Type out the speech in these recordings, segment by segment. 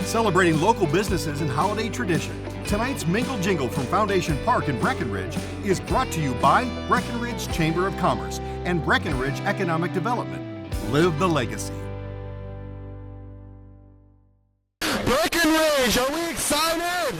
Celebrating local businesses and holiday tradition, tonight's Mingle Jingle from Foundation Park in Breckenridge is brought to you by Breckenridge Chamber of Commerce and Breckenridge Economic Development. Live the legacy. Breckenridge, are we excited?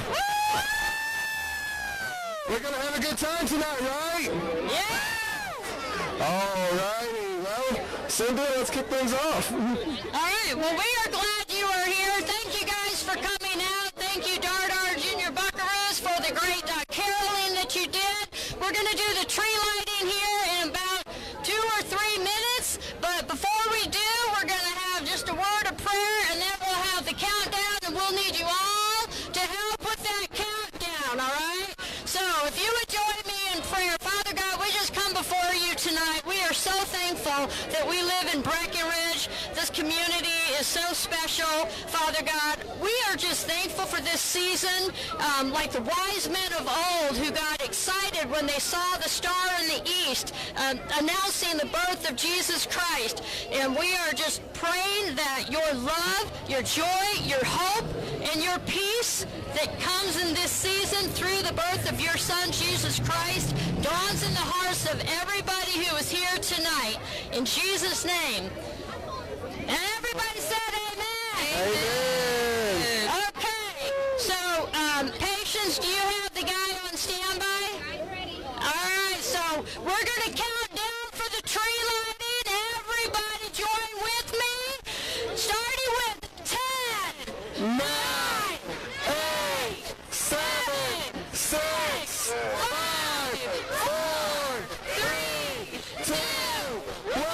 We're going to have a good time tonight, right? Yeah! All righty. Well, Cindy, let's kick things off. All right. Well, we are glad you are here. Thank you guys for coming out. Thank you, Dardar Junior Buckaroos, for the great caroling that you did. We're going to do the tree lighting here in about 2 or 3 minutes. But before we do, we're going to have just a word of prayer, and then we'll have the countdown, and we'll need you all to help with that countdown, all right? So if you would join me in prayer. Father God, we just come before you tonight. We are so thankful that we live in Breckenridge. This community is so special, Father God. We are just thankful for this season, like the wise men of old who got excited when they saw the star in the east announcing the birth of Jesus Christ. And we are just praying that your love, your joy, your hope, and your peace that comes in this season through the birth of your Son, Jesus Christ, dawns in the hearts of everybody who is here tonight. In Jesus' name. And everybody said amen. Amen. Okay. So, Patience, do you have the guy on standby? I'm ready. All right. So, we're going to count down for the tree lighting. Everybody join with me. Starting with 10, 9, 8, 7, 6, 5, 4, 3, 2, 1.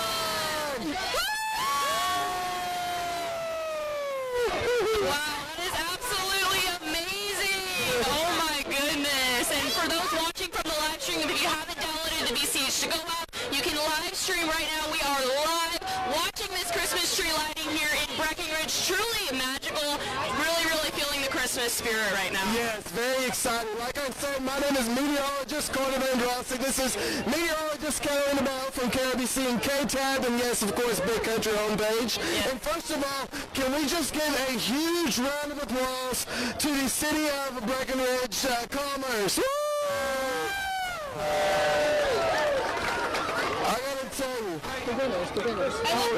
Wow, that is absolutely amazing. Oh my goodness. And for those watching from the live stream, if you haven't downloaded the BCH to go out, you can live stream right now. We are live watching this Christmas tree lighting here in Breckenridge. Truly magical. Really feeling the Christmas spirit right now. Yes, very excited. Like I said, my name is meteorologist Carter Van Drossig. This is meteorologist Carolyn Bell from KRBC and KTAB, and yes, of course, Big Country homepage. Yeah. And first of all, can we just give a huge round of applause to the City of Breckenridge Commerce? Woo! I gotta tell you.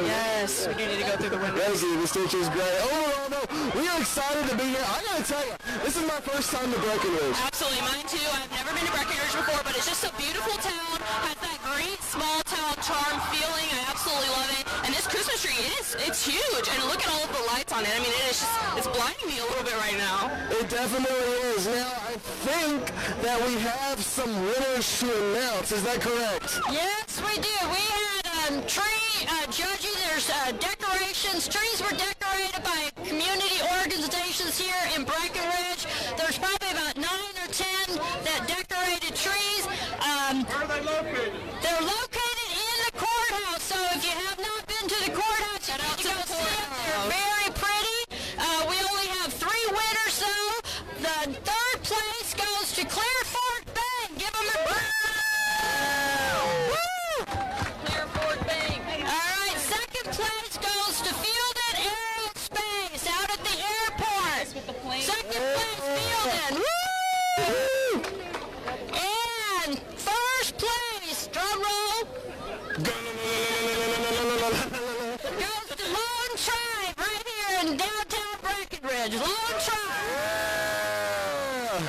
Yes, we do need to go through the window. Thank you, the stage is great. Overall, no, we are excited to be here. I gotta tell you, this is my first time to Breckenridge. Absolutely, mine too. I've never been to Breckenridge before, but it's just a beautiful town. Has that great small town charm feeling. I absolutely love it. And this Christmas tree, it's huge. And look at all of the lights on it. I mean, it's blinding me a little bit right now. It definitely is. Now, I think that we have some winners to announce. Is that correct? Yes, we do. We had tree judging. There's decorations. Trees were decorated by community organizations here in Breckenridge. There's probably about 9 or 10 that decorated trees. Where are they located? They're located in the courthouse, so if you have not been to the courthouse, you need to go see them. They're very pretty. We only have 3 winners, though. The third place goes to Clear Fork Bank. Give them a Woo! Clear Fork Bank. All right, second place goes to Fielded Aerospace out at the airport. Second place, Fielded. Woo! And first place, drum roll, goes to Lone Tribe right here in downtown Breckenridge. Lone Tribe.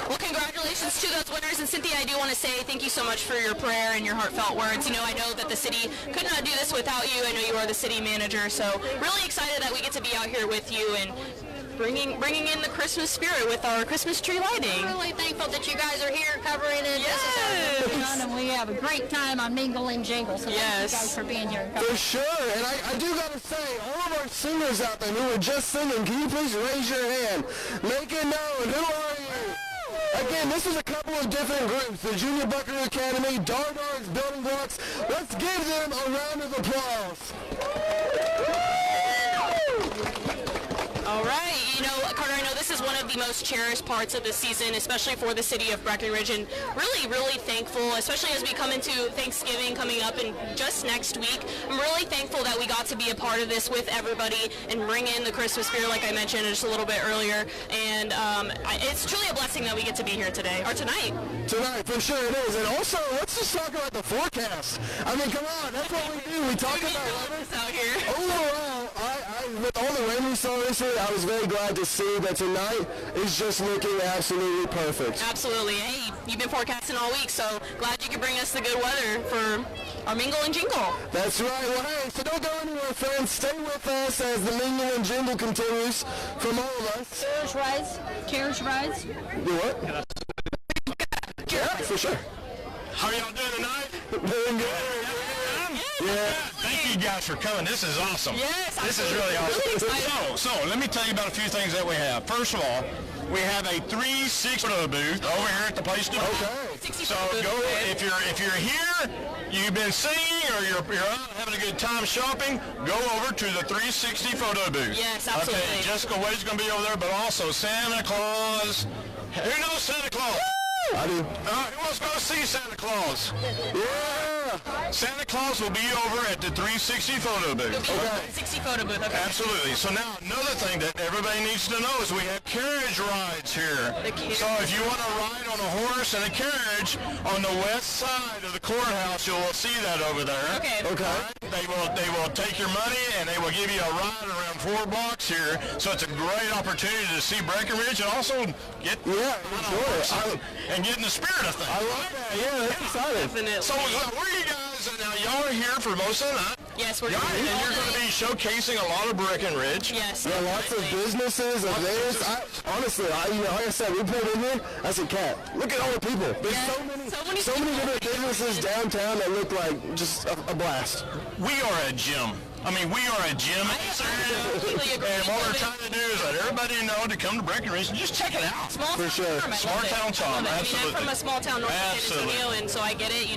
Well, congratulations to those winners. And Cynthia, I do want to say thank you so much for your prayer and your heartfelt words. You know, I know that the city could not do this without you. I know you are the city manager, so really excited that we get to be out here with you and bringing in the Christmas spirit with our Christmas tree lighting. I'm really thankful that you guys are here covering it. Yes. And we have a great time on Mingle Jingle, so thank you guys for being here. For sure, and I do gotta say, all of our singers out there who are just singing, can you please raise your hand? Make it known. Who are you? Again, this is a couple of different groups. The Junior Buckaroo Academy, Dardar's Building Blocks. Let's give them a round of applause. All right, you know, Carter, I know this is one of the most cherished parts of the season, especially for the city of Breckenridge, and really thankful, especially as we come into Thanksgiving coming up in just next week. I'm really thankful that we got to be a part of this with everybody and bring in the Christmas spirit, like I mentioned just a little bit earlier. And it's truly a blessing that we get to be here today, or tonight. Tonight, for sure it is. And also, let's just talk about the forecast. I mean, come on, that's what we do. We talk about weather out here. Overall, with all the rain we saw this year, I was very glad to see that tonight is just looking absolutely perfect. Absolutely. Hey, you've been forecasting all week, so glad you could bring us the good weather for our Mingle and Jingle. That's right. Well, hey, so don't go anywhere, friends. Stay with us as the Mingle and Jingle continues from all of us. Carriage rides. Carriage rides. Do what? Yeah, for sure. How y'all doing tonight? Doing good. Yeah. Thank you guys for coming. This is awesome. Yes, this is really awesome. So let me tell you about a few things that we have. First of all, we have a 360 photo booth over here at the place to be. Okay. So go if you're here, you've been singing, or you're out having a good time shopping, go over to the 360 photo booth. Yes, absolutely. Okay, Jessica Wade's going to be over there, but also Santa Claus. Who knows Santa Claus? I do. Who wants to go see Santa Claus? Yeah. Santa Claus will be over at the 360 photo booth. Okay. 360 photo booth. Okay. Absolutely. So now another thing that everybody needs to know is we have carriage rides here. So if you want to ride on a horse and a carriage on the west side of the courthouse, you'll see that over there. Okay. Okay. They will take your money and they will give you a ride around 4 blocks here. So it's a great opportunity to see Breckenridge and also get enjoy it. And get in the spirit of things. I love that. Yeah, that's exciting. Definitely. So where are you guys? Now y'all are here for most of the night. Yes, we're And you're going to be showcasing a lot of Breckenridge. Yes. Yeah, lots of businesses, events. Honestly, like I said, we pulled in here. I said, Kat, look at all the people. There's so many different businesses downtown that look like just a blast. We are a gym. I mean, we are a gym. And what we're trying to do is let everybody know to come to Breckenridge and just check it out. Small town charm, absolutely. I'm from a small town north of San Antonio, and so I get it,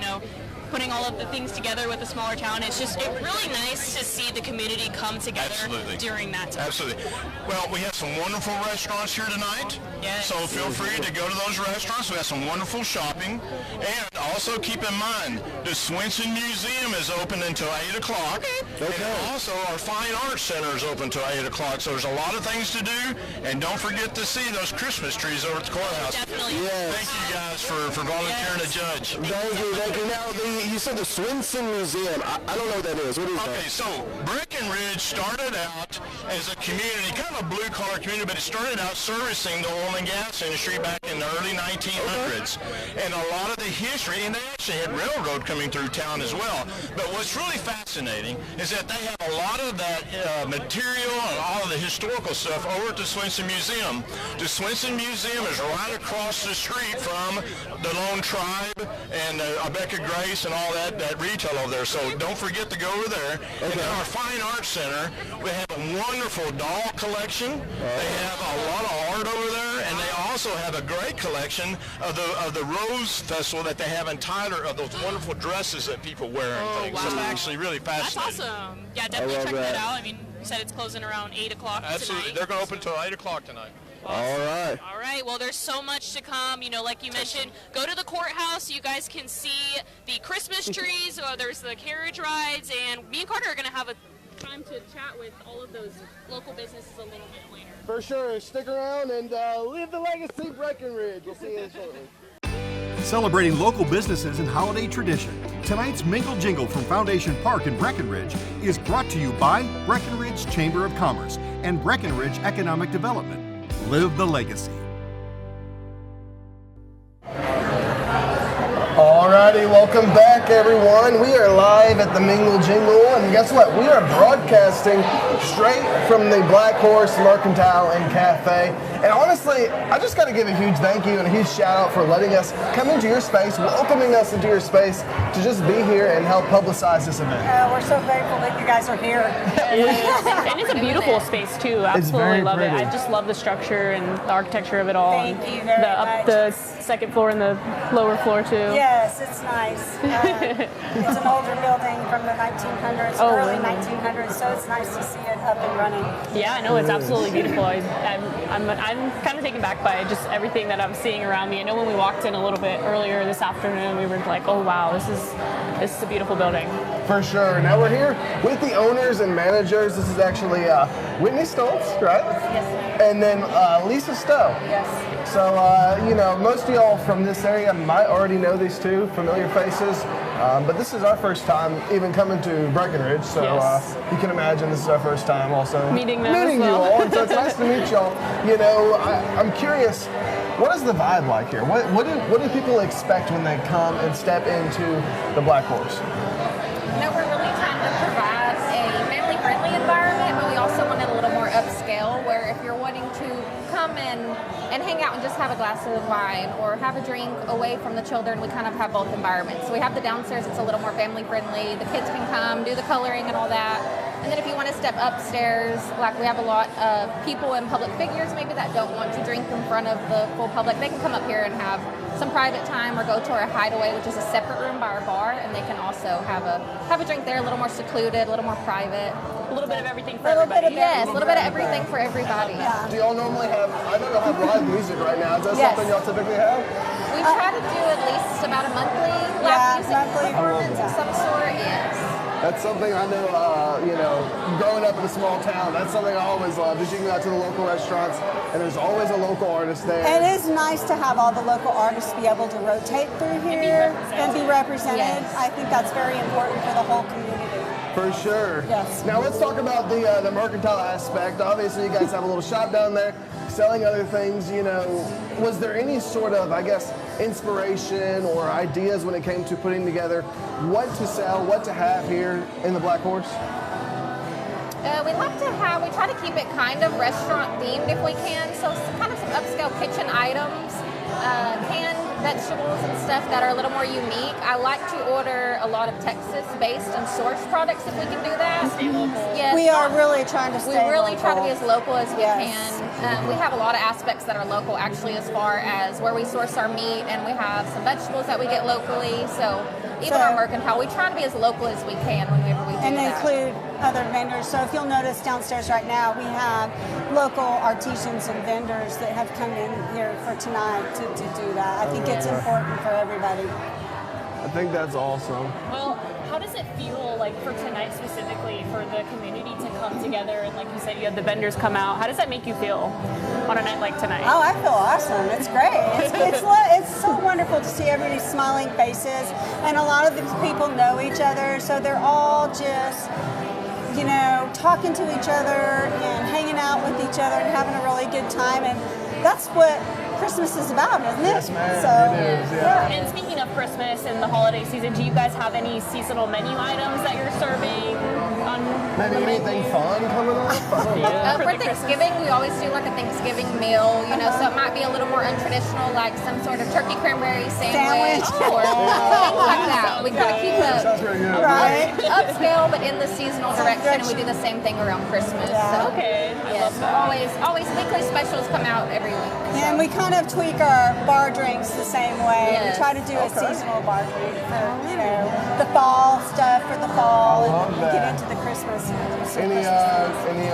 putting all of the things together with a smaller town. It's really nice to see the community come together during that time. Absolutely. Well, we have some wonderful restaurants here tonight. Yes. So feel free to go to those restaurants. We have some wonderful shopping. And also keep in mind, the Swenson Museum is open until 8 o'clock. Okay. And also our Fine Arts Center is open until 8 o'clock. So there's a lot of things to do. And don't forget to see those Christmas trees over at the courthouse. Definitely. Yes. Thank you guys for volunteering to judge. Thank you. Now, you said the Swenson Museum. I don't know what that is. What is that? Okay, so Breckenridge started out as a community, kind of a blue-collar community, but it started out servicing the oil and gas industry back in the early 1900s. And a lot of the history, and they actually had railroad coming through town as well. But what's really fascinating is that they have a lot of that material and all of the historical stuff over at the Swenson Museum. The Swenson Museum is right across the street from the Lone Tribe and Rebecca Grace and all that retail over there. So don't forget to go over there. And in our Fine Arts Center, we have a wonderful doll collection. They have a lot of art over there, and they also have a great collection of the Rose Festival that they have in Tyler, of those wonderful dresses that people wear and things. Wow. So it's actually really fascinating. That's awesome. Yeah, definitely check that out. I mean, you said it's closing around 8 o'clock Absolutely. tonight. They're going to open until 8 o'clock tonight. Awesome. All right. Well, there's so much to come. Like you mentioned, go to the courthouse. You guys can see the Christmas trees. There's the carriage rides. And me and Carter are going to have a time to chat with all of those local businesses a little bit later. For sure. Stick around and live the legacy, Breckenridge. We'll see you shortly. Celebrating local businesses and holiday tradition, tonight's Mingle Jingle from Foundation Park in Breckenridge is brought to you by Breckenridge Chamber of Commerce and Breckenridge Economic Development. Live the legacy. Alrighty, welcome back everyone. We are live at the Mingle Jingle, and guess what? We are broadcasting straight from the Black Horse Mercantile and Cafe. And honestly, I just got to give a huge thank you and a huge shout out for letting us come into your space, welcoming us into your space to just be here and help publicize this event. We're so thankful that you guys are here. And it's a beautiful space too. Absolutely love it. I just love the structure and the architecture of it all. Thank you very much. The second floor and the lower floor too. Yes, it's nice. It's an older building from the 1900s, early 1900s, so it's nice to see it up and running. Yeah, I know it's absolutely beautiful. I'm kind of taken back by just everything that I'm seeing around me. I know when we walked in a little bit earlier this afternoon, we were like, oh wow, this is a beautiful building. For sure. Now we're here with the owners and managers. This is actually Whitney Stoltz, right? Yes. And then Lisa Stowe. Yes. So, most of y'all from this area might already know these two familiar faces, but this is our first time even coming to Breckenridge, so Yes. You can imagine this is our first time also Meeting them as you well. all, and so it's nice to meet y'all. I'm curious, what is the vibe like here? What do people expect when they come and step into the Black Horse? We're really trying to provide a family-friendly environment, but we also want it a little more upscale, where if you're wanting to come and hang out and just have a glass of wine or have a drink away from the children, we kind of have both environments. So we have the downstairs, it's a little more family-friendly. The kids can come, do the coloring and all that. And then if you want to step upstairs, like we have a lot of people and public figures maybe that don't want to drink in front of the full public, they can come up here and have some private time or go to our hideaway, which is a separate room by our bar, and they can also have a drink there, a little more secluded, a little more private. A little bit of everything for everybody. Yes, a little bit of everything for everybody. Yeah. Do y'all normally have, I know y'all have live music right now, is that Yes. something y'all typically have? We try to do at least about a monthly live music performance of some sort, yes. That's something I know, growing up in a small town, that's something I always love, is you can go out to the local restaurants, and there's always a local artist there. And it is nice to have all the local artists be able to rotate through here and be represented. Yes. I think that's very important for the whole community. For sure. Yes. Now let's talk about the mercantile aspect. Obviously, you guys have a little shop down there selling other things. Was there any sort of, inspiration or ideas when it came to putting together what to sell, what to have here in the Black Horse? We try to keep it kind of restaurant themed if we can. So kind of some upscale kitchen items, canned vegetables and stuff that are a little more unique. I like to order a lot of Texas-based and sourced products if we can do that. Stay local. Yes. We are really trying to stay We really try to local. be as local as we Yes. can. We have a lot of aspects that are local actually, as far as where we source our meat, and we have some vegetables that we get locally. So even our mercantile, we try to be as local as we can whenever we do And that. include other vendors. So if you'll notice downstairs right now, we have local artisans and vendors that have come in here for tonight to do that. I think it's important for everybody. I think that's awesome. Well, how does it feel like for tonight specifically for the community to come together and like you said, you had the vendors come out? How does that make you feel on a night like tonight? Oh, I feel awesome. It's great. It's so wonderful to see everybody's smiling faces, and a lot of these people know each other, so they're all just, talking to each other and hanging out with each other and having a really good time, and that's what Christmas is about, isn't it? Yes, ma'am. So, It is, yeah. And speaking of Christmas and the holiday season, do you guys have any seasonal menu items that you're serving on Maybe the anything menu? fun coming up? Yeah, For the Christmas- Thanksgiving, we always do like a Thanksgiving meal, so it might be a little more untraditional, like some sort of turkey cranberry sandwich or things like that. We kind of keep Sounds it pretty good. right? upscale, but in the seasonal direction, and we do the same thing around Christmas. Yeah. So, Okay, I yes, love that. always weekly specials come out every week. And we kind of tweak our bar drinks the same way. Yes. We try to do a seasonal bar drink for, the fall stuff for the fall, love and that. get into the Christmas. Any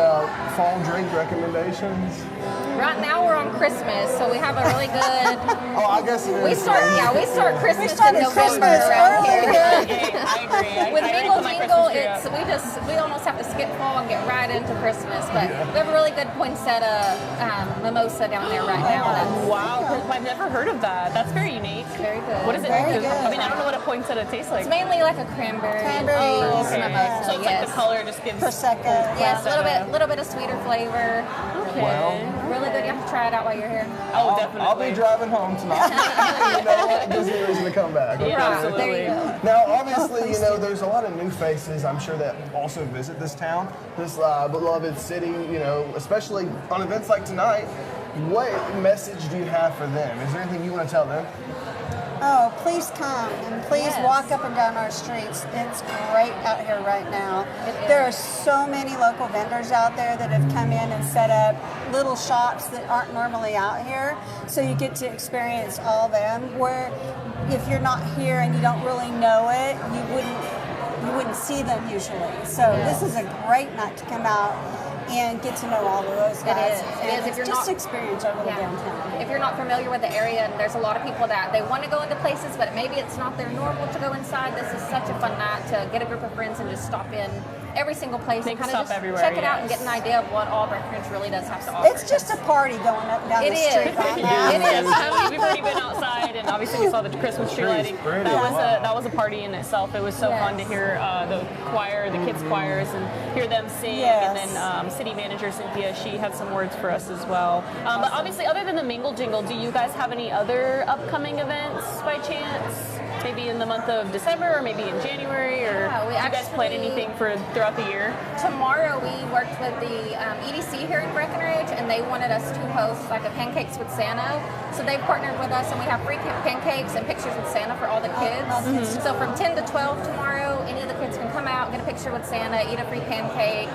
fall drink recommendations? Right now we're on Christmas, so we have a really good. Oh, I guess it is. We start Christmas started in November Christmas around early. here. I agree. With I Mingle put my Jingle, Christmas tree up. we almost have to skip fall and get right into Christmas. But we have a really good poinsettia mimosa down there right now. That's Wow, I've never heard of that. That's very unique. very good. What is it? Very good. I mean, I don't know what a poinsettia tastes like. It's mainly like a cranberry. Cranberry. Oh, Okay. mimosa, So it's yes. like the color just gives Prosecco. Yes, a little bit of sweeter flavor. Okay. Really good. You have to try it out while you're here. Oh, definitely. I'll be driving home tonight. You know what? Gives me a reason to come back. Okay? Yeah, absolutely. There you go. Now, obviously, there's a lot of new faces, I'm sure, that also visit this town, this beloved city, especially on events like tonight. What message do you have for them? Is there anything you want to tell them? Oh, please come and please walk up and down our streets. It's great out here right now. There are so many local vendors out there that have come in and set up little shops that aren't normally out here. So you get to experience all them, where if you're not here and you don't really know it, you wouldn't see them usually. So this is a great night to come out and get to know all of those guys. It is. If you're just not, experience our little downtown. If you're not familiar with the area, and there's a lot of people that they want to go into places, but maybe it's not their normal to go inside. This is such a fun night to get a group of friends and just stop in every single place and kind of just check it out and get an idea of what all Breckenridge really does have to offer. It's just a party going up and down the street right now. It is. We've already been outside, and obviously we saw the Christmas tree lighting. That was a party in itself. It was so fun to hear the choir, the kids' choirs, and hear them sing. And then city manager Cynthia, she had some words for us as well. But obviously, other than the Mingle Jingle, do you guys have any other upcoming events by chance? Maybe in the month of December, or maybe in January, or do you guys plan anything for throughout the year? Tomorrow we worked with the EDC here in Breckenridge, and they wanted us to host like a Pancakes with Santa. So they partnered with us, and we have free pancakes and pictures with Santa for all the kids. So from 10 to 12 tomorrow, any of the kids can come out, get a picture with Santa, eat a free pancake.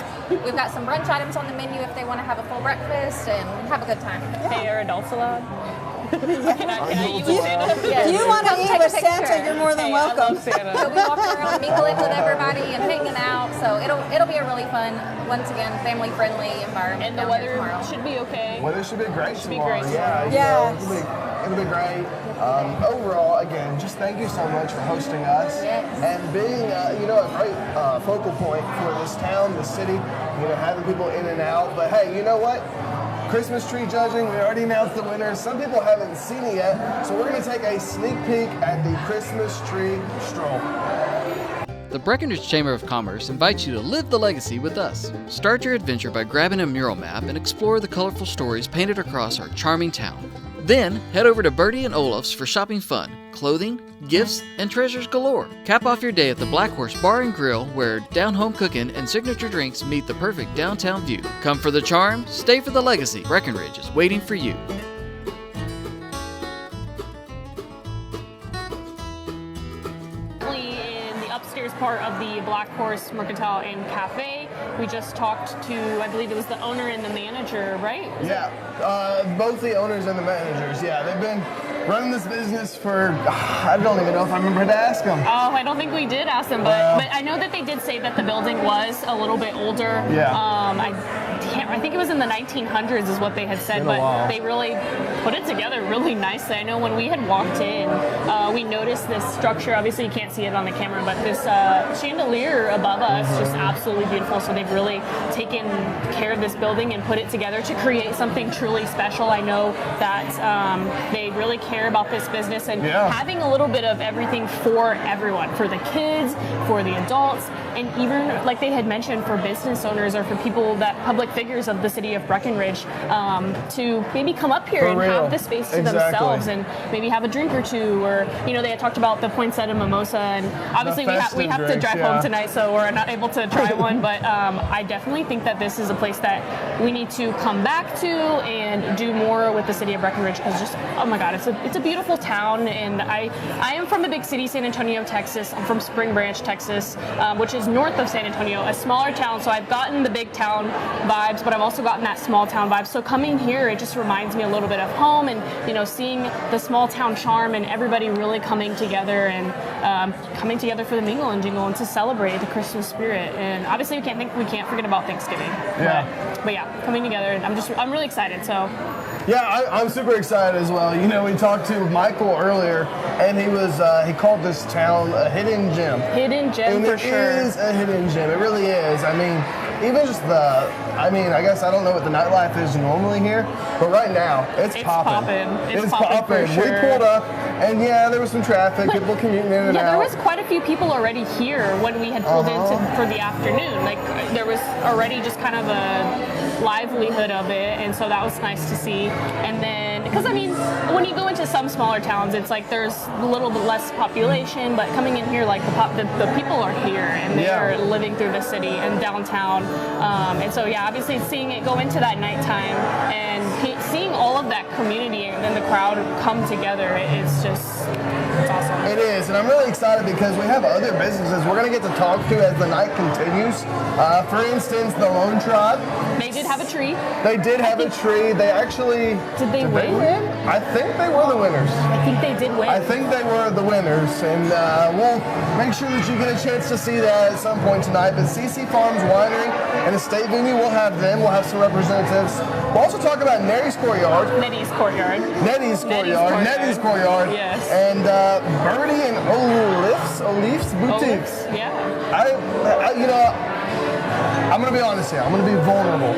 We've got some brunch items on the menu if they want to have a full breakfast and have a good time. Hey, are adults allowed? If you want to eat with Santa, you're more than welcome. We'll be walking around, mingling with everybody and hanging out. So it'll be a really fun, once again, family-friendly environment. And the weather should be okay. Weather should be great tomorrow. It'll be great. Overall, again, just thank you so much for hosting us and being, a great focal point for this town, this city. Having people in and out. But hey, you know what? Christmas tree judging, we already announced the winner. Some people haven't seen it yet, so we're going to take a sneak peek at the Christmas tree stroll. The Breckenridge Chamber of Commerce invites you to live the legacy with us. Start your adventure by grabbing a mural map and explore the colorful stories painted across our charming town. Then, head over to Birdie and Olaf's for shopping fun, clothing, gifts, and treasures galore. Cap off your day at the Black Horse Bar and Grill, where down-home cooking and signature drinks meet the perfect downtown view. Come for the charm, stay for the legacy. Breckenridge is waiting for you. In the upstairs part of the Black Horse Mercantile and Cafe, we just talked to, I believe it was the owner and the manager, right? Both the owners and the managers. Yeah, they've been running this business for, I don't even know if I remember to ask them. Oh, I don't think we did ask them, but I know that they did say that the building was a little bit older. I think it was in the 1900s is what they had said, but they really put it together really nicely. I know when we had walked in, we noticed this structure. Obviously, you can't see it on the camera, but this chandelier above us, just absolutely beautiful. So they've really taken care of this building and put it together to create something truly special. I know that they really care about this business and having a little bit of everything for everyone, for the kids, for the adults, and even like they had mentioned for business owners or for people that public figures of the city of Breckenridge to maybe come up here and have the space to themselves and maybe have a drink or two, or they had talked about the poinsettia mimosa, and obviously we have to drive home tonight, so we're not able to try one, but I definitely think that this is a place that we need to come back to and do more with the city of Breckenridge, because just, oh my god, it's a beautiful town. And I am from a big city, San Antonio, Texas. I'm from Spring Branch, Texas, which is north of San Antonio, a smaller town, so I've gotten the big town vibes, but I've also gotten that small town vibe. So coming here, it just reminds me a little bit of home, and seeing the small town charm and everybody really coming together and coming together for the Mingle and Jingle and to celebrate the Christmas spirit. And obviously we can't forget about Thanksgiving. But yeah, coming together, and I'm really excited. So yeah, I'm super excited as well. We talked to Michael earlier, and he called this town a hidden gem. Hidden gem, and for sure. It is a hidden gem. It really is. I mean, even just I guess I don't know what the nightlife is normally here, but right now, it's popping. It's popping. We pulled up, and there was some traffic, people commuting in and out. There was quite a few people already here when we had pulled into for the afternoon. Like, there was already just kind of a livelihood of it, and so that was nice to see. And then, because when you go into some smaller towns, it's like there's a little bit less population, but coming in here, like the people are here and they are living through the city and downtown. And so obviously seeing it go into that nighttime and seeing all of that that community and then the crowd come together, it's awesome. It is, and I'm really excited because we have other businesses we're going to get to talk to as the night continues. For instance, the Lone Tribe. They did have a tree. They did have a tree. They actually... Did they win? I think they were the winners. I think they did win. I think they were the winners, and we'll make sure that you get a chance to see that at some point tonight. But CC Farms Winery and Estate Venue, we'll have them. We'll have some representatives. We'll also talk about Nettie's Courtyard. Nettie's Courtyard. Nettie's Courtyard. Yes. And Birdie and Olif's Boutiques. Yeah. I'm going to be honest here. I'm going to be vulnerable.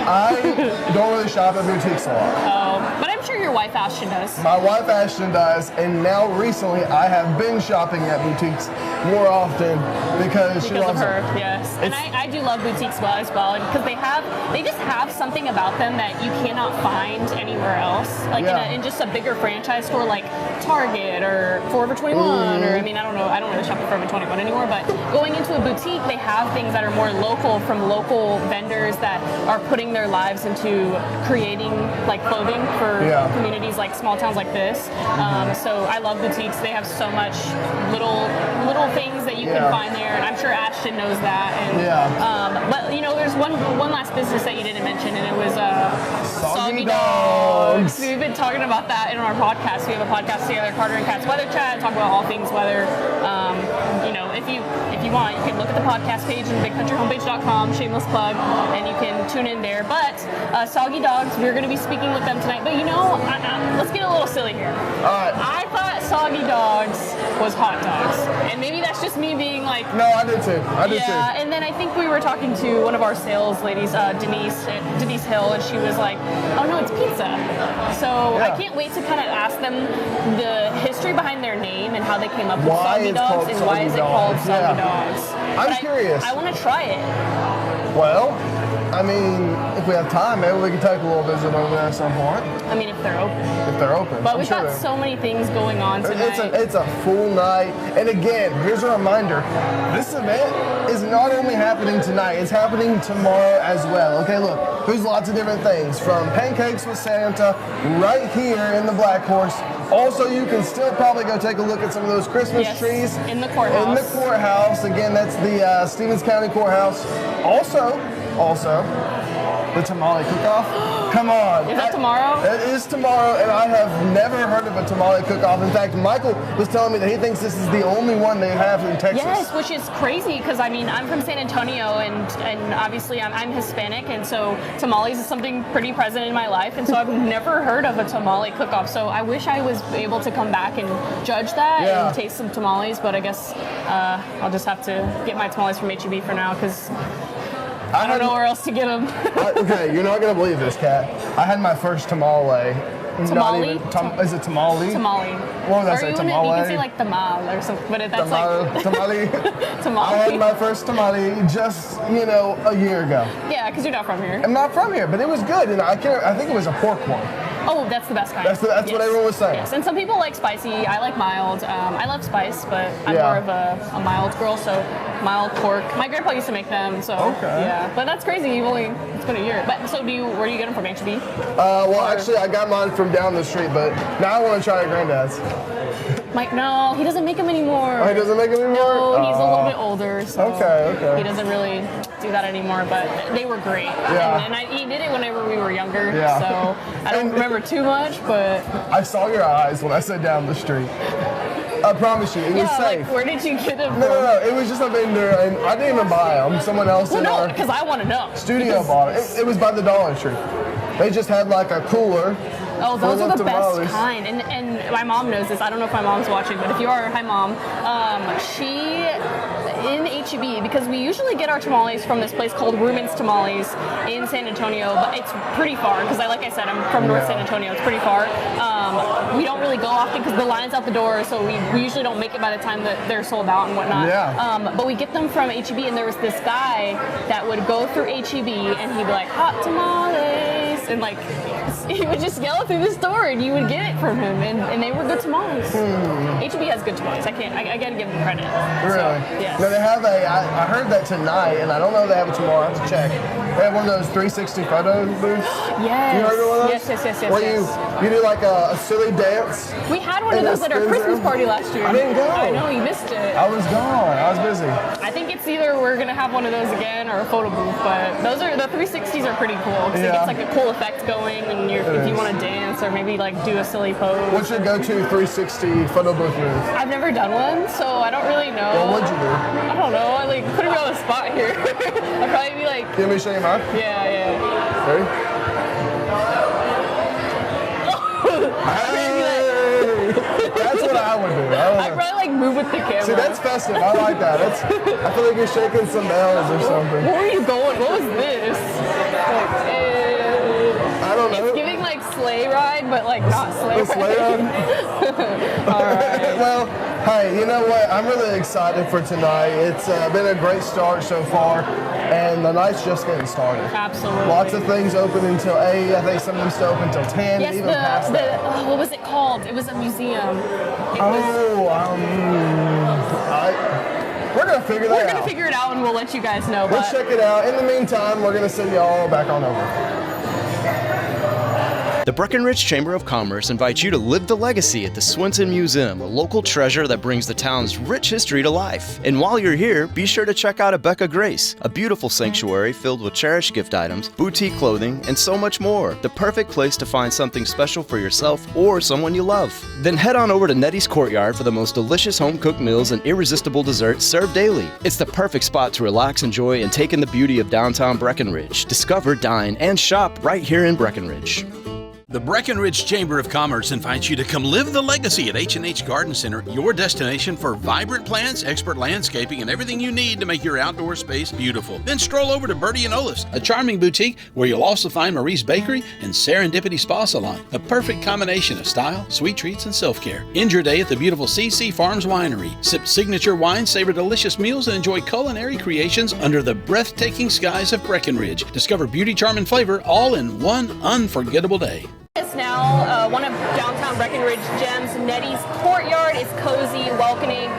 I don't really shop at boutiques a lot. But I'm sure your wife Ashton does. My wife Ashton does, and now recently I have been shopping at boutiques more often because she loves of her. them. Yes, and I do love boutiques as well, because they just have something about them that you cannot find anywhere else. Like in just a bigger franchise store like Target or Forever 21, or I don't really shop at Forever 21 anymore. But going into a boutique, they have things that are more local from local vendors that are putting their lives into creating like clothing for communities like small towns like this. So I love boutiques. They have so much little things that you can find there, and I'm sure Ashton knows that. And, but there's one last business that you didn't mention, and it was Soggy Dogs. We've been talking about that in our podcast. We have a podcast together, Carter and Kat's Weather Chat, talk about all things weather. If you want, you can look at the podcast page on bigcountryhomepage.com, shameless plug, and you can tune in there. But Soggy Dogs, we're going to be speaking with them tonight. But let's get a little silly here. All right. I thought Soggy Dogs was hot dogs, and maybe that's just me being like... No, I did too. Yeah, and then I think we were talking to one of our sales ladies, Denise Hill, and she was like, oh no, it's pizza. So I can't wait to kind of ask them the history behind their name and how they came up with Soggy Dogs, and why is it called Soggy Dogs. I'm curious. I want to try it. Well, if we have time, maybe we can take a little visit over there at some point. If they're open. If they're open. But we've got so many things going on tonight. It's a full night. And again, here's a reminder. This event is not only happening tonight, it's happening tomorrow as well. Okay, look, there's lots of different things, from pancakes with Santa right here in the Black Horse. Also, you can still probably go take a look at some of those Christmas trees. In the courthouse. In the courthouse. Again, that's the Stevens County Courthouse. Also, the tamale cook-off. Come on. Is that tomorrow? It is tomorrow, and I have never heard of a tamale cook-off. In fact, Michael was telling me that he thinks this is the only one they have in Texas. Yes, which is crazy, because I'm from San Antonio, and obviously I'm Hispanic, and so tamales is something pretty present in my life, and so I've never heard of a tamale cook-off. So I wish I was able to come back and judge that and taste some tamales, but I guess I'll just have to get my tamales from H-E-B for now, because I don't know where else to get them. Okay, you're not going to believe this, Kat. I had my first tamale. Tamale? Is it tamale? Tamale. What did I say, tamale? You can say like tamal or something, but that's tamale. Tamale. I had my first tamale just, a year ago. Yeah, because you're not from here. I'm not from here, but it was good, and I think it was a pork one. Oh, that's the best kind. That's what everyone was saying. Yes, and some people like spicy. I like mild. I love spice, but I'm more of a mild girl, so mild pork. My grandpa used to make them, so yeah. But that's crazy. It's been a year. But so where do you get them from, H-E-B? Actually, I got mine from down the street, but now I want to try at Granddad's. No, he doesn't make them anymore. Oh, he doesn't make them anymore? No, he's a little bit older, so okay. He doesn't really do that anymore, but they were great. Yeah. And he did it whenever we were younger, yeah. So I don't remember too much, but... I saw your eyes when I said down the street. I promise you, it was safe. Where did you get them from? No, it was just a vendor, and I didn't even buy them. Someone else because I want to know. Studio bought it. It was by the Dollar Tree. They just had like a cooler. Oh, those are the best kind. And my mom knows this. I don't know if my mom's watching, but if you are, hi Mom. She, in H-E-B, because we usually get our tamales from this place called Rumen's Tamales in San Antonio, but it's pretty far, because like I said, I'm from North San Antonio. It's pretty far. We don't really go often because the line's out the door, so we usually don't make it by the time that they're sold out and whatnot. Yeah. But we get them from H-E-B, and there was this guy that would go through H-E-B, and he'd be like, hot tamales, and like, he would just yell it through the store, and you would get it from him, and they were good tamales. H-E-B has good tamales. I gotta give them credit. Really? So, yes. No, they have I heard that tonight, and I don't know if they have it tomorrow. I have to check. They have one of those 360 photo booths. Yes. You heard of one of those? Yes. Where you do like a silly dance? We had one of those at our Christmas party last year. I didn't go. I know, you missed it. I was gone. I was busy. I think it's either we're going to have one of those again or a photo booth, but the 360s are pretty cool because it gets like a cool effect going and if you want to dance or maybe like do a silly pose. What's your go-to 360 photo booth move? I've never done one, so I don't really know. Well, what'd you do? I don't know. I like put me on the spot here. I'd probably be like... You want me to show you mine? Yeah. Ready? That's what I would do. I'd probably like move with the camera. See, that's festive. I like that. I feel like you're shaking some bells or something. Where were you going? What was this? I don't know. It's giving like sleigh ride, but like not sleigh ride. Sleigh ride? All right. Well, hey, you know what? I'm really excited for tonight. It's been a great start so far, and the night's just getting started. Absolutely. Lots of things open until 8. I think some of them still open until 10, yes, even past that. What was it called? It was a museum. We're going to figure that out. We're going to figure it out, and we'll let you guys know. We'll check it out. In the meantime, we're going to send y'all back on over. The Breckenridge Chamber of Commerce invites you to live the legacy at the Swenson Museum, a local treasure that brings the town's rich history to life. And while you're here, be sure to check out Abeka Grace, a beautiful sanctuary filled with cherished gift items, boutique clothing, and so much more. The perfect place to find something special for yourself or someone you love. Then head on over to Nettie's Courtyard for the most delicious home-cooked meals and irresistible desserts served daily. It's the perfect spot to relax, enjoy, and take in the beauty of downtown Breckenridge. Discover, dine, and shop right here in Breckenridge. The Breckenridge Chamber of Commerce invites you to come live the legacy at H&H Garden Center, your destination for vibrant plants, expert landscaping, and everything you need to make your outdoor space beautiful. Then stroll over to Bertie and Olaf's, a charming boutique where you'll also find Marie's Bakery and Serendipity Spa Salon, a perfect combination of style, sweet treats, and self-care. End your day at the beautiful CC Farms Winery. Sip signature wine, savor delicious meals, and enjoy culinary creations under the breathtaking skies of Breckenridge. Discover beauty, charm, and flavor all in one unforgettable day. It's now one of downtown Breckenridge gems. Nettie's Courtyard is cozy, welcoming,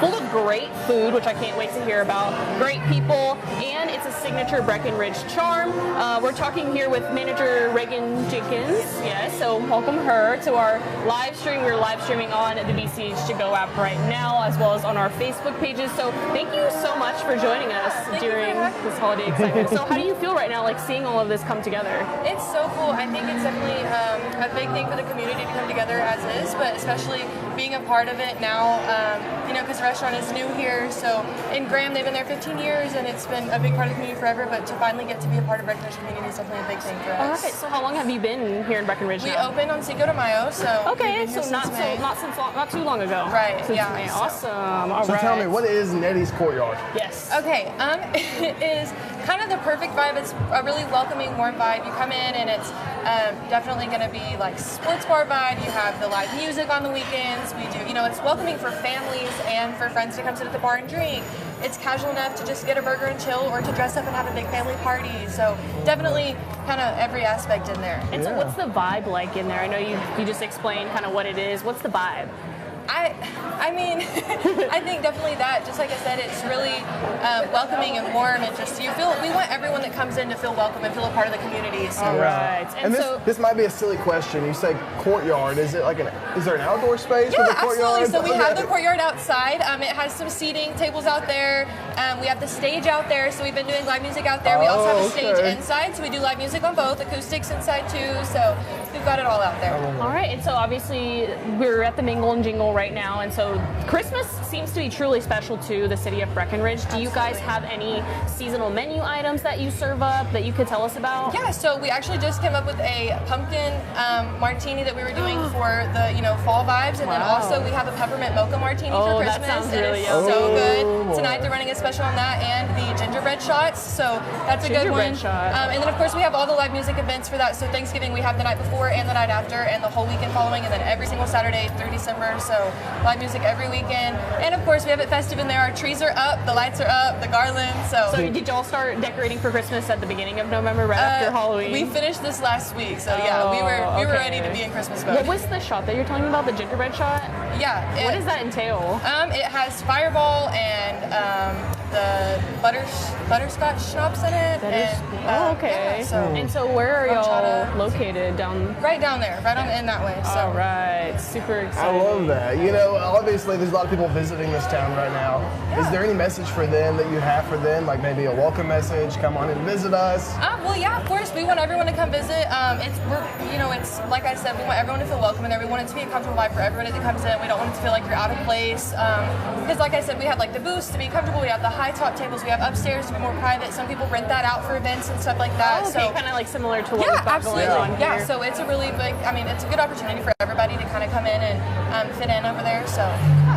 full of great food, which I can't wait to hear about. Great people, and it's a signature Breckenridge charm. We're talking here with manager Reagan Jenkins. Yes, so welcome her to our live stream. We're live streaming on the BCH To Go app right now, as well as on our Facebook pages. So thank you so much for joining us during this holiday excitement. So how do you feel right now, like seeing all of this come together? It's so cool. I think it's definitely a big thing for the community to come together as is, but especially being a part of it now, because the restaurant is new here. So in Graham, they've been there 15 years, and it's been a big part of the community forever, but to finally get to be a part of Breckenridge community is definitely a big thing for us. All right, so how long have you been here in Breckenridge We now? opened on Cinco de Mayo, so okay, so not too long ago. Right, Since yeah. May. Awesome, all so right. tell me, what is Nettie's Courtyard? Yes. Okay, it is kind of the perfect vibe. It's a really welcoming, warm vibe. You come in and it's definitely going to be like sports bar vibe. You have the live music on the weekends. We do, it's welcoming for families and for friends to come sit at the bar and drink. It's casual enough to just get a burger and chill, or to dress up and have a big family party. So definitely kind of every aspect in there. And so what's the vibe like in there? I know you just explained kind of what it is. What's the vibe? I mean, I think definitely that, just like I said, it's really welcoming and warm, and just we want everyone that comes in to feel welcome and feel a part of the community. So. All right. And this might be a silly question. You say courtyard. Is it like is there an outdoor space for the courtyard? Absolutely. So we have the courtyard outside. It has some seating, tables out there. We have the stage out there, so we've been doing live music out there. We also have a stage inside, so we do live music on both, acoustics inside too. So we've got it all out there. All right. And so obviously we're at the Mingle Jingle right now, and so Christmas seems to be truly special to the city of Breckenridge. Do you guys have any seasonal menu items that you serve up that you could tell us about? Yeah, so we actually just came up with a pumpkin martini that we were doing for the fall vibes, and then also we have a peppermint mocha martini for Christmas. That sounds really yummy. So good. Tonight they're running a special on that, and the gingerbread shots. So that's a good one. And then of course we have all the live music events for that. So Thanksgiving we have the night before and the night after, and the whole weekend following, and then every single Saturday through December. So live music every weekend, and of course we have it festive in there. Our trees are up, the lights are up, the garlands. So did y'all start decorating for Christmas at the beginning of November, right after Halloween? We finished this last week, so yeah, we were ready to be in Christmas mode. What was the shot that you're talking about? The gingerbread shot? Yeah. What does that entail? It has Fireball and the butterscotch schnapps in it. Okay. Yeah, so where are y'all located? Right down there, right on in that way. So. All right, super excited. I love that. You know, obviously there's a lot of people visiting this town right now. Yeah. Is there any message for them that you have for them? Like maybe a welcome message, come on and visit us? Well, yeah, of course. We want everyone to come visit. It's like I said, we want everyone to feel welcome in there. We want it to be a comfortable vibe for everybody that comes in. We don't want it to feel like you're out of place. Because like I said, we have like the booths to be comfortable. We have the high top tables. We have upstairs to be more private. Some people rent that out for events and stuff like that. Oh, okay, so kind of like similar to what we've got going on here. Yeah, so it's a really big, it's a good opportunity for everybody to kind of come in and fit in over there. So.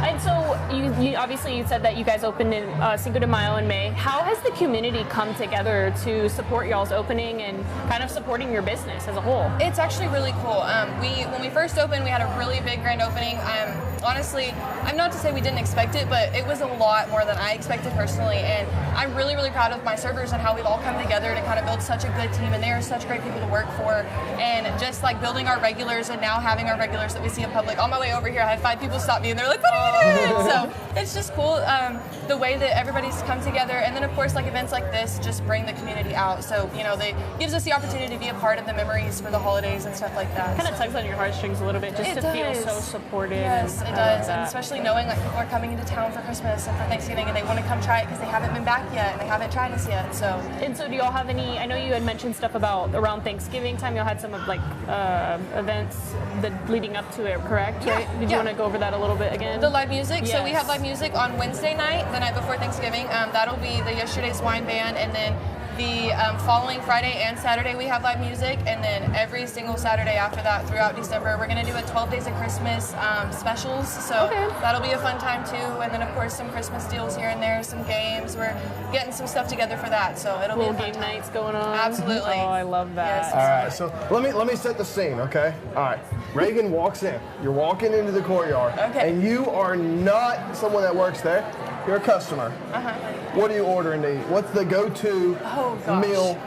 And so you obviously you said that you guys opened in Cinco de Mayo in May. How has the community come together to support y'all's opening and kind of supporting your business as a whole? It's actually really cool. When we first opened, we had a really big grand opening. Honestly, I'm not to say we didn't expect it, but it was a lot more than I expected personally. And I'm really, really proud of my servers and how we've all come together to kind of build such a good team. And they are such great people to work for. And just like building our regulars and now having our regulars that we see in public. On my way over here, I had 5 people stop me and they're like, "What are you doing?" So it's just cool the way that everybody's come together. And then of course, like events like this just bring the community out. So they gives us the opportunity to be a part of the memories for the holidays and stuff like that. Kind of tugs on your heartstrings a little bit just to feel so supported. Yes, it does. And especially knowing like people are coming into town for Christmas and for Thanksgiving and they want to come try it because they haven't been back yet and they haven't tried us yet. And so do y'all have any, I know you had mentioned stuff about around Thanksgiving time, y'all had some of like events leading up to it, correct? Yeah. Right? Did you want to go over that a little bit again? The live music. Yes. So we have live music on Wednesday night, the night before Thanksgiving. That'll be the Yesterday's Wine Band, and then the following Friday and Saturday we have live music, and then every single Saturday after that throughout December we're going to do a 12 Days of Christmas specials, so that'll be a fun time too. And then of course some Christmas deals here and there, some games. We're getting some stuff together for that, so it'll be a fun game nights going on. Absolutely. Oh, I love that. Yes. All right, so let me set the scene, okay? All right, Reagan walks in. You're walking into the courtyard, and you are not someone that works there. You're a customer. What are you ordering to eat? What's the go-to meal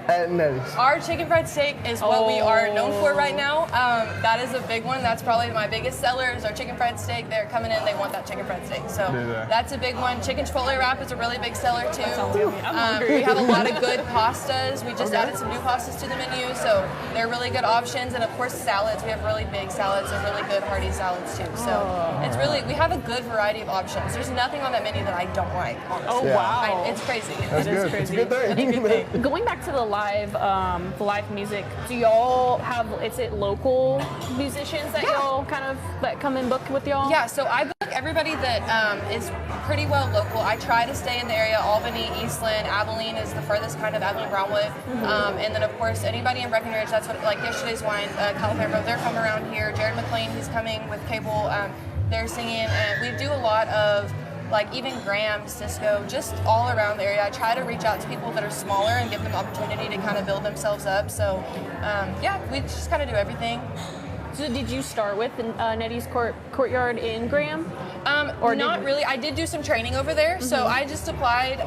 at Nettie's? Our chicken fried steak is what we are known for right now. That is a big one. That's probably my biggest seller is our chicken fried steak. They're coming in, they want that chicken fried steak. So that's a big one. Chicken chipotle wrap is a really big seller too. I'm hungry. We have a lot of good pastas. We just added some new pastas to the menu, so they're really good options. And of course salads. We have really big salads and really good hearty salads too. So it's really, we have a good variety of options. There's nothing on that menu that I don't like, honestly. Oh, wow. It's crazy. That's good. Crazy. It's a good thing. Going back to the live music, do y'all have, is it local musicians that y'all kind of, that come and book with y'all? Yeah, so I book everybody that is pretty well local. I try to stay in the area. Albany, Eastland, Abilene is the furthest kind of, Abilene, Brownwood. And then of course anybody in Breckenridge, that's what, like Yesterday's Wine, California, they're from around here. Jared McLean, he's coming with Cable, they're singing, and we do a lot of like even Graham, Cisco, just all around the area. I try to reach out to people that are smaller and give them the opportunity to kind of build themselves up. So yeah, we just kind of do everything. So did you start with Nettie's Courtyard in Graham? Or not really. I did do some training over there, so I just applied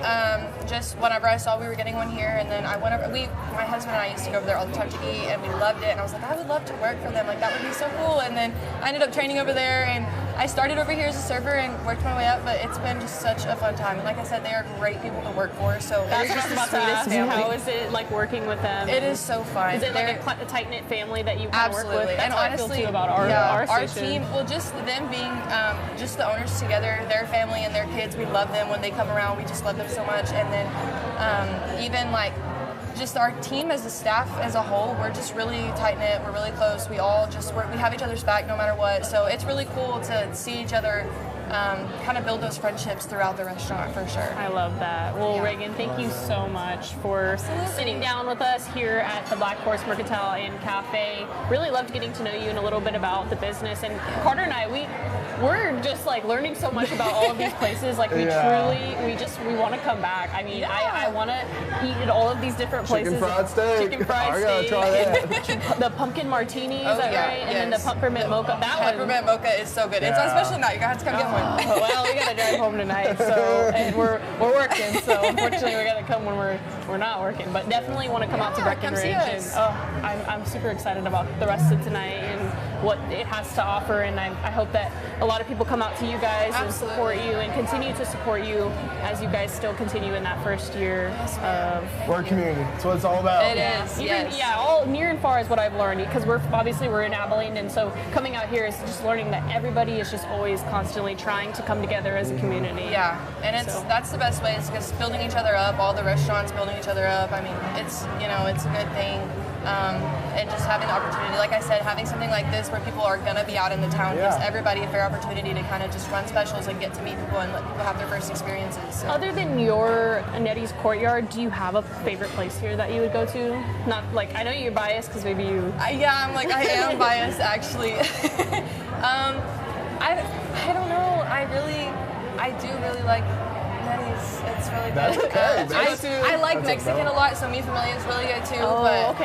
just whenever I saw we were getting one here, and then I went over. My husband and I used to go over there all the time to eat, and we loved it. And I was like, I would love to work for them. Like that would be so cool. And then I ended up training over there, and I started over here as a server and worked my way up. But it's been just such a fun time. And like I said, they are great people to work for. So that's just what the I was about sweetest to ask. family. How is it like working with them? It is so fun. Is it like a tight knit family that you kind of work with? That's and how honestly, I feel too about our team. Well, just them being just the owners together, their family and their kids. We love them when they come around. We just love them so much. And then even like just our team as a staff as a whole, we're just really tight knit. We're really close. We all just we have each other's back no matter what. So it's really cool to see each other. Kind of build those friendships throughout the restaurant for sure. I love that. Well, Reagan, thank you so much for sitting down with us here at the Black Horse Mercantile and Cafe. Really loved getting to know you and a little bit about the business. And Carter and I, we're just like learning so much about all of these places. Like we want to come back. I mean, I want to eat at all of these different places. Chicken fried steak. Chicken fried steak. I gotta try that. The pumpkin martini, is that right? And then the peppermint mocha. That one. Peppermint mocha is so good. It's on special night. You're gonna have to come get one. Well, we gotta drive home tonight, so and we're working, so unfortunately we gotta come when we're we're not working, but definitely want to come out to Breckenridge. And I'm super excited about the rest of tonight and what it has to offer. And I hope that a lot of people come out to you guys and support you and continue to support you as you guys still continue in that first year of. We're a community. That's what it's all about. It is. Yeah, all near and far is what I've learned, because we're in Abilene, and so coming out here is just learning that everybody is just always constantly trying to come together as a community. Yeah, and that's the best way, is because building each other up, all the restaurants building each other up. I mean, it's a good thing. And just having the opportunity, like I said, having something like this where people are going to be out in the town gives everybody a fair opportunity to kind of just run specials and get to meet people and let people have their first experiences. So. Other than your Nettie's Courtyard, do you have a favorite place here that you would go to? Not like, I know you're biased because maybe you... I am biased actually. I don't know. I do really like Nettie's. It's really good. That's okay. I like Mexican a lot, so mi familia is really good too. But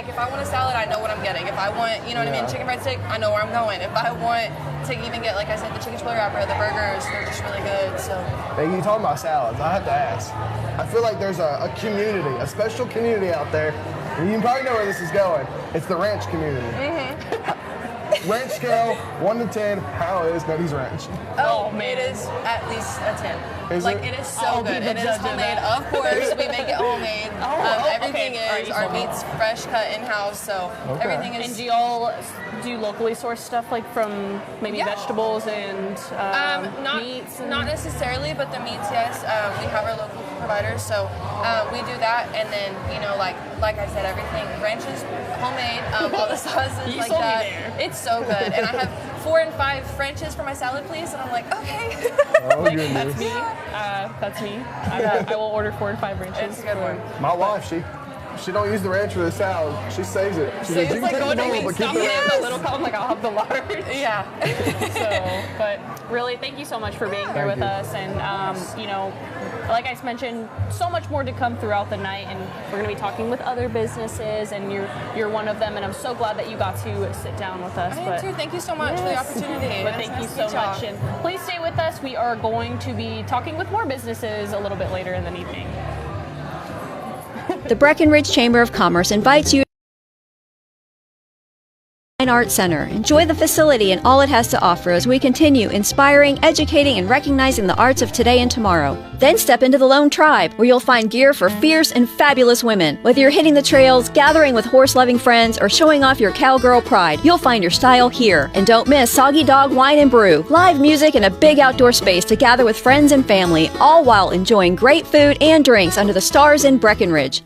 if I want a salad, I know what I'm getting. If I want, what I mean, chicken fried steak, I know where I'm going. If I want to even get, like I said, the chicken chili wrapper, the burgers, they're just really good. So. Hey, you talking about salads? I have to ask. I feel like there's a community, a special community out there. And you probably know where this is going. It's the ranch community. Ranch scale, 1 to 10, how is Nettie's Ranch? Oh, man. It is at least a 10. It is so good. It is homemade. Of course, we make it homemade. Everything is. Our meat's fresh cut in-house, so everything is. And do y'all do locally sourced stuff, like from maybe vegetables and meats? Not necessarily, but the meats, yes. We have our local providers, so we do that. And then, like I said, everything, ranches, homemade, all the sauces like that. It's so good. And I have 4 and 5 Frenches for my salad, please. And I'm like, okay. That's me. That's me. I will order 4 and 5 ranches. It's a good one. My wife, she don't use the ranch for the salad. She saves it. She says, you can take the bowl, but keep the little column, like I'll have the large. Yeah. But really, thank you so much for being here with us. And, like I mentioned, so much more to come throughout the night. And we're going to be talking with other businesses, and you're one of them. And I'm so glad that you got to sit down with us. I am too. Thank you so much for the opportunity. But thank you so much. And please stay with us. We are going to be talking with more businesses a little bit later in the evening. The Breckenridge Chamber of Commerce invites you to the Fine Arts Center. Enjoy the facility and all it has to offer as we continue inspiring, educating, and recognizing the arts of today and tomorrow. Then step into the Lone Tribe, where you'll find gear for fierce and fabulous women. Whether you're hitting the trails, gathering with horse-loving friends, or showing off your cowgirl pride, you'll find your style here. And don't miss Soggy Dog Wine and Brew, live music and a big outdoor space to gather with friends and family, all while enjoying great food and drinks under the stars in Breckenridge.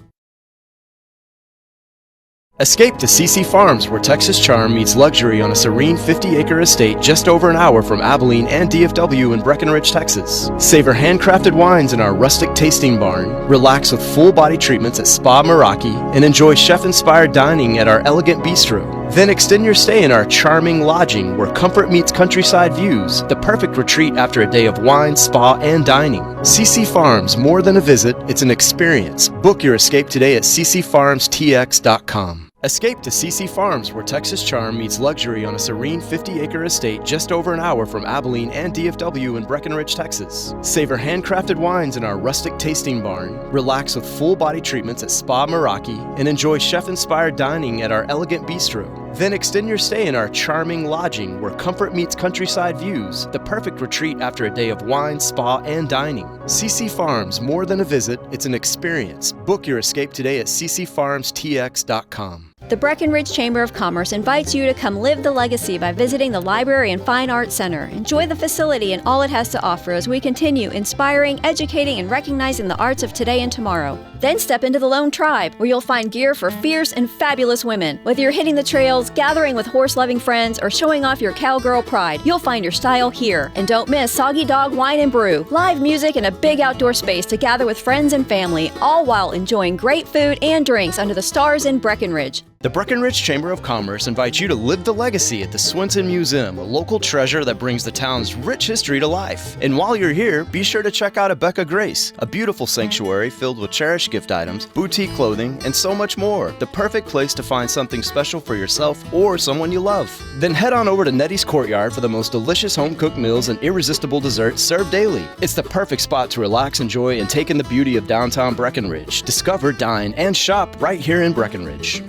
Escape to CC Farms, where Texas charm meets luxury on a serene 50-acre estate just over an hour from Abilene and DFW in Breckenridge, Texas. Savor handcrafted wines in our rustic tasting barn, relax with full-body treatments at Spa Meraki, and enjoy chef-inspired dining at our elegant bistro. Then extend your stay in our charming lodging, where comfort meets countryside views, the perfect retreat after a day of wine, spa, and dining. CC Farms, more than a visit, it's an experience. Book your escape today at ccfarmstx.com. Escape to CC Farms, where Texas charm meets luxury on a serene 50-acre estate just over an hour from Abilene and DFW in Breckenridge, Texas. Savor handcrafted wines in our rustic tasting barn, relax with full-body treatments at Spa Meraki, and enjoy chef-inspired dining at our elegant bistro. Then extend your stay in our charming lodging, where comfort meets countryside views, the perfect retreat after a day of wine, spa, and dining. CC Farms, more than a visit, it's an experience. Book your escape today at ccfarmstx.com. The Breckenridge Chamber of Commerce invites you to come live the legacy by visiting the Library and Fine Arts Center. Enjoy the facility and all it has to offer as we continue inspiring, educating, and recognizing the arts of today and tomorrow. Then step into the Lone Tribe, where you'll find gear for fierce and fabulous women. Whether you're hitting the trails, gathering with horse-loving friends, or showing off your cowgirl pride, you'll find your style here. And don't miss Soggy Dog Wine and Brew, live music and a big outdoor space to gather with friends and family, all while enjoying great food and drinks under the stars in Breckenridge. The Breckenridge Chamber of Commerce invites you to live the legacy at the Swenson Museum, a local treasure that brings the town's rich history to life. And while you're here, be sure to check out Abeka Grace, a beautiful sanctuary filled with cherished vintage gift items, boutique clothing, and so much more. The perfect place to find something special for yourself or someone you love. Then head on over to Nettie's Courtyard for the most delicious home-cooked meals and irresistible desserts served daily. It's the perfect spot to relax, enjoy, and take in the beauty of downtown Breckenridge. Discover, dine, and shop right here in Breckenridge.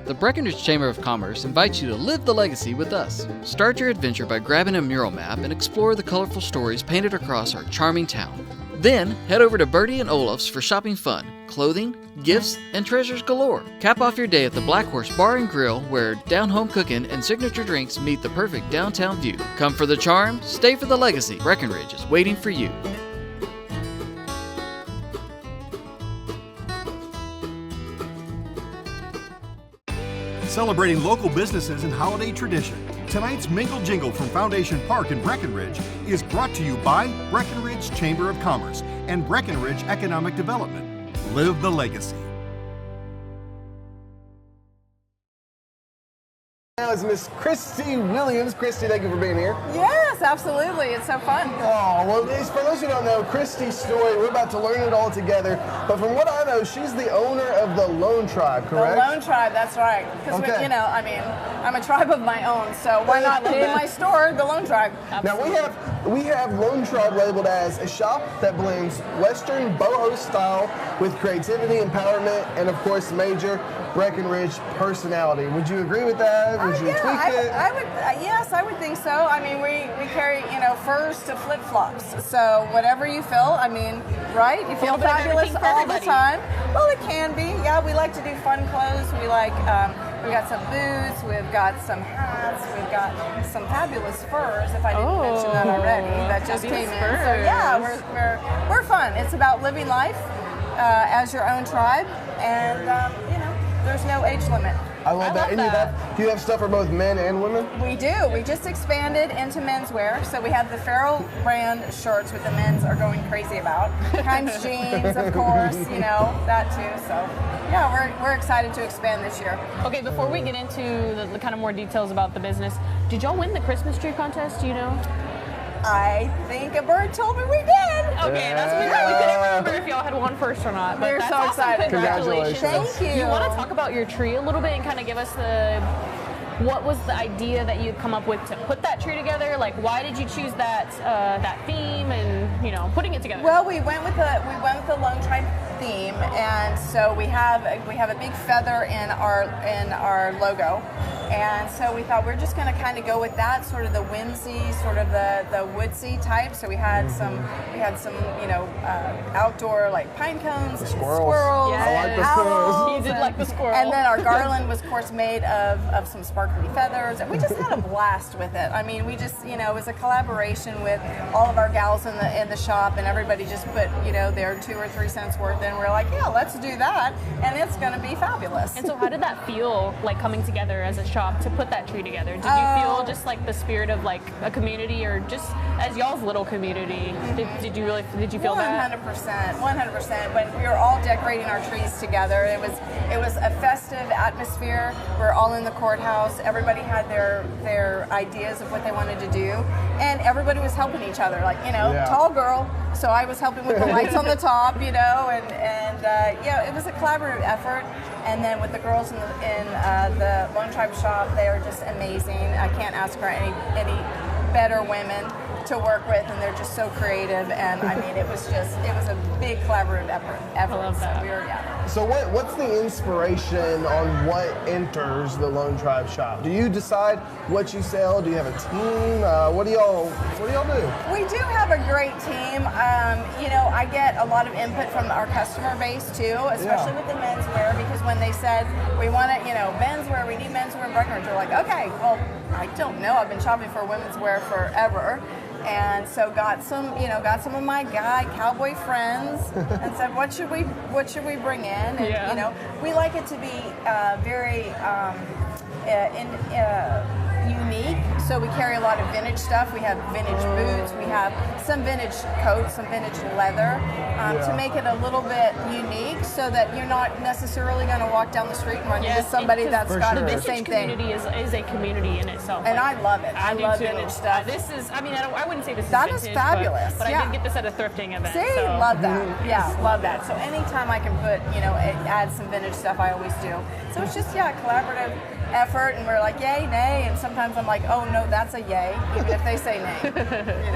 The Breckenridge Chamber of Commerce invites you to live the legacy with us. Start your adventure by grabbing a mural map and explore the colorful stories painted across our charming town. Then, head over to Bertie and Olaf's for shopping fun, clothing, gifts, and treasures galore. Cap off your day at the Black Horse Bar and Grill, where down-home cooking and signature drinks meet the perfect downtown view. Come for the charm, stay for the legacy. Breckenridge is waiting for you. Celebrating local businesses and holiday tradition. Tonight's Mingle Jingle from Foundation Park in Breckenridge is brought to you by Breckenridge Chamber of Commerce and Breckenridge Economic Development. Live the legacy. Now is Miss Christy Williams. Christy, thank you for being here. Yes, absolutely. It's so fun. Oh, well, for those who don't know Christy's story, we're about to learn it all together. But from what I know, she's the owner of the Lone Tribe, correct? The Lone Tribe, that's right. Because, Okay. I'm a tribe of my own, so why not name my store the Lone Tribe? Now we have Lone Tribe labeled as a shop that blends Western boho style with creativity, empowerment, and of course major Breckenridge personality. Would you agree with that? Would you tweak it? I would. Yes, I would think so. I mean, we carry furs to flip flops. So whatever you feel, right? You feel fabulous all the time. Well, it can be. Yeah, we like to do fun clothes. We like. We got some boots. We've got some hats. We've got some fabulous furs. If I didn't mention that already, that just came in. So yeah, we're fun. It's about living life as your own tribe, and there's no age limit. I love that. And do you have stuff for both men and women? We do. We just expanded into menswear. So we have the Farrell brand shirts, which the men's are going crazy about. Times jeans, of course, that too. So yeah, we're excited to expand this year. Okay, before we get into the kind of more details about the business, did y'all win the Christmas tree contest? Do you know? I think a bird told me we did. Okay, that's what we couldn't remember if y'all had won first or not. But We're that's so awesome. excited. Congratulations. Thank you. Do you want to talk about your tree a little bit and kind of give us what was the idea that you come up with to put that tree together? Like, why did you choose that theme and putting it together? Well, we went with the Lone Tribe theme, and so we have a big feather in our logo, and so we thought we're just going to kind of go with that, sort of the whimsy, sort of the woodsy type. So we had some outdoor like pine cones, squirrels, yes. I like the owls, you did like the squirrel. and then our garland was of course made of some sparkly feathers, and we just had a blast with it. I mean, we just it was a collaboration with all of our gals in the shop, and everybody just put their 2 or 3 cents worth. And we're like, yeah, let's do that, and it's going to be fabulous. And so how did that feel, like coming together as a shop to put that tree together? Did you feel just like the spirit of like a community, or just as y'all's little community? Did you feel 100%, that? 100%. When we were all decorating our trees together, it was a festive atmosphere. We're all in the courthouse. Everybody had their ideas of what they wanted to do, and everybody was helping each other. Like tall girl, so I was helping with the lights on the top, and it was a collaborative effort. And then with the girls in the Lone Tribe shop, they are just amazing. I can't ask for any better women to work with, and they're just so creative. And it was a big collaborative effort. I love that. So what's the inspiration on what enters the Lone Tribe shop? Do you decide what you sell? Do you have a team? What do y'all do? We do have a great team. I get a lot of input from our customer base too, especially with the menswear, because when they said we want it, menswear, we need menswear in Breckenridge, we're like, okay, well, I don't know. I've been shopping for women's wear forever. And so got some of my cowboy friends, and said, what should we bring in? And we like it to be very unique. So we carry a lot of vintage stuff. We have vintage boots. We have some vintage coats, some vintage leather, to make it a little bit unique, so that you're not necessarily going to walk down the street and run into somebody that's got the same thing. The vintage community is a community in itself. And I love it. I love too. vintage stuff. This is, I mean, I wouldn't say this that is vintage. That is fabulous. But I did get this at a thrifting event. See, so. love that. Yeah, love that. So anytime I can put, add some vintage stuff, I always do. So it's just, collaborative effort, and we're like, yay, nay, and sometimes I'm like, oh no, that's a yay, even if they say nay.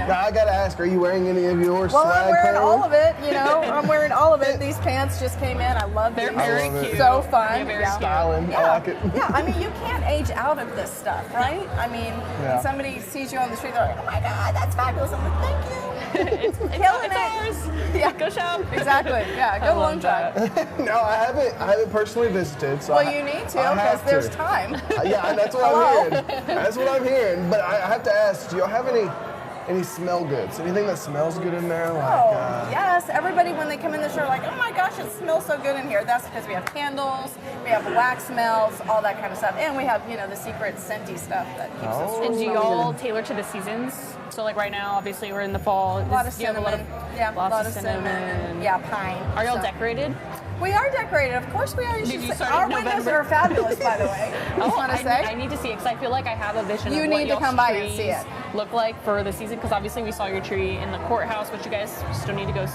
Now I gotta ask, are you wearing any of yours? Well, I'm wearing all of it, I'm wearing all of it. These pants just came in. I love them. They're very cute. So fun. Very styling. Yeah. I like it. Yeah, I mean, you can't age out of this stuff, right? I mean, when somebody sees you on the street, they're like, oh my God, that's fabulous. I'm like, thank you. it's ours. Yeah. Go shop. Exactly. Yeah. Go long drive. No, I haven't personally visited. So you need to, because there's time. Yeah, that's what I'm hearing. That's what I'm hearing. But I have to ask, do y'all have any smell goods? Anything that smells good in there? Yes. Everybody, when they come in the store, like, oh my gosh, it smells so good in here. That's because we have candles, we have wax smells, all that kind of stuff, and we have the secret scenty stuff that keeps us. And do y'all tailor to the seasons? So like right now, obviously we're in the fall. A lot of cinnamon. A lot of cinnamon. Yeah, pine. Are y'all decorated? We are decorated. Of course we are. Our windows are fabulous, by the way. I need to see it, because I feel like I have a vision of what need to come by and see it. Look like for the season, because obviously we saw your tree in the courthouse, which you guys still need to go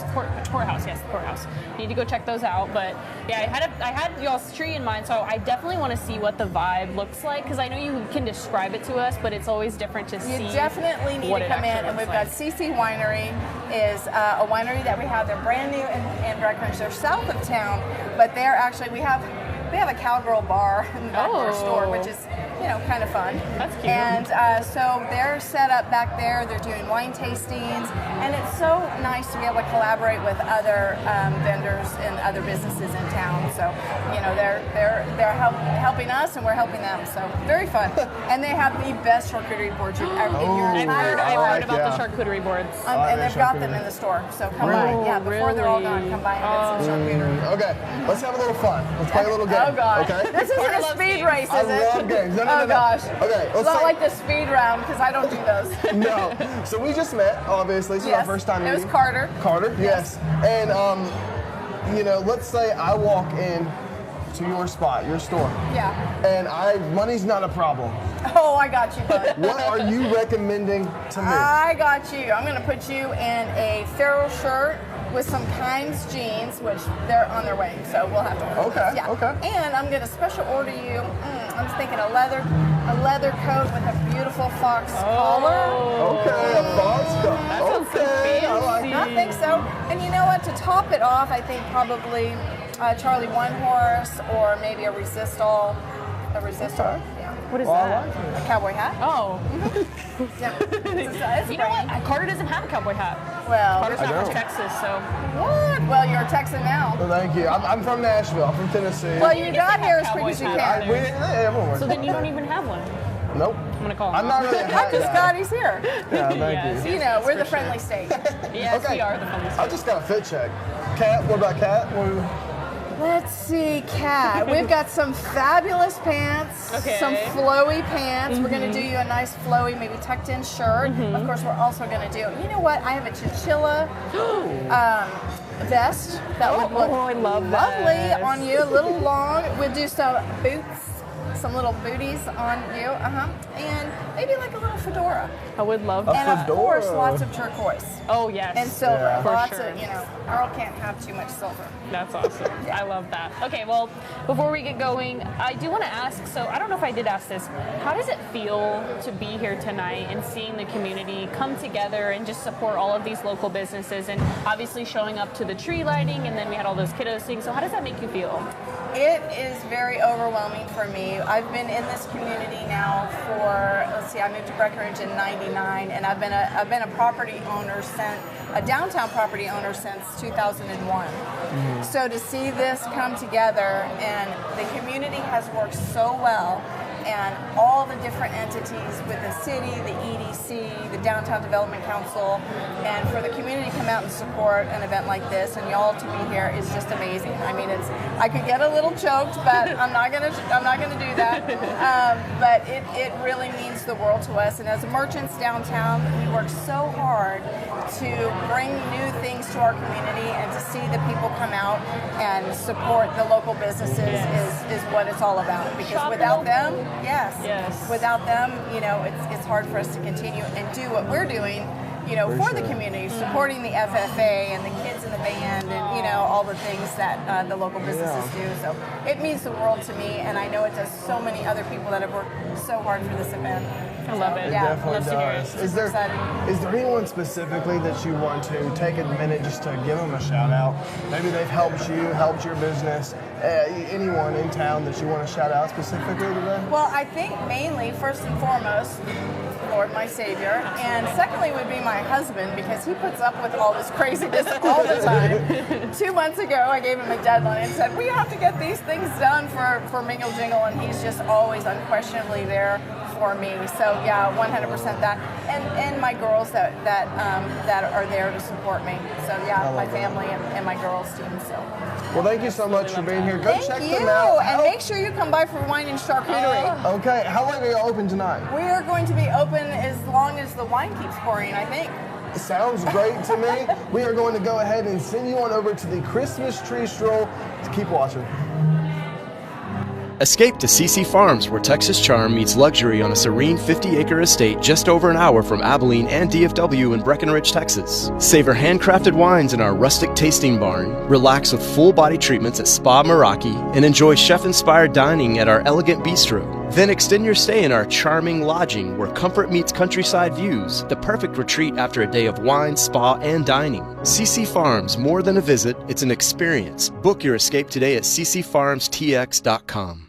courthouse. Yes, the courthouse. Need to go check those out. But yeah, I had y'all's tree in mind, so I definitely want to see what the vibe looks like, because I know you can describe it to us, but it's always different to see. You definitely need to come in, and we've got CC Winery is a winery that we have. They're brand new in Breckenridge. They're south of town, but they're actually we have a cowgirl bar in the back of our store, which is kind of fun. That's cute. And so they're set up back there. They're doing wine tastings, and it's so nice to be able to collaborate with other vendors and other businesses in town. So they're helping us, and we're helping them. So very fun. And they have the best charcuterie boards you've ever in your entire life. I've heard about the charcuterie boards. And they've got them in the store. So come by. Yeah, before they're all gone, come by and get some charcuterie. Okay, let's have a little fun. Let's play a little game. Oh gosh. Okay. This isn't a speed race, is it? I love games. No. Gosh. Okay. It's not like the speed round, because I don't do those. No. So we just met, obviously. This is our first time meeting. It was Carter. Carter, yes. And let's say I walk in to your spot, your store. Yeah. And money's not a problem. Oh, I got you, bud. What are you recommending to me? I got you. I'm going to put you in a Farrell shirt with some Kimes jeans, which they're on their way, so we'll have to order those. Yeah. Okay. And I'm going to special order you, I'm thinking a leather coat with a beautiful fox collar. Okay, a fox collar. Okay, I like it. I think so. And you know what, to top it off, I think probably Charlie One Horse, or maybe a Resistol. Okay. Yeah. What is that? A cowboy hat. Oh. Yeah. You know what? Carter doesn't have a cowboy hat. Well, Carter's not from Texas, so. What? Well, you're a Texan now. Well, thank you. I'm from Nashville. I'm from Tennessee. Well, you got here as quick as you can. So then you don't even have one. Nope. I'm gonna call him. I'm not really a hat guy. Scotty's here. Yeah, thank you. We're the friendly state. Yes, we are the friendly state. I just got a fit check. Kat, what about Kat? Let's see, Kat. We've got some fabulous pants, some flowy pants. We're going to do you a nice flowy, maybe tucked in shirt. Of course, we're also going to do, you know what? I have a chinchilla vest that would look lovely on you, a little long. We'll do some boots, some little booties on you, and maybe like a little fedora. I would love that. And fedora. of course, lots of turquoise. Oh yes. And silver. Yeah. Lots For sure. of, Earl can't have too much silver. That's awesome. I love that. Okay, well, before we get going, I do want to ask, so I don't know if I did ask this, how does it feel to be here tonight and seeing the community come together and just support all of these local businesses, and obviously showing up to the tree lighting, and then we had all those kiddos sing, so how does that make you feel? It is very overwhelming for me. I've been in this community now for, I moved to Breckenridge in '99, and I've been a property owner a downtown property owner since 2001. So to see this come together, and the community has worked so well, and all the different entities with the city, the EDC, the Downtown Development Council, and for the community to come out and support an event like this and y'all to be here is just amazing. I mean, I could get a little choked, but I'm not gonna do that. But it really means the world to us. And as merchants downtown, we work so hard to bring new things to our community, and to see the people come out and support the local businesses is what it's all about. Because without them, without them, you know, it's hard for us to continue and do what we're doing, you know, for the community, supporting the FFA and the kids in the band, and, you know, all the things that the local businesses do. So it means the world to me, and I know it does so many other people that have worked so hard for this event. I love it. Yeah, Definitely does. Is there anyone specifically that you want to take a minute just to give them a shout out? Maybe they've helped you, helped your business. Anyone in town that you want to shout out specifically today? Well, I think mainly, first and foremost, Lord, my Savior, and secondly would be my husband, because he puts up with all this craziness all the time. 2 months ago, I gave him a deadline and said, we have to get these things done for Mingle Jingle, and he's just always unquestionably there for me. So yeah, 100% that, and my girls that are there to support me. So yeah, my family and my girls team. So. Well, thank you so much for being here. Go check them out. out. And make sure you come by for wine and charcuterie. Okay, how long are you open tonight? We are going to be open as long as the wine keeps pouring, I think. Sounds great to me. We are going to go ahead and send you on over to the Christmas tree stroll. Keep watching. Escape to CC Farms, where Texas charm meets luxury on a serene 50-acre estate just over an hour from Abilene and DFW in Breckenridge, Texas. Savor handcrafted wines in our rustic tasting barn, relax with full-body treatments at Spa Meraki, and enjoy chef-inspired dining at our elegant bistro. Then extend your stay in our charming lodging, where comfort meets countryside views, the perfect retreat after a day of wine, spa, and dining. CC Farms, more than a visit, it's an experience. Book your escape today at ccfarmstx.com.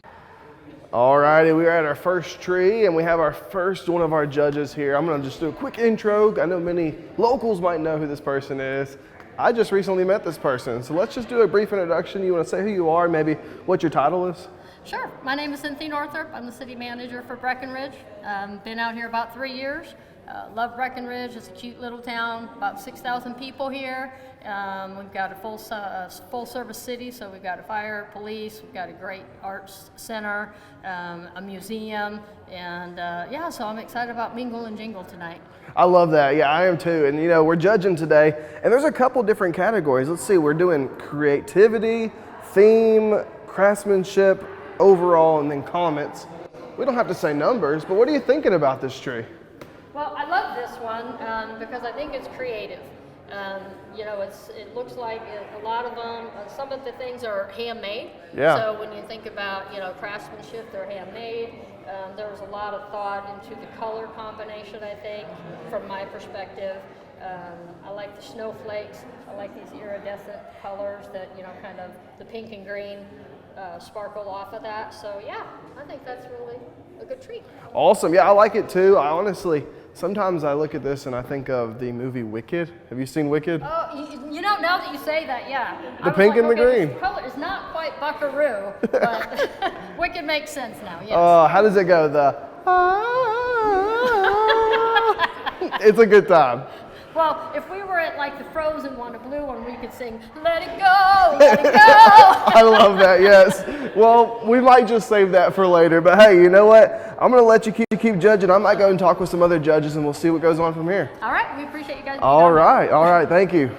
Alrighty, we are at our first tree, and we have our first one of our judges here. I'm going to just do a quick intro. I know many locals might know who this person is. I just recently met this person, so let's just do a brief introduction. You want to say who you are, maybe what your title is? Sure. My name is Cynthia Northrup. I'm the city manager for Breckenridge. Been out here about 3 years. Love Breckenridge. It's a cute little town, about 6,000 people here. We've got a full service city, so we've got a fire, police, we've got a great arts center, a museum, and yeah, so I'm excited about Mingle and Jingle tonight. I love that. Yeah, I am too. And you know, we're judging today, and there's a couple different categories. Let's see, we're doing creativity, theme, craftsmanship, overall, and then comments. We don't have to say numbers, but what are you thinking about this tree? Well, I love this one because I think it's creative. You know, it looks like a lot of them, some of the things are handmade. Yeah. So when you think about, you know, craftsmanship, they're handmade. There was a lot of thought into the color combination, I think, from my perspective. I like the snowflakes. I like these iridescent colors that, you know, kind of the pink and green sparkle off of that. So yeah, I think that's really a good tree. Awesome. Yeah, I like it too. I honestly, sometimes I look at this and I think of the movie Wicked. Have you seen Wicked? Oh, you know, now that you say that, yeah. The pink and the green. This color is not quite buckaroo, but Wicked makes sense now, yes. How does it go? It's a good time. Well, if we were at like the Frozen one, a blue one, we could sing, let it go, let it go. I love that, yes. Well, we might just save that for later, but hey, you know what? I'm going to let you keep judging. I might go and talk with some other judges, and we'll see what goes on from here. All right, we appreciate you guys. All right, thank you.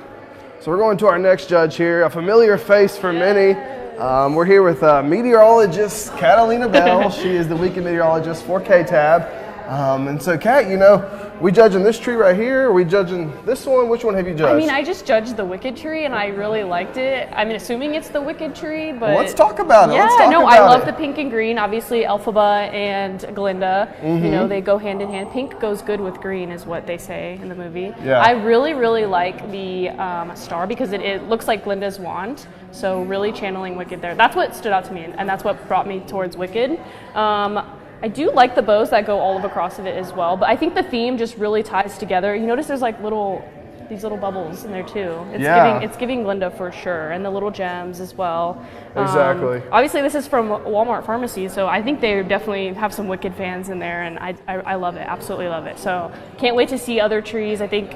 So we're going to our next judge here, a familiar face for many. We're here with meteorologist Catalina Bell. She is the weekend meteorologist for KTAB. And so, Kat, you know, we judging this tree right here? Or are we judging this one? Which one have you judged? I mean, I just judged the Wicked tree, and I really liked it. I'm assuming it's the Wicked tree, but... Well, let's talk about it. Yeah, I love the pink and green. Obviously, Elphaba and Glinda, you know, they go hand in hand. Pink goes good with green is what they say in the movie. Yeah. I really, really like the star because it looks like Glinda's wand, so really channeling Wicked there. That's what stood out to me, and that's what brought me towards Wicked. I do like the bows that go all across of it as well, but I think the theme just really ties together. You notice there's like little these little bubbles in there too. It's giving Glinda for sure, and the little gems as well. Exactly. Obviously, this is from Walmart Pharmacy, so I think they definitely have some Wicked fans in there, and I love it, absolutely love it. So can't wait to see other trees. I think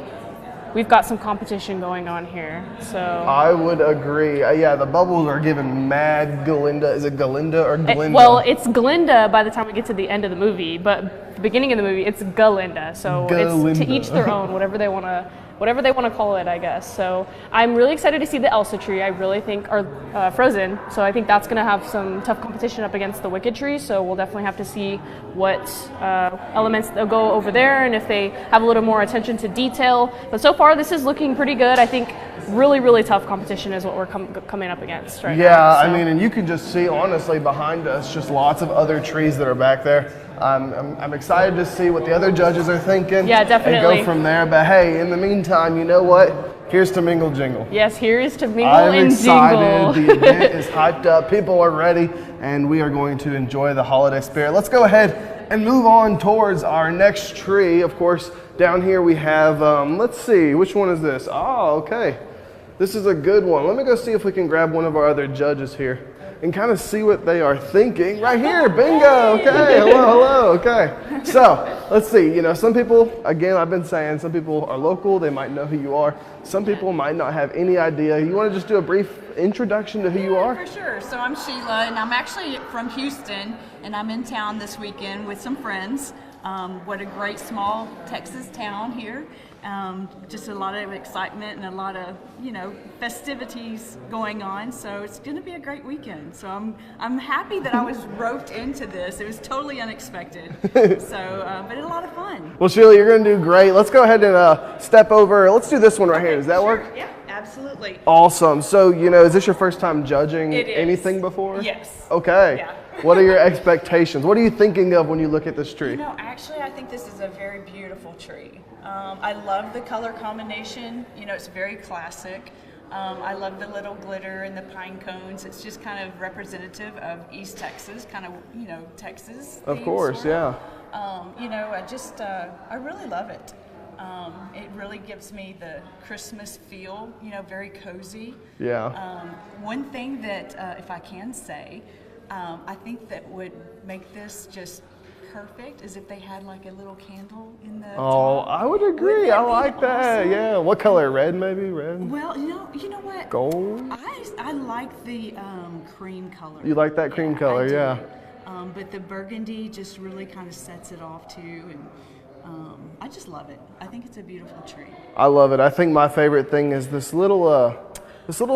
we've got some competition going on here. So I would agree. Yeah, the bubbles are giving mad Glinda. Is it Galinda or Glinda? Well, it's Glinda by the time we get to the end of the movie, but the beginning of the movie, it's Galinda. So it's to each their own, whatever they want to call it, I guess. So I'm really excited to see the Elsa tree. I really think, or Frozen. So I think that's going to have some tough competition up against the Wicked tree. So we'll definitely have to see what elements they'll go over there, and if they have a little more attention to detail. But so far, this is looking pretty good. I think really, really tough competition is what we're coming up against right now. Yeah, I mean, and you can just see, honestly, behind us, just lots of other trees that are back there. I'm excited to see what the other judges are thinking. Yeah, definitely. And go from there. But hey, in the meantime, you know what? Here's to Mingle Jingle. Yes, here's to Mingle and Jingle. I'm excited. The event is hyped up. People are ready, and we are going to enjoy the holiday spirit. Let's go ahead and move on towards our next tree. Of course, down here we have, let's see, which one is this? Oh, okay. This is a good one. Let me go see if we can grab one of our other judges here and kind of see what they are thinking. Right here, bingo, okay, hello, okay. So, let's see, you know, some people, again, I've been saying, some people are local, they might know who you are. Some people might not have any idea. You want to just do a brief introduction to who you are? For sure. So I'm Sheila, and I'm actually from Houston, and I'm in town this weekend with some friends. What a great small Texas town here. Just a lot of excitement and a lot of, you know, festivities going on. So it's going to be a great weekend. So I'm happy that I was roped into this. It was totally unexpected. So, but it's a lot of fun. Well, Sheila, you're going to do great. Let's go ahead and step over. Let's do this one right here. Does that work? Yeah, absolutely. Awesome. So, you know, is this your first time judging It is. anything before? Yes. Okay. Yeah. What are your expectations? What are you thinking of when you look at this tree? You know, actually, I think this is a very beautiful tree. I love the color combination. You know, it's very classic. I love the little glitter and the pine cones. It's just kind of representative of East Texas, kind of, you know, Texas. Of course, yeah. You know, I really love it. It really gives me the Christmas feel, you know, very cozy. Yeah. One thing that, if I can say, I think that would make this just perfect is if they had like a little candle in the top. I would agree. I like that. Awesome? Yeah. What color? Red, maybe? Red? Well, you know what? Gold? I like the cream color. You like that cream color, I do. yeah. But the burgundy just really kind of sets it off too, and I just love it. I think it's a beautiful tree. I love it. I think my favorite thing is this little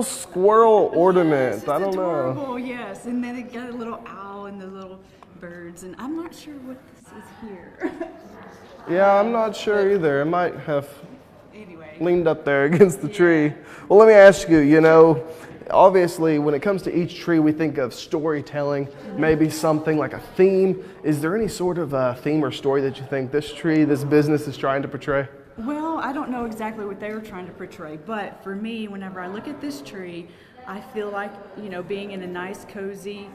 squirrel ornament. Yes, I don't adorable, know. Yes, and then it got a little owl and the little birds, and I'm not sure what this is here. Yeah, I'm not sure either. It might have leaned up there against the tree. Well, let me ask you, you know, obviously when it comes to each tree, we think of storytelling, maybe something like a theme. Is there any sort of theme or story that you think this tree, this business is trying to portray? Well, I don't know exactly what they were trying to portray, but for me, whenever I look at this tree, I feel like, you know, being in a nice, cozy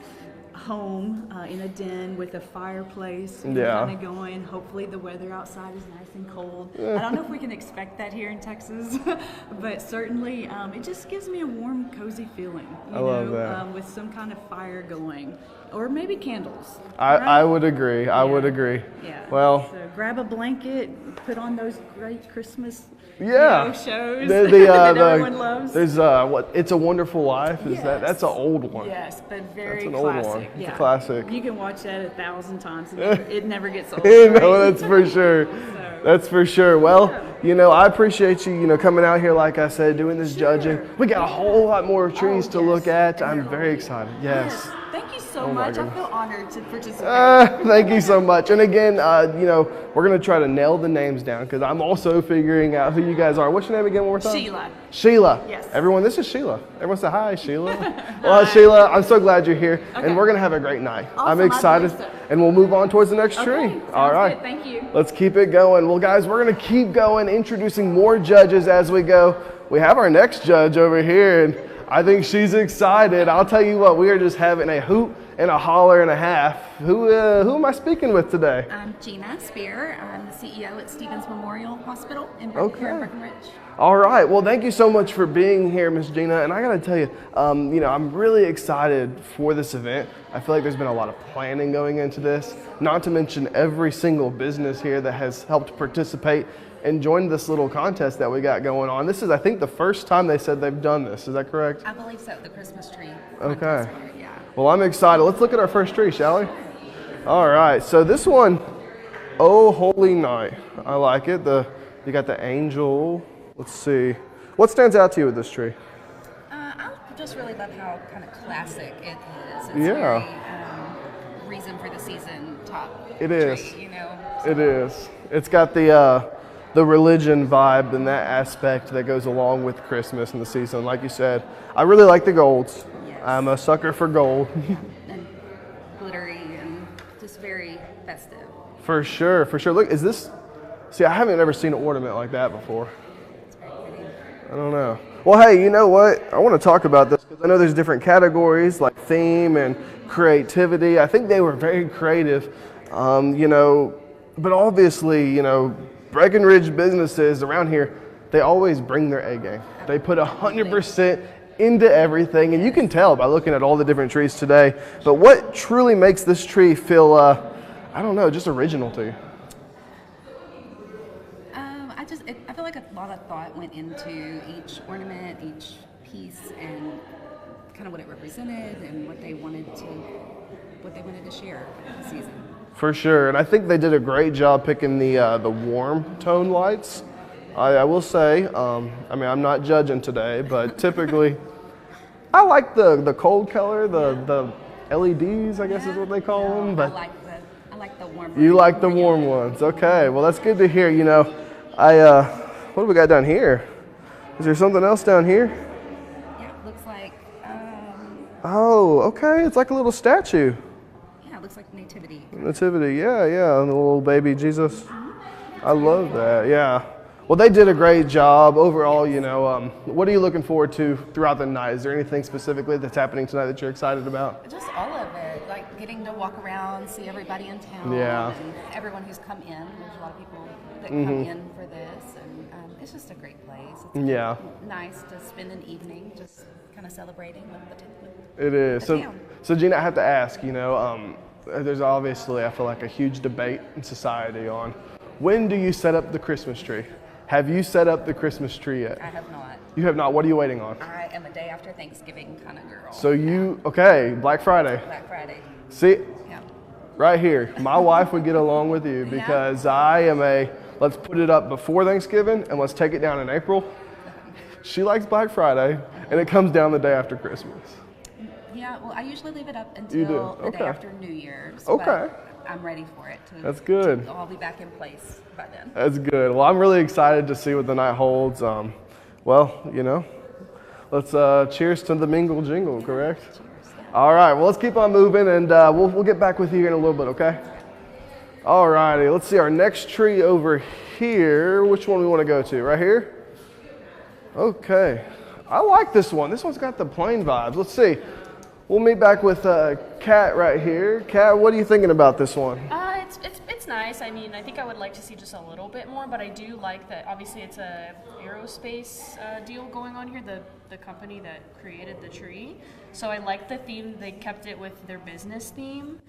home in a den with a fireplace, kind of going. Hopefully the weather outside is nice and cold. I don't know if we can expect that here in Texas, but certainly it just gives me a warm, cozy feeling. You love that. With some kind of fire going, or maybe candles. I would agree. I would agree. Yeah. Well, so grab a blanket, put on those great Christmas shows that everyone loves. There's what? It's a Wonderful Life. Is that's an old one? Yes, but very That's an classic. old one. Yeah. It's a classic. You can watch that 1,000 times. It never gets old. No, that's for sure. That's for sure. Well, you know, I appreciate you, you know, coming out here, like I said, doing this judging. We got a whole lot more trees to look at. I'm very excited. Yes. Thank you so much. I feel honored to participate. Thank you so much. And again, you know, we're going to try to nail the names down because I'm also figuring out who you guys are. What's your name again one more time? Sheila. Sheila. Yes. Everyone, this is Sheila. Everyone say hi, Sheila. Well, Sheila, I'm so glad you're here. And we're going to have a great night. Awesome. I'm excited. And we'll move on towards the next tree. All right. Good. Thank you. Let's keep it going. Well, guys, we're going to keep going, introducing more judges as we go. We have our next judge over here, and I think she's excited. I'll tell you what, we are just having a hoot and a holler and a half. Who am I speaking with today? I'm Gina Spear. I'm the CEO at Stevens Memorial Hospital here in Breckenridge. All right. Well, thank you so much for being here, Miss Gina. And I got to tell you, I'm really excited for this event. I feel like there's been a lot of planning going into this, not to mention every single business here that has helped participate and join this little contest that we got going on. This is, I think, the first time they said they've done this. Is that correct? I believe so, the Christmas tree. Okay. Well, I'm excited. Let's look at our first tree, shall we? All right. So this one, Oh Holy Night. I like it. You got the angel. Let's see. What stands out to you with this tree? I just really love how kind of classic it is. It's Yeah. very reason for the season top It is. tree, you know. It is. It's got the religion vibe and that aspect that goes along with Christmas and the season. Like you said, I really like the golds. Yes. I'm a sucker for gold. And glittery and just very festive. For sure, for sure. Look, see, I haven't ever seen an ornament like that before. I don't know. Well, hey, you know what? I want to talk about this because I know there's different categories like theme and creativity. I think they were very creative, but obviously, Breckenridge businesses around here, they always bring their A game. They put 100% into everything, and you can tell by looking at all the different trees today. But what truly makes this tree feel, just original to you? I feel like a lot of thought went into each ornament, each piece, and kind of what it represented and what they wanted to share this season. For sure, and I think they did a great job picking the warm tone lights. I will say, I'm not judging today, but typically, I like the cold color, the LEDs, I guess is what they call them. But I like the warm. You like the warm ones, okay? Well, that's good to hear. What do we got down here? Is there something else down here? Yeah, it looks like. Oh, okay. It's like a little statue. Yeah, it looks like nativity. Nativity, yeah, and the little baby Jesus. I love that, yeah. Well, they did a great job overall. What are you looking forward to throughout the night? Is there anything specifically that's happening tonight that you're excited about? Just all of it, like getting to walk around, see everybody in town. Yeah. And everyone who's come in. There's a lot of people that come in for this, and it's just a great place. It's nice to spend an evening just kind of celebrating with the It is. town. So Gina, I have to ask. There's obviously, I feel like, a huge debate in society on when do you set up the Christmas tree? Have you set up the Christmas tree yet? I have not. You have not. What are you waiting on? I am a day after Thanksgiving kind of girl. So Black Friday. Black Friday. See, right here, my wife would get along with you because I am let's put it up before Thanksgiving and let's take it down in April. She likes Black Friday and it comes down the day after Christmas. Yeah, well, I usually leave it up until the day after New Year's. Okay. But I'm ready for it. That's good. I'll be back in place by then. That's good. Well, I'm really excited to see what the night holds. Let's cheers to the Mingle Jingle, correct? Cheers. Yeah. All right, well, let's keep on moving, and we'll get back with you in a little bit, okay? All righty, let's see our next tree over here. Which one we want to go to? Right here? Okay. I like this one. This one's got the plain vibes. Let's see. We'll meet back with Kat right here. Kat, what are you thinking about this one? It's nice. I mean, I think I would like to see just a little bit more, but I do like that. Obviously, it's a aerospace deal going on here. The company that created the tree. So I like the theme. They kept it with their business theme.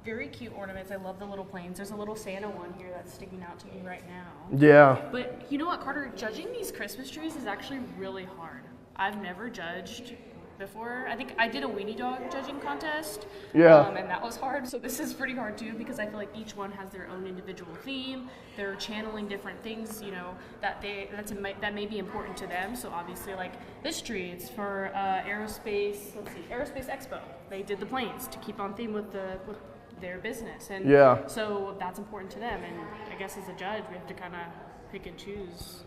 Very cute ornaments. I love the little planes. There's a little Santa one here that's sticking out to me right now. Yeah. But you know what, Carter? Judging these Christmas trees is actually really hard. I've never judged before. I think I did a weenie dog judging contest. Yeah. And that was hard. So this is pretty hard too because I feel like each one has their own individual theme. They're channeling different things, that may be important to them. So obviously, like this tree, it's for Aerospace Expo. They did the planes to keep on theme with their business, and so that's important to them. And I guess as a judge, we have to kind of pick and choose.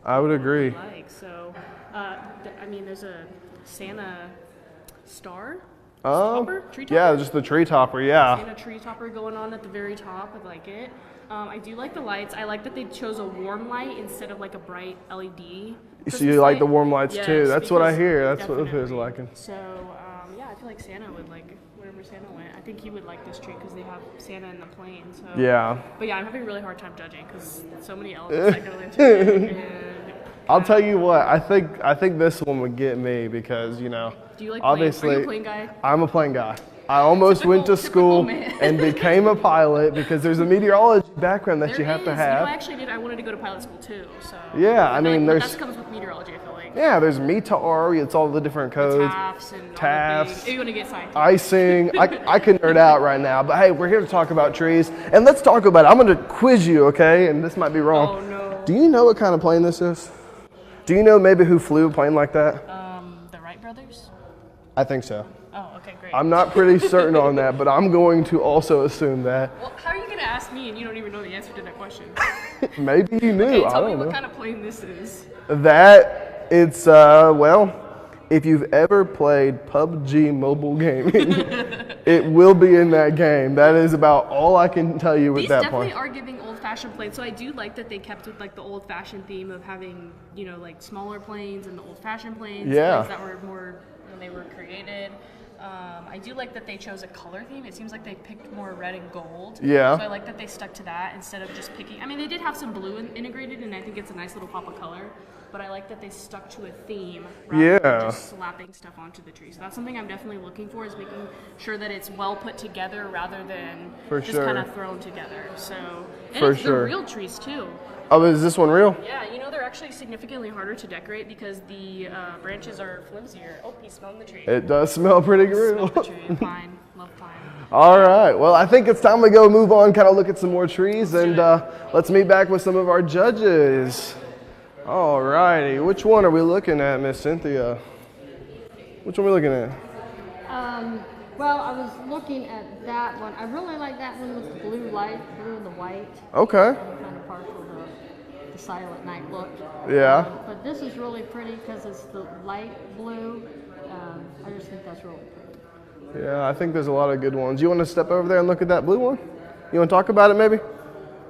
I would agree. So, there's a Santa star. Tree topper? Yeah, just the tree topper. Yeah. Santa tree topper going on at the very top. I like it. I do like the lights. I like that they chose a warm light instead of like a bright LED. So you like the warm lights yes, too? That's what I hear. That's what it is liking. So I feel like Santa would where Santa went. I think he would like this tree because they have Santa in the plane. So. Yeah. But yeah, I'm having a really hard time judging because so many elements that go into it. And I'll tell you what, I think this one would get me because, you know, do you like obviously, plane? Are you a plane guy? I'm a plane guy. I almost went to school and became a pilot because there's a meteorology background that you have to have. You know, I actually did. I wanted to go to pilot school too. So. Yeah, I mean, that comes with meteorology, I feel like. Yeah, there's METAR, it's all the different codes. TAFs and TAFs. You're gonna get scientific. Icing. I can nerd out right now, but hey, we're here to talk about trees. And let's talk about it. I'm going to quiz you, okay? And this might be wrong. Oh, no. Do you know what kind of plane this is? Do you know maybe who flew a plane like that? The Wright brothers? I think so. Oh, okay, great. I'm not pretty certain on that, but I'm going to also assume that. Well, how are you going to ask me and you don't even know the answer to that question? Maybe you knew. Okay, I tell don't me know. what kind of plane this is. That, it's, well, if you've ever played PUBG mobile gaming, it will be in that game. That is about all I can tell you with that point. These definitely are giving old-fashioned planes, so I do like that they kept with like the old-fashioned theme of having, you know, like smaller planes and the old-fashioned planes, yeah, planes that were more when they were created. I do like that they chose a color theme. It seems like they picked more red and gold. Yeah. So I like that they stuck to that instead of just picking. I mean, they did have some blue integrated, and I think it's a nice little pop of color. But I like that they stuck to a theme rather than just slapping stuff onto the tree. So that's something I'm definitely looking for, is making sure that it's well put together rather than just kind of thrown together. So and it's the real trees too. Oh, is this one real? Yeah, you know, they're actually significantly harder to decorate because the branches are flimsier. Oh, he's smelling the tree. It does smell pretty good. Smell the tree. Pine. Love pine. All right. Well, I think it's time to go move on, kind of look at some more trees, and let's meet back with some of our judges. All righty. Which one are we looking at, Miss Cynthia? Which one are we looking at? Well, I was looking at that one. I really like that one with the blue light, blue and the white. Okay. I'm kind of partial to the silent night look. Yeah. But this is really pretty because it's the light blue. I just think that's really pretty. Yeah, I think there's a lot of good ones. You want to step over there and look at that blue one? You want to talk about it maybe?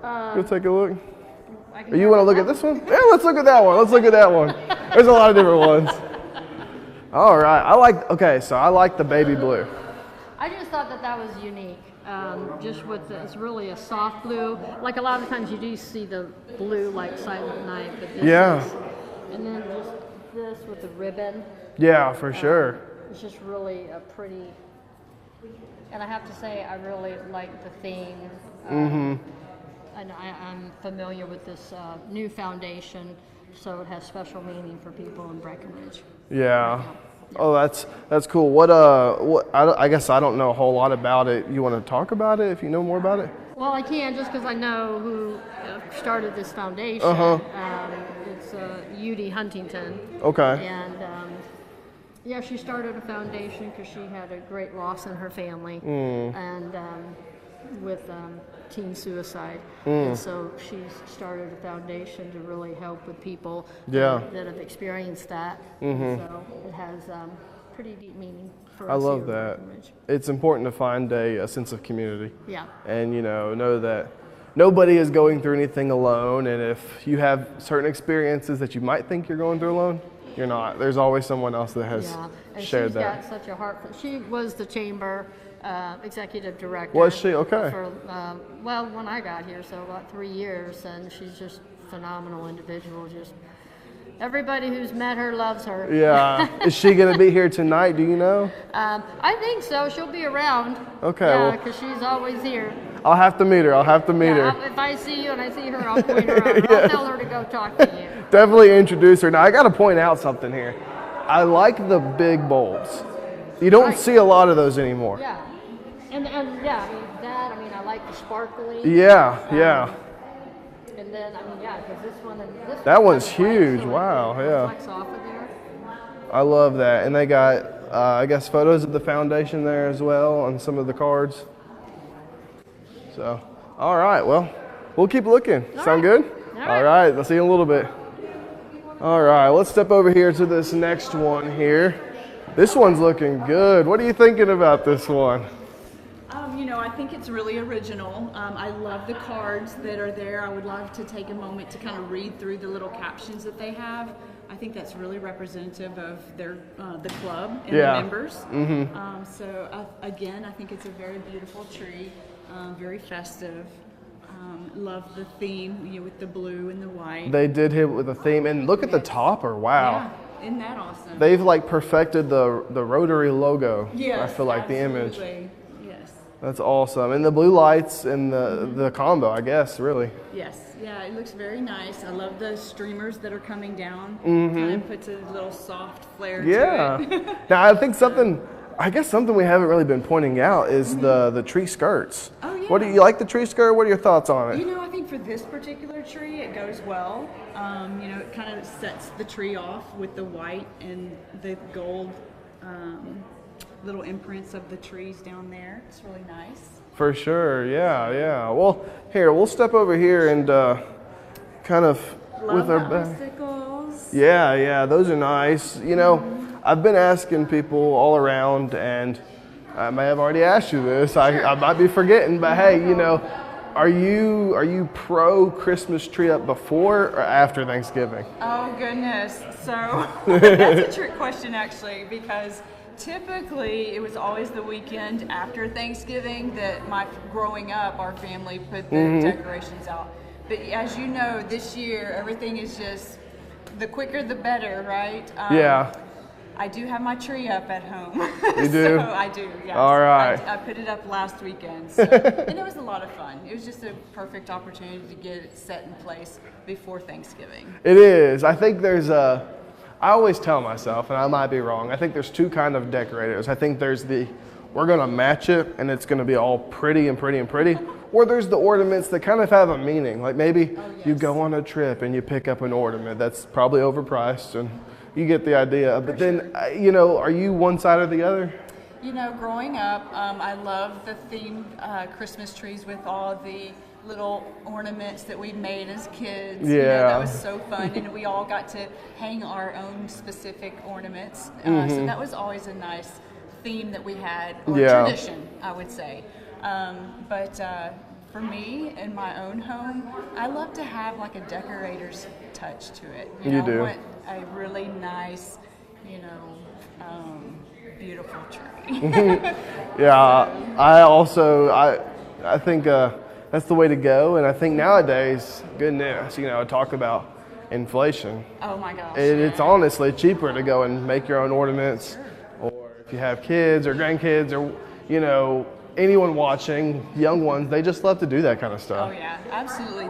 Go take a look. Or you want to look at this one? Yeah, let's look at that one. Let's look at that one. There's a lot of different ones. All right. I like the baby blue. I just thought that was unique. Just with it's really a soft blue. Like a lot of times you do see the blue like Silent Night, but this is, and then just this with the ribbon. Yeah, for sure. It's just really a pretty. And I have to say, I really like the theme. And I'm familiar with this new foundation, so it has special meaning for people in Breckenridge. Yeah. Oh, that's cool. What I guess I don't know a whole lot about it. You want to talk about it if you know more about it? Well, I can just because I know who started this foundation. It's Judy Huntington. Okay. And yeah, she started a foundation because she had a great loss in her family, and with teen suicide. And so she's started a foundation to really help with people that have experienced that. So it has pretty deep meaning for us. I love here in that. Breckenridge. It's important to find a sense of community. Yeah. And know that nobody is going through anything alone, and if you have certain experiences that you might think you're going through alone, you're not. There's always someone else that has shared that. She's got such a heart. She was the chamber executive director. Was she? Okay. For, well, when I got here, so about 3 years, and she's just a phenomenal individual. Just everybody who's met her loves her. Yeah. Is she going to be here tonight? Do you know? I think so. She'll be around. Okay. Yeah, because she's always here. I'll have to meet her. If I see you and I see her, I'll point her out. I'll tell her to go talk to you. Definitely introduce her. Now, I got to point out something here. I like the big bulbs. You don't see a lot of those anymore. Yeah. And yeah, I mean, I like the sparkly. Yeah. And then, because this one and this that one's huge. Wow, yeah. Flex off of there. I love that. And they got, I guess, photos of the foundation there as well on some of the cards. So, all right, well, we'll keep looking. Sound good? All right, I'll see you in a little bit. All right, let's step over here to this next one here. This one's looking good. What are you thinking about this one? I think it's really original. I love the cards that are there. I would love to take a moment to kind of read through the little captions that they have. I think that's really representative of their the club and Yeah. the members. Mm-hmm. Again, I think it's a very beautiful tree, very festive. Love the theme, with the blue and the white. They did hit with a theme, and look at the topper. Wow. Yeah, isn't that awesome? They've like perfected the Rotary logo. Yes, I feel like the image. absolutely. Yes. That's awesome. And the blue lights and the combo, I guess, really. Yes, yeah, it looks very nice. I love the streamers that are coming down. Mhm. Kind of puts a little soft flair Yeah. to it. Now I think something we haven't really been pointing out is the tree skirts. Oh, yeah. What do you like the tree skirt? What are your thoughts on it? I think for this particular tree, it goes well. It kind of sets the tree off with the white and the gold little imprints of the trees down there. It's really nice. For sure, yeah. Well, here, we'll step over here and kind of Love with the our back. icicles. Yeah, those are nice. I've been asking people all around, and I may have already asked you this. I might be forgetting, but hey, are you pro Christmas tree up before or after Thanksgiving? Oh goodness. So that's a trick question actually, because typically it was always the weekend after Thanksgiving that growing up, our family put the decorations out. But as you know, this year everything is just the quicker the better, right? Yeah. I do have my tree up at home. You do? So I do, yes. All right. I put it up last weekend. So, and it was a lot of fun. It was just a perfect opportunity to get it set in place before Thanksgiving. It is. I think I always tell myself, and I might be wrong, I think there's two kind of decorators. I think there's we're going to match it and it's going to be all pretty and pretty and pretty. Or there's the ornaments that kind of have a meaning. Like maybe you go on a trip and you pick up an ornament that's probably overpriced and you get the idea. But then, are you one side or the other? Growing up, I love the themed Christmas trees with all the little ornaments that we made as kids. Yeah. That was so fun, and we all got to hang our own specific ornaments. So that was always a nice theme that we had, or tradition, I would say. But for me, in my own home, I love to have like a decorator's touch to it. You do. I want a really nice, beautiful tree. Yeah, I think that's the way to go. And I think nowadays, goodness, talk about inflation. Oh my gosh. It's honestly cheaper to go and make your own ornaments. Sure. Or if you have kids or grandkids or, anyone watching, young ones, they just love to do that kind of stuff. Oh yeah, absolutely.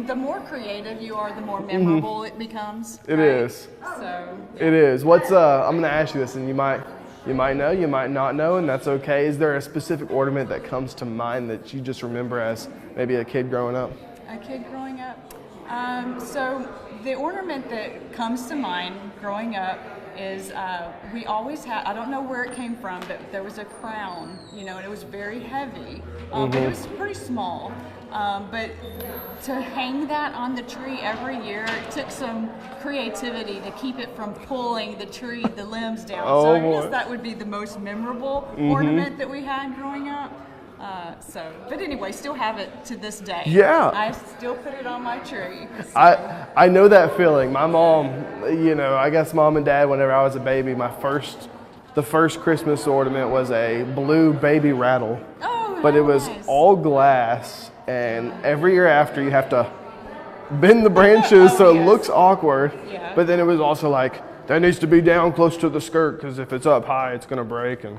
The more creative you are, the more memorable it becomes. It is. So. It is. I'm going to ask you this, and you might know, you might not know, and that's okay. Is there a specific ornament that comes to mind that you just remember as maybe a kid growing up? A kid growing up? So the ornament that comes to mind growing up is we always had, I don't know where it came from, but there was a crown, and it was very heavy, but it was pretty small. But to hang that on the tree every year, it took some creativity to keep it from pulling the limbs down. So I guess that would be the most memorable ornament that we had growing up. But anyway, still have it to this day. Yeah. I still put it on my tree. So. I know that feeling. My mom, I guess mom and dad, whenever I was a baby, the first Christmas ornament was a blue baby rattle. Oh, but it was all glass, and every year after you have to bend the branches so it looks awkward. Yeah. But then it was also like, that needs to be down close to the skirt because if it's up high, it's going to break and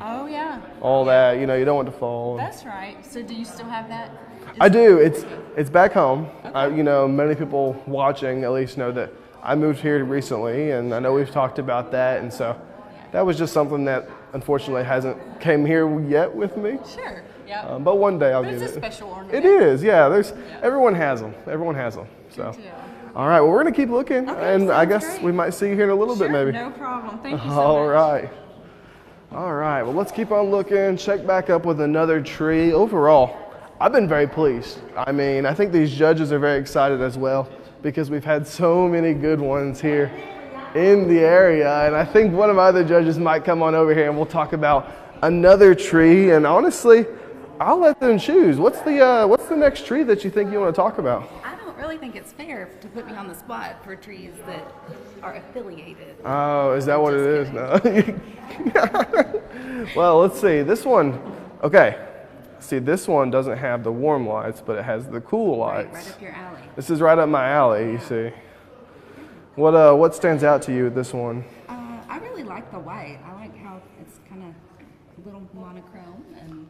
all that. You don't want to fall. That's right. So do you still have that? I do. It's back home. Okay. Many people watching at least know that I moved here recently, and I know we've talked about that. And so that was just something that unfortunately hasn't came here yet with me. Sure. Yeah. But one day I'll get it. It's a special ornament. It is. Yeah. Everyone has them. Everyone has them. So. All right, well, we're going to keep looking, and I guess great. we might see you here in a little bit, maybe. No problem. Thank you so much. All right, well, let's keep on looking, check back up with another tree. Overall, I've been very pleased. I think these judges are very excited as well because we've had so many good ones here in the area, and I think one of my other judges might come on over here and we'll talk about another tree, and honestly, I'll let them choose. What's the next tree that you think you want to talk about? really think it's fair to put me on the spot for trees that are affiliated. Oh, is that what it is? No. Well, let's see. This one, okay. See, this one doesn't have the warm lights, but it has the cool lights. Right up your alley. This is right up my alley, you see. What stands out to you with this one? I really like the white. I like how it's kind of a little monochrome and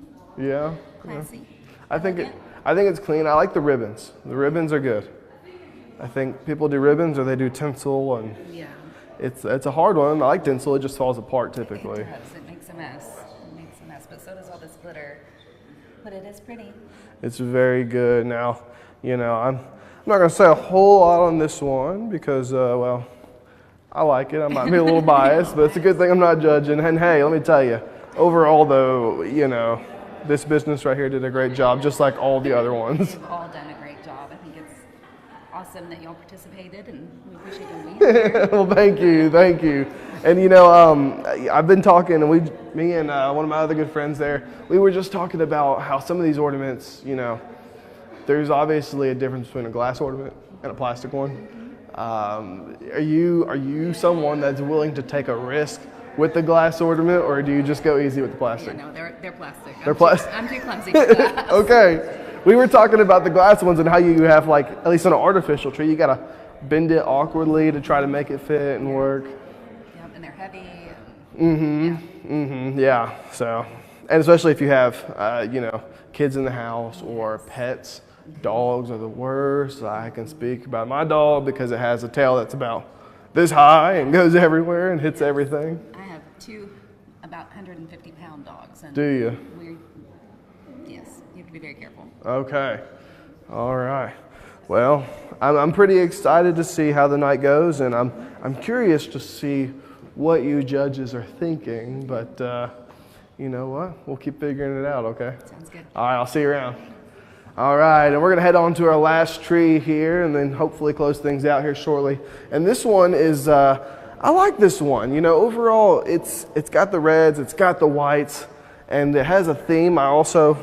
classy. I think it's clean. I like the ribbons. The ribbons are good. I think people do ribbons or they do tinsel, and it's a hard one. I like tinsel. It just falls apart typically. It does. It makes a mess. But so does all this glitter. But it is pretty. It's very good. Now, I'm not going to say a whole lot on this one because, well, I like it. I might be a little biased, but it's a good thing I'm not judging. And hey, let me tell you, overall though, this business right here did a great job, just like all the other ones. They've all done a great job. I think it's awesome that y'all participated, and we appreciate you being here. Well, thank you. And I've been talking, and me and one of my other good friends there, we were just talking about how some of these ornaments, there's obviously a difference between a glass ornament and a plastic one. Are you someone that's willing to take a risk with the glass ornament, or do you just go easy with the plastic? Yeah, no, they're plastic. They're plastic. I'm too clumsy for glass. Okay. We were talking about the glass ones and how you have, like, at least on an artificial tree, you gotta bend it awkwardly to try to make it fit and work. Yep, and they're heavy. Yeah. So, and especially if you have, kids in the house or pets, dogs are the worst. I can speak about my dog because it has a tail that's about this high and goes everywhere and hits everything. I have two about 150-pound dogs. And do you? Yes, you have to be very careful. Okay. All right. Well, I'm pretty excited to see how the night goes, and I'm curious to see what you judges are thinking, but you know what? We'll keep figuring it out, okay? Sounds good. All right, I'll see you around. All right, and we're going to head on to our last tree here and then hopefully close things out here shortly. And this one is, I like this one. Overall, it's got the reds, it's got the whites, and it has a theme. I also,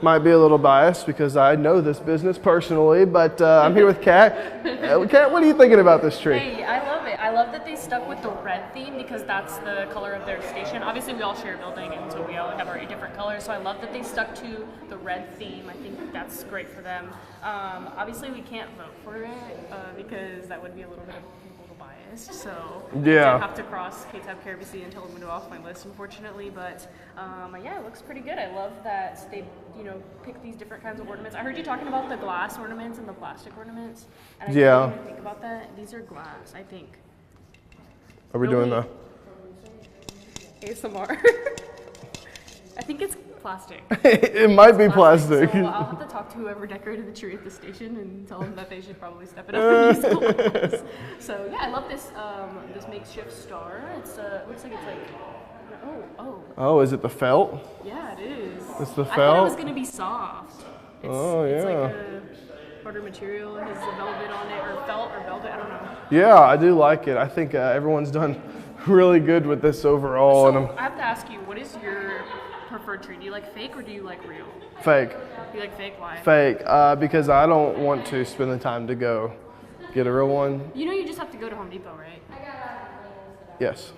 might be a little biased because I know this business personally, but I'm here with Kat. Kat, what are you thinking about this tree? Hey, I love it. I love that they stuck with the red theme because that's the color of their station. Obviously, we all share a building, and so we all have our different colors. So I love that they stuck to the red theme. I think that's great for them. Obviously, we can't vote for it because that would be a little bit of biased. So I have to cross KTAB Caribbean and tell them to go off my list, unfortunately. But it looks pretty good. I love that they pick these different kinds of ornaments. I heard you talking about the glass ornaments and the plastic ornaments. And I didn't even think about that. These are glass, I think. Are we doing the ASMR? I think it's plastic. It might be plastic. So I'll have to talk to whoever decorated the tree at the station and tell them that they should probably step it up and use glass. So yeah, I love this this makeshift star. It's looks like it's like Oh, is it the felt? Yeah, it is. It's the felt. I thought it was gonna be soft. It's like a harder material. It has a velvet on it, or felt, or velvet. I don't know. Yeah, I do like it. I think everyone's done really good with this overall. So I have to ask you, what is your preferred tree? Do you like fake or do you like real? Fake. You like fake? Why? Fake, because I don't want to spend the time to go get a real one. You just have to go to Home Depot, right? Yes.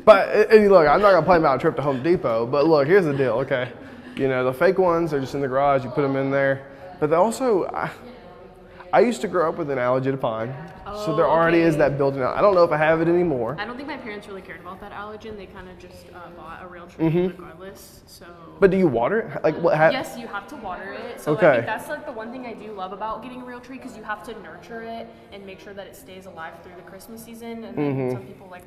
But look, I'm not gonna plan out a trip to Home Depot. But look, here's the deal. Okay, the fake ones, they're just in the garage. You put them in there. But they also, I used to grow up with an allergy to pine, so there already is that built in. I don't know if I have it anymore. I don't think my parents really cared about that allergen. They kind of just bought a real tree regardless. So. But do you water it? Like what? Yes, you have to water it. So I think that's like the one thing I do love about getting a real tree, because you have to nurture it and make sure that it stays alive through the Christmas season. And then some people like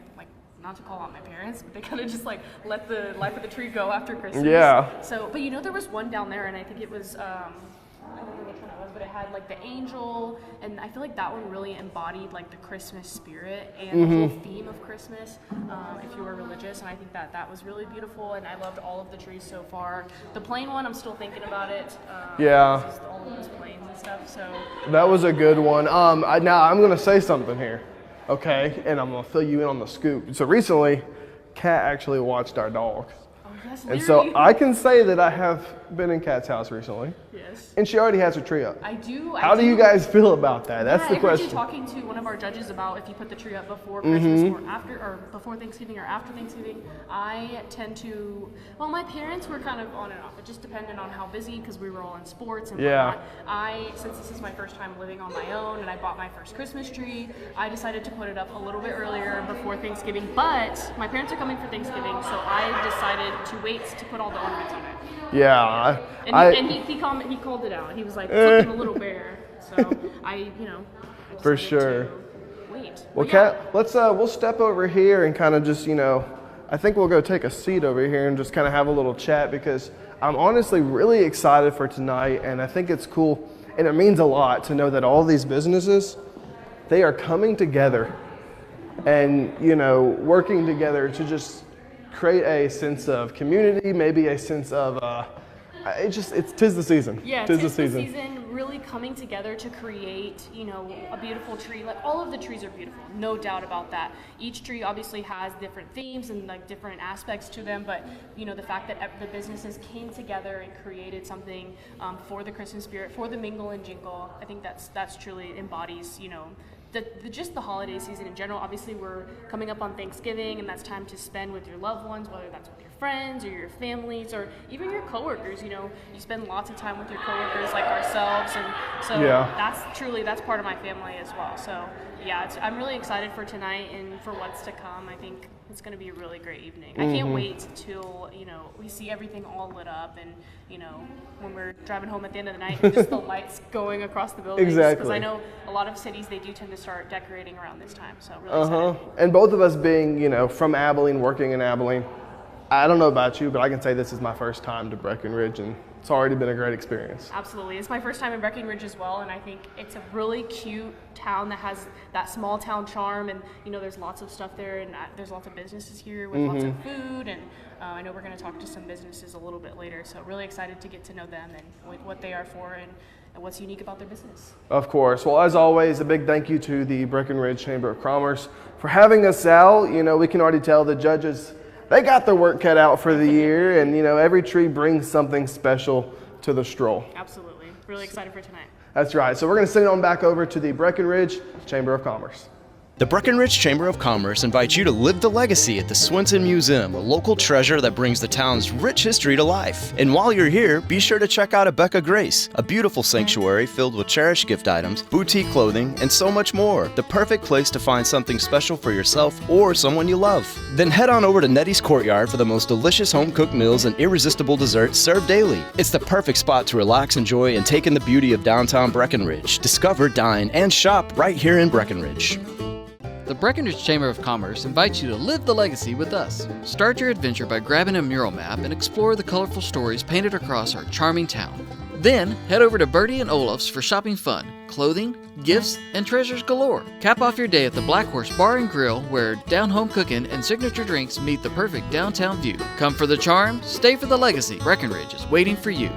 not to call out my parents, but they kind of just like let the life of the tree go after Christmas. Yeah. So, but there was one down there, and I think it was. I don't know which one it was, but it had like the angel, and I feel like that one really embodied like the Christmas spirit and the whole theme of Christmas, if you were religious, and I think that was really beautiful, and I loved all of the trees so far. The plain one, I'm still thinking about it. Just all of those plains and stuff, so. That was a good one. Now I'm gonna say something here, okay, and I'm gonna fill you in on the scoop. So recently, Kat actually watched our dog. Oh, yes, and so I can say that I have been in Kat's house recently. Yes. And she already has her tree up. I do. How do you guys feel about that? That's the I question. heard you talking to one of our judges about if you put the tree up before Mm-hmm. Christmas or after, or before Thanksgiving or after Thanksgiving. I tend to. Well, my parents were kind of on and off. It just depended on how busy because we were all in sports and whatnot. Since this is my first time living on my own and I bought my first Christmas tree, I decided to put it up a little bit earlier before Thanksgiving. But my parents are coming for Thanksgiving, so I decided to wait to put all the ornaments on it. Yeah. He called it out. He was like, it's looking a little bare. So I For sure. Wait. Well, Kat, let's we'll step over here and kind of just, I think we'll go take a seat over here and just kind of have a little chat, because I'm honestly really excited for tonight, and I think it's cool and it means a lot to know that all these businesses, they are coming together and, working together to just create a sense of community, maybe a sense of, tis the season. Yeah, tis the season, really coming together to create, a beautiful tree. Like, all of the trees are beautiful, no doubt about that. Each tree obviously has different themes and like different aspects to them, but the fact that the businesses came together and created something for the Christmas spirit, for the Mingle and Jingle, I think that's truly embodies, just the holiday season in general. Obviously, we're coming up on Thanksgiving, and that's time to spend with your loved ones, whether that's with your friends or your families or even your coworkers. You spend lots of time with your coworkers like ourselves, and so that's part of my family as well. So yeah, I'm really excited for tonight and for what's to come. I think it's going to be a really great evening. I can't wait till we see everything all lit up, and when we're driving home at the end of the night, just the lights going across the buildings. Exactly. Because I know a lot of cities, they do tend to start decorating around this time. So really excited. And both of us being from Abilene, working in Abilene, I don't know about you, but I can say this is my first time to Breckenridge, and it's already been a great experience. Absolutely. It's my first time in Breckenridge as well, and I think it's a really cute town that has that small town charm, and there's lots of stuff there, and there's lots of businesses here with lots of food, and I know we're going to talk to some businesses a little bit later, so really excited to get to know them and what they are for and what's unique about their business. Of course. Well, as always, a big thank you to the Breckenridge Chamber of Commerce for having us out. We can already tell the judges, they got their work cut out for the year, and every tree brings something special to the stroll. Absolutely. Really excited for tonight. That's right. So we're going to send it on back over to the Breckenridge Chamber of Commerce. The Breckenridge Chamber of Commerce invites you to live the legacy at the Swenson Museum, a local treasure that brings the town's rich history to life. And while you're here, be sure to check out Abeka Grace, a beautiful sanctuary filled with cherished gift items, boutique clothing, and so much more. The perfect place to find something special for yourself or someone you love. Then head on over to Nettie's Courtyard for the most delicious home-cooked meals and irresistible desserts served daily. It's the perfect spot to relax, enjoy, and take in the beauty of downtown Breckenridge. Discover, dine, and shop right here in Breckenridge. The Breckenridge Chamber of Commerce invites you to live the legacy with us. Start your adventure by grabbing a mural map and explore the colorful stories painted across our charming town. Then, head over to Bertie and Olaf's for shopping fun, clothing, gifts, and treasures galore. Cap off your day at the Black Horse Bar and Grill, where down-home cooking and signature drinks meet the perfect downtown view. Come for the charm, stay for the legacy. Breckenridge is waiting for you.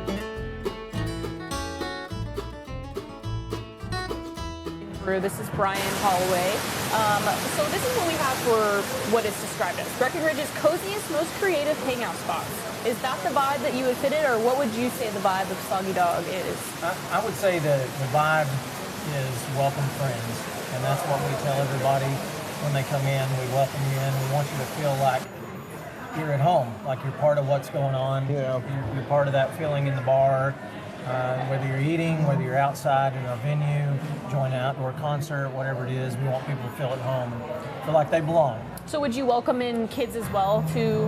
This is Brian Holloway. So this is what we have for what is described as Breckenridge's coziest, most creative hangout spots. Is that the vibe that you would fit it, or what would you say the vibe of Soggy Dog is? I would say the vibe is welcome friends, and that's what we tell everybody when they come in. We welcome you in. We want you to feel like you're at home, like you're part of what's going on. You're part of that feeling in the bar. Whether you're eating, whether you're outside in a venue, join an outdoor concert, whatever it is, we want people to feel at home, feel like they belong. So would you welcome in kids as well too?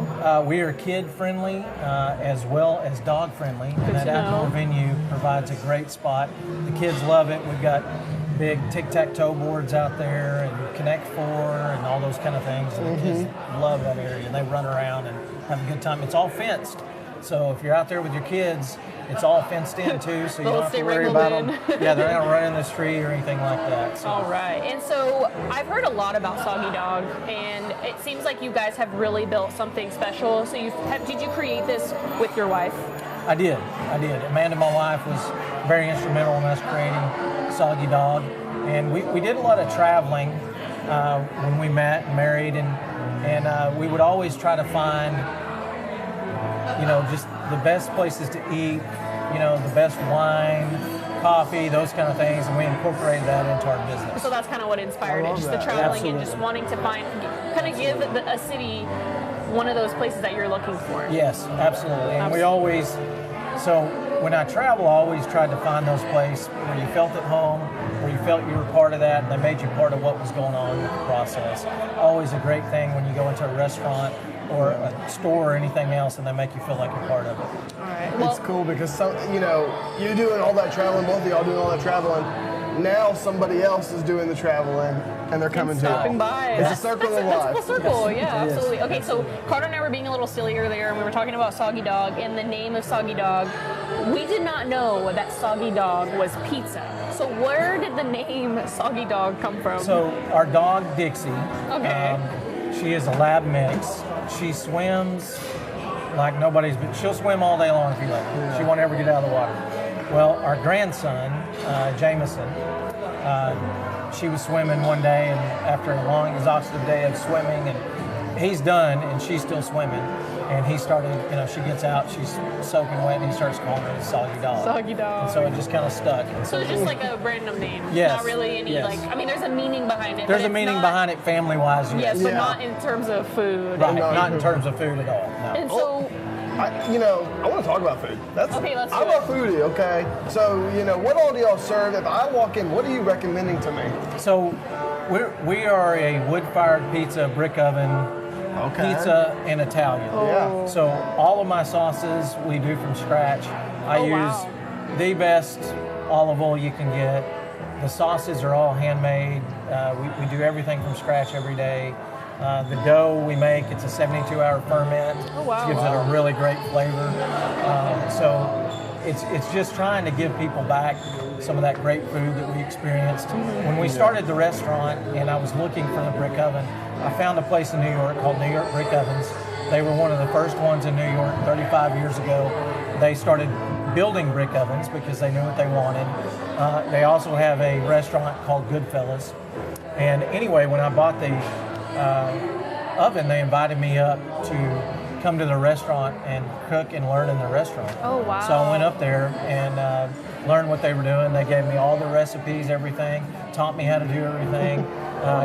We are kid-friendly as well as dog-friendly, and that outdoor venue provides a great spot. The kids love it. We've got big tic-tac-toe boards out there and Connect Four and all those kind of things. And the kids love that area, and they run around and have a good time. It's all fenced. So if you're out there with your kids, it's all fenced in too, so you don't have to worry about them. Yeah, they're not running the street or anything like that. So. All right. And so I've heard a lot about Soggy Dog, and it seems like you guys have really built something special. So did you create this with your wife? I did. Amanda, my wife, was very instrumental in us creating Soggy Dog. And we did a lot of traveling when we met and married, and we would always try to find just the best places to eat, the best wine, coffee, those kind of things, and we incorporated that into our business. So that's kind of what inspired it, just the traveling and just wanting to kind of give a city one of those places that you're looking for. Yes, absolutely. And we always, so when I travel, I always tried to find those places where you felt at home, where you felt you were part of that, and they made you part of what was going on with the process. Always a great thing when you go into a restaurant or a store or anything else, and they make you feel like you're part of it. All right. It's cool because you're doing all that traveling, both of y'all doing all that traveling. Now somebody else is doing the traveling, and they're coming to stopping by. It's a circle of life. That's a full circle, Yes, yeah, it is. absolutely. Okay, so Carter and I were being a little silly earlier, and we were talking about Soggy Dog and the name of Soggy Dog. We did not know that Soggy Dog was pizza. So where did the name Soggy Dog come from? So our dog, Dixie, Okay. she is a lab mix. She swims like nobody's, but she'll swim all day long if you let her. She won't ever get out of the water. Well, our grandson, Jameson, she was swimming one day, and after a long, exhaustive day of swimming, and he's done, and she's still swimming. And he started, she gets out, she's soaking wet, and he starts calling her Soggy Dog. Soggy Dog. And so it just kind of stuck. And So it's just like a random name. Yes. Not really any, Yes. there's a meaning behind it. There's but a it's meaning not- behind it family-wise, yes. Yes, but not in terms of food. Right, not in terms of food at all, no. And so, I want to talk about food. Okay, let's do I'm a it. foodie, okay? So, what all do y'all serve? If I walk in, what are you recommending to me? So we are a wood-fired pizza, brick oven, pizza, and Italian. Oh. Yeah. So all of my sauces we do from scratch. I use the best olive oil you can get. The sauces are all handmade. We do everything from scratch every day. The dough we make, it's a 72-hour ferment. Oh, wow. Which gives it a really great flavor. So it's just trying to give people back some of that great food that we experienced. When we started the restaurant and I was looking for the brick oven, I found a place in New York called New York Brick Ovens. They were one of the first ones in New York 35 years ago. They started building brick ovens because they knew what they wanted. They also have a restaurant called Goodfellas. And anyway, when I bought the oven, they invited me up to come to the restaurant and cook and learn in the restaurant. Oh, wow. So I went up there and learned what they were doing. They gave me all the recipes, everything, taught me how to do everything.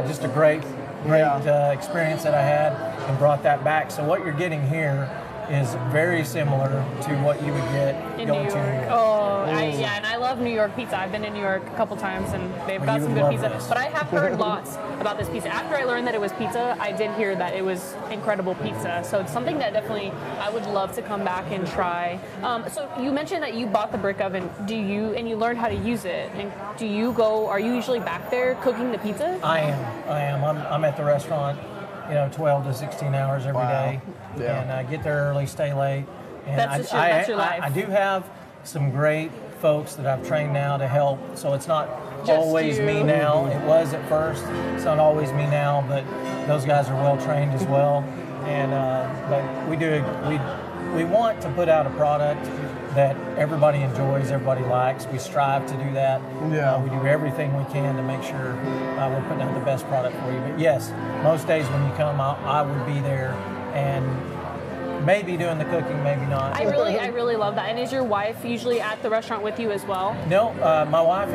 Just a great experience that I had, and brought that back. So what you're getting here is very similar to what you would get in going New to New York. York. Oh, and I love New York pizza. I've been in New York a couple times, and they've got you some would good love pizza. this. But I have heard lots about this pizza. After I learned that it was pizza, I did hear that it was incredible pizza. So it's something that definitely I would love to come back and try. So you mentioned that you bought the brick oven. And you learned how to use it. And are you usually back there cooking the pizza? I am. I'm at the restaurant, 12 to 16 hours every day. Yeah. And I get there early, stay late. And That's your life. I do have some great folks that I've trained now to help, so it's not Just always you. me now. It was at first. It's not always me now, but those guys are well trained as well. And but we want to put out a product that everybody enjoys, everybody likes. We strive to do that. Yeah. We do everything we can to make sure we're putting out the best product for you. But yes, most days when you come, I would be there and maybe doing the cooking, maybe not. I really love that. And is your wife usually at the restaurant with you as well? No, my wife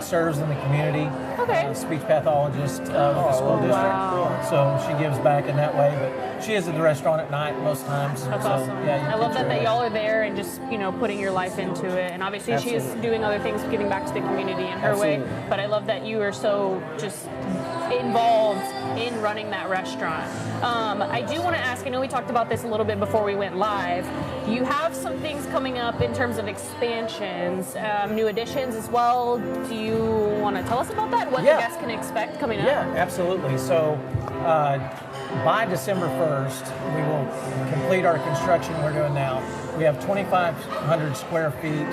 serves in the community. Okay. Speech pathologist with the school district. wow. So she gives back in that way, but she is at the restaurant at night most times. That's so, awesome. Yeah, I love that y'all are there and just, putting your life into it. And obviously she is Absolutely. doing other things, giving back to the community in her way. Absolutely. But I love that you are so just involved in running that restaurant. I do want to ask, I know we talked about this a little bit before we went live. You have some things coming up in terms of expansions, new additions as well. Do you want to tell us about that? What the guests can expect coming up? Yeah, absolutely. So by December 1st, we will complete our construction we're doing now. We have 2,500 square feet.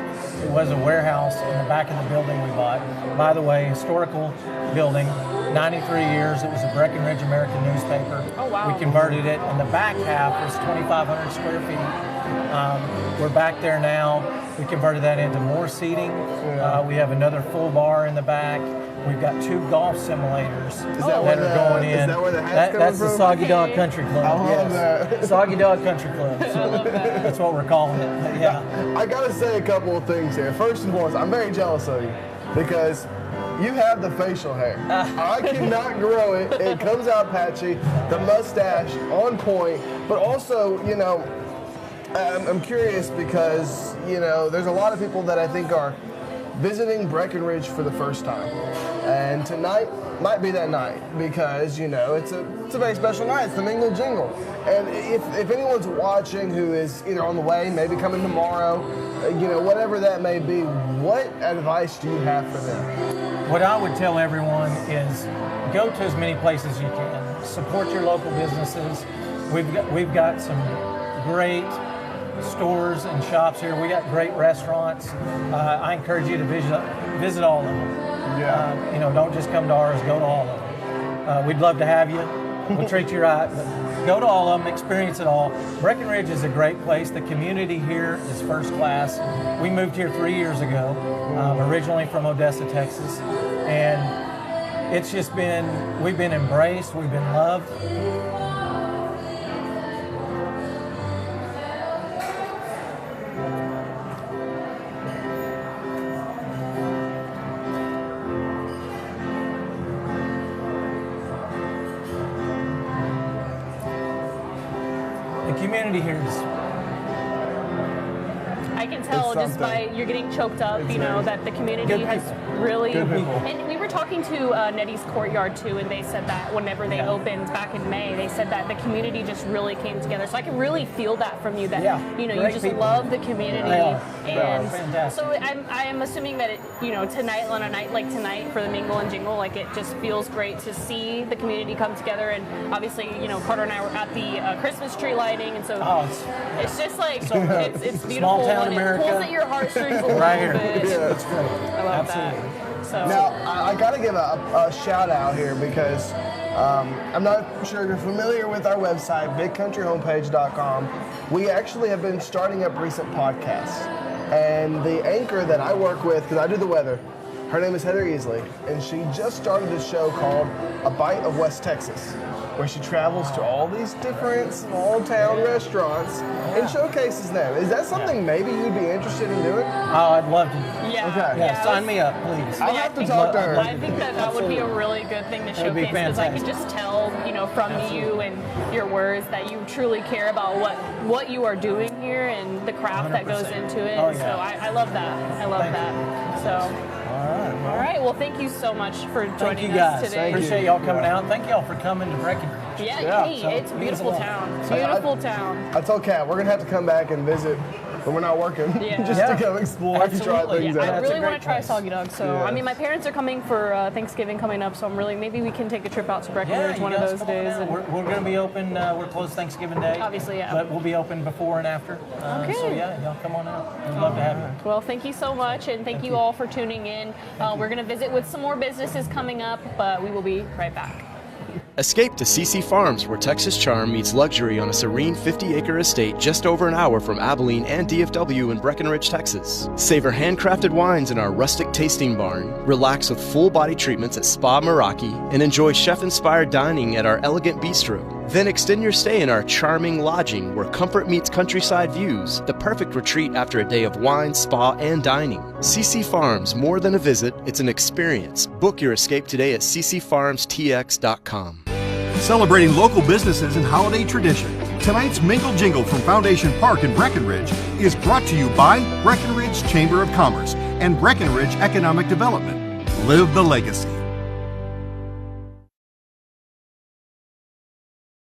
It was a warehouse in the back of the building we bought. By the way, historical building, 93 years. It was a Breckenridge American newspaper. Oh, wow. We converted it, and the back half was 2,500 square feet. We're back there now. We converted that into more seating. We have another full bar in the back. We've got 2 golf simulators that are going in. Is that where the hat's coming That's from? the Soggy Dog Country Club. I love that. Soggy Dog Country Club. So I love that. that's what we're calling it. Yeah. I gotta say a couple of things here. First and foremost, I'm very jealous of you because you have the facial hair. I cannot grow it. It comes out patchy. The mustache on point, but also, you know, I'm curious because, you know, there's a lot of people that I think are visiting Breckenridge for the first time. And tonight might be that night because, you know, it's a very special night. It's the Mingle Jingle. And if anyone's watching who is either on the way, maybe coming tomorrow, you know, whatever that may be, what advice do you have for them? What I would tell everyone is go to as many places as you can. Support your local businesses. We've got some great stores and shops here. We got great restaurants. I encourage you to visit all of them. Yeah. You know, don't just come to ours, go to all of them. We'd love to have you. We'll treat you right, but go to all of them, experience it all. Breckenridge is a great place. The community here is first class. We moved here 3 years ago, originally from Odessa, Texas, and it's just we've been embraced, we've been loved. Community here is. I can tell just by you're getting choked up, you know, that the community has really. And we were talking to Nettie's Courtyard too, and they said that whenever they opened back in May, they said that the community just really came together. So I can really feel that from you, that you know, you just love the community. And so I am assuming that you know, tonight, on a night like tonight for the Mingle and Jingle, like it just feels great to see the community come together. And obviously, you know, Carter and I were at the Christmas tree lighting, and so it's just like it's beautiful. Small town and America. It pulls at your heartstrings a little right here. bit. Yeah, that's great. I love Absolutely. that. So now, I got to give a shout out here because I'm not sure if you're familiar with our website, bigcountryhomepage.com. We actually have been starting up recent podcasts. And the anchor that I work with, because I do the weather, her name is Heather Easley, and she just started a show called A Bite of West Texas, where she travels to all these different small town restaurants and showcases them. Is that something maybe you'd be interested in doing? Oh, I'd love to. Yeah. Okay. Yeah, sign me up, please. I'll have to talk to her. I think that would be a really good thing to That'd be showcase, because I can fantastic. just tell, you know, from you and your words that you truly care about what you are doing here and the craft that goes 100%. into it. Oh, yeah. So I love that. I love that. So. All right. Well, thank you so much for joining us today. Appreciate y'all coming out. Thank y'all for coming to Breckenridge. Yeah, hey, it's a beautiful town. Beautiful town. I told Kat, we're going to have to come back and visit when we're not working, just to go explore and try things out. I really want to try Soggy Dog. So, I mean, my parents are coming for Thanksgiving coming up, so I'm really, maybe we can take a trip out to Breckenridge one of those days. And We're going to be open, we're closed Thanksgiving Day. Obviously, yeah. But we'll be open before and after. Okay. So, yeah, y'all come on out. We'd love to have you. Well, thank you so much, and thank you all for tuning in. We're going to visit with some more businesses coming up, but we will be right back. Escape to CC Farms, where Texas charm meets luxury on a serene 50-acre estate just over an hour from Abilene and DFW in Breckenridge, Texas. Savor handcrafted wines in our rustic tasting barn, relax with full-body treatments at Spa Meraki, and enjoy chef-inspired dining at our elegant bistro. Then extend your stay in our charming lodging, where comfort meets countryside views, the perfect retreat after a day of wine, spa, and dining. CC Farms, more than a visit, it's an experience. Book your escape today at ccfarmstx.com. Celebrating local businesses and holiday tradition, tonight's Mingle Jingle from Foundation Park in Breckenridge is brought to you by Breckenridge Chamber of Commerce and Breckenridge Economic Development. Live the legacy.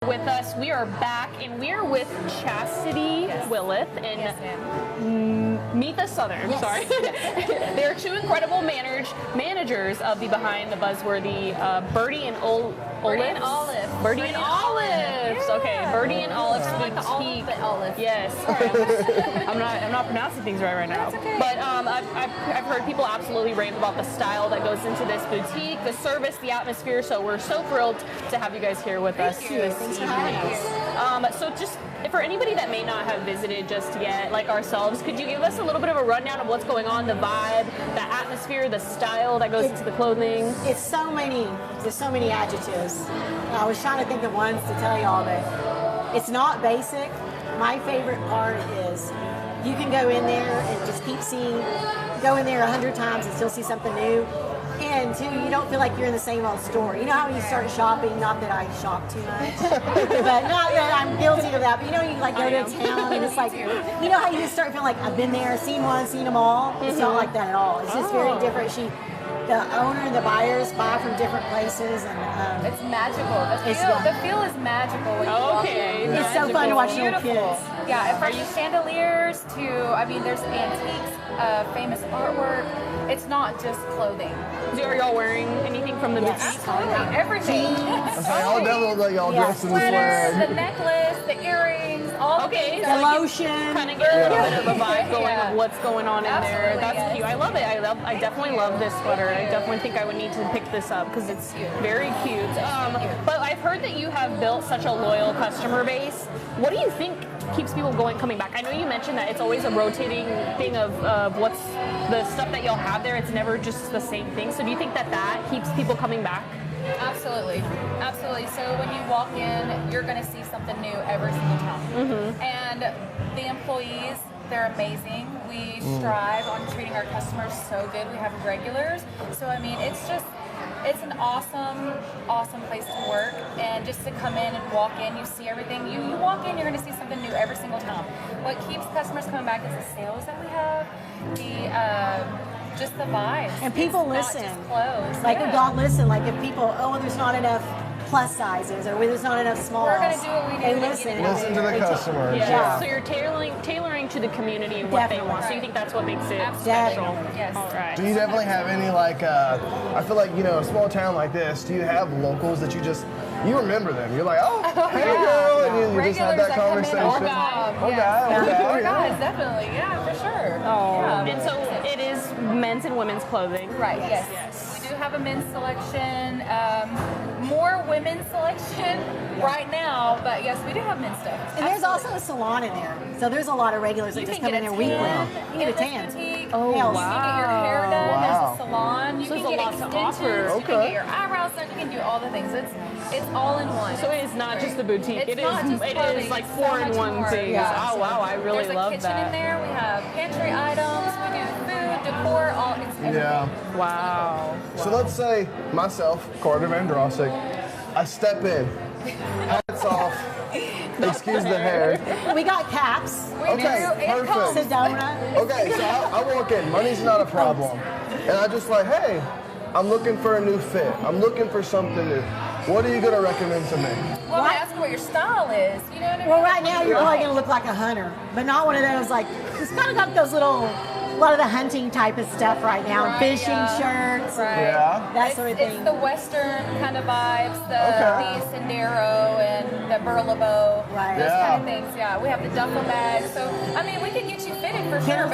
With us, we are back, and we are with Chastity Willith and Meetha Southern. Sorry, they are two incredible managers of the behind the buzzworthy Birdie and Olives. Birdie and Olives. Okay, Birdie and Olives boutique. Yes. I'm not pronouncing things right now. That's okay. But I've heard people absolutely rave about the style that goes into this boutique, the service, the atmosphere. So we're so thrilled to have you guys here with us this evening. So just for anybody that may not have visited just yet, like ourselves, could you give us a little bit of a rundown of what's going on, the vibe, the atmosphere, the style that goes into the clothing? There's so many adjectives. I was trying to think of ones to tell y'all, but it's not basic. My favorite part is you can go in there and just keep go in there 100 times and still see something new. And two, you don't feel like you're in the same old store. You know how when you start shopping, not that I shop too much, but not that I'm guilty of that, but you know, you like go to a town and it's like, you know how you just start feeling like, I've been there, seen one, seen them all? It's not like that at all. It's just very different. The owner and the buyers buy from different places, and it's magical. The feel is magical when you walk in. It's so fun to watch little kids. Yeah, from chandeliers to, I mean, there's antiques, famous artwork. It's not just clothing. Are y'all wearing anything from the boutique? Absolutely, everything. Y'all definitely look like y'all dressed in the Sweaters, swag. the necklace, the earrings, all the things. The lotion. Kind of get a little bit of a vibe going of what's going on in there. That's cute. I love it. I definitely love this sweater. I definitely think I would need to pick this up because it's very cute. But I've heard that you have built such a loyal customer base. What do you think keeps people coming back? I know you mentioned that it's always a rotating thing of what's the stuff that y'all have there. It's never just the same thing. So do you think that keeps people coming back? Absolutely. So when you walk in, you're going to see something new every single time. And the employees, they're amazing. We strive on treating our customers so good. We have regulars. So I mean, it's an awesome place to work, and just to come in and walk in, you see everything. You walk in, you're going to see something new every single time. What keeps customers coming back is the sales that we have, just the vibes. And people listen. Not just clothes. Like God listen. Like if people, there's not enough plus sizes, or there's not enough smalls. We're going to do what we do. They listen. Listen to the customers. Yeah. So you're tailoring to the community and what they want. So you think that's what makes it special? Yes. All right. Do you definitely have any I feel like, a small town like this, do you have locals that you remember them? You're like, hey girl, and you just have that conversation. Or guys, definitely, for sure. And so it is men's and women's clothing. Right, yes. We do have a men's selection, more women's selection right now, but yes, we do have men's stuff. And there's also a salon in there, so there's a lot of regulars that just come in there weekly. You get a tan. Oh, wow. You can get your hair done. There's a salon. You can get extensions. You can get your eyebrows done. You can do all the things. It's all in one. So it is not just the boutique. It is like 4-in-1 things. Yeah. Oh wow, I really love that. There's a kitchen in there. We have pantry items. We do food, decor, all. It's everything. Yeah. Wow. So let's say myself, Carter Van Drossik, I step in, hats off, excuse the hair. We got caps. Okay, perfect. Sedona. Okay, so I walk in, money's not a problem. And I just like, hey, I'm looking for a new fit. I'm looking for something new. What are you going to recommend to me? Well, I ask what your style is. You know what I mean? Well, right now you're probably going to look like a hunter, but not one of those it's kind of got those a lot of the hunting type of stuff right now. Fishing shirts. Right. That sort of thing. It's the Western kind of vibes, the Sendero and the Burlebo. Right. Those kind of things. Yeah, we have the duffel bag. So, I mean, we can get you fitted for sure.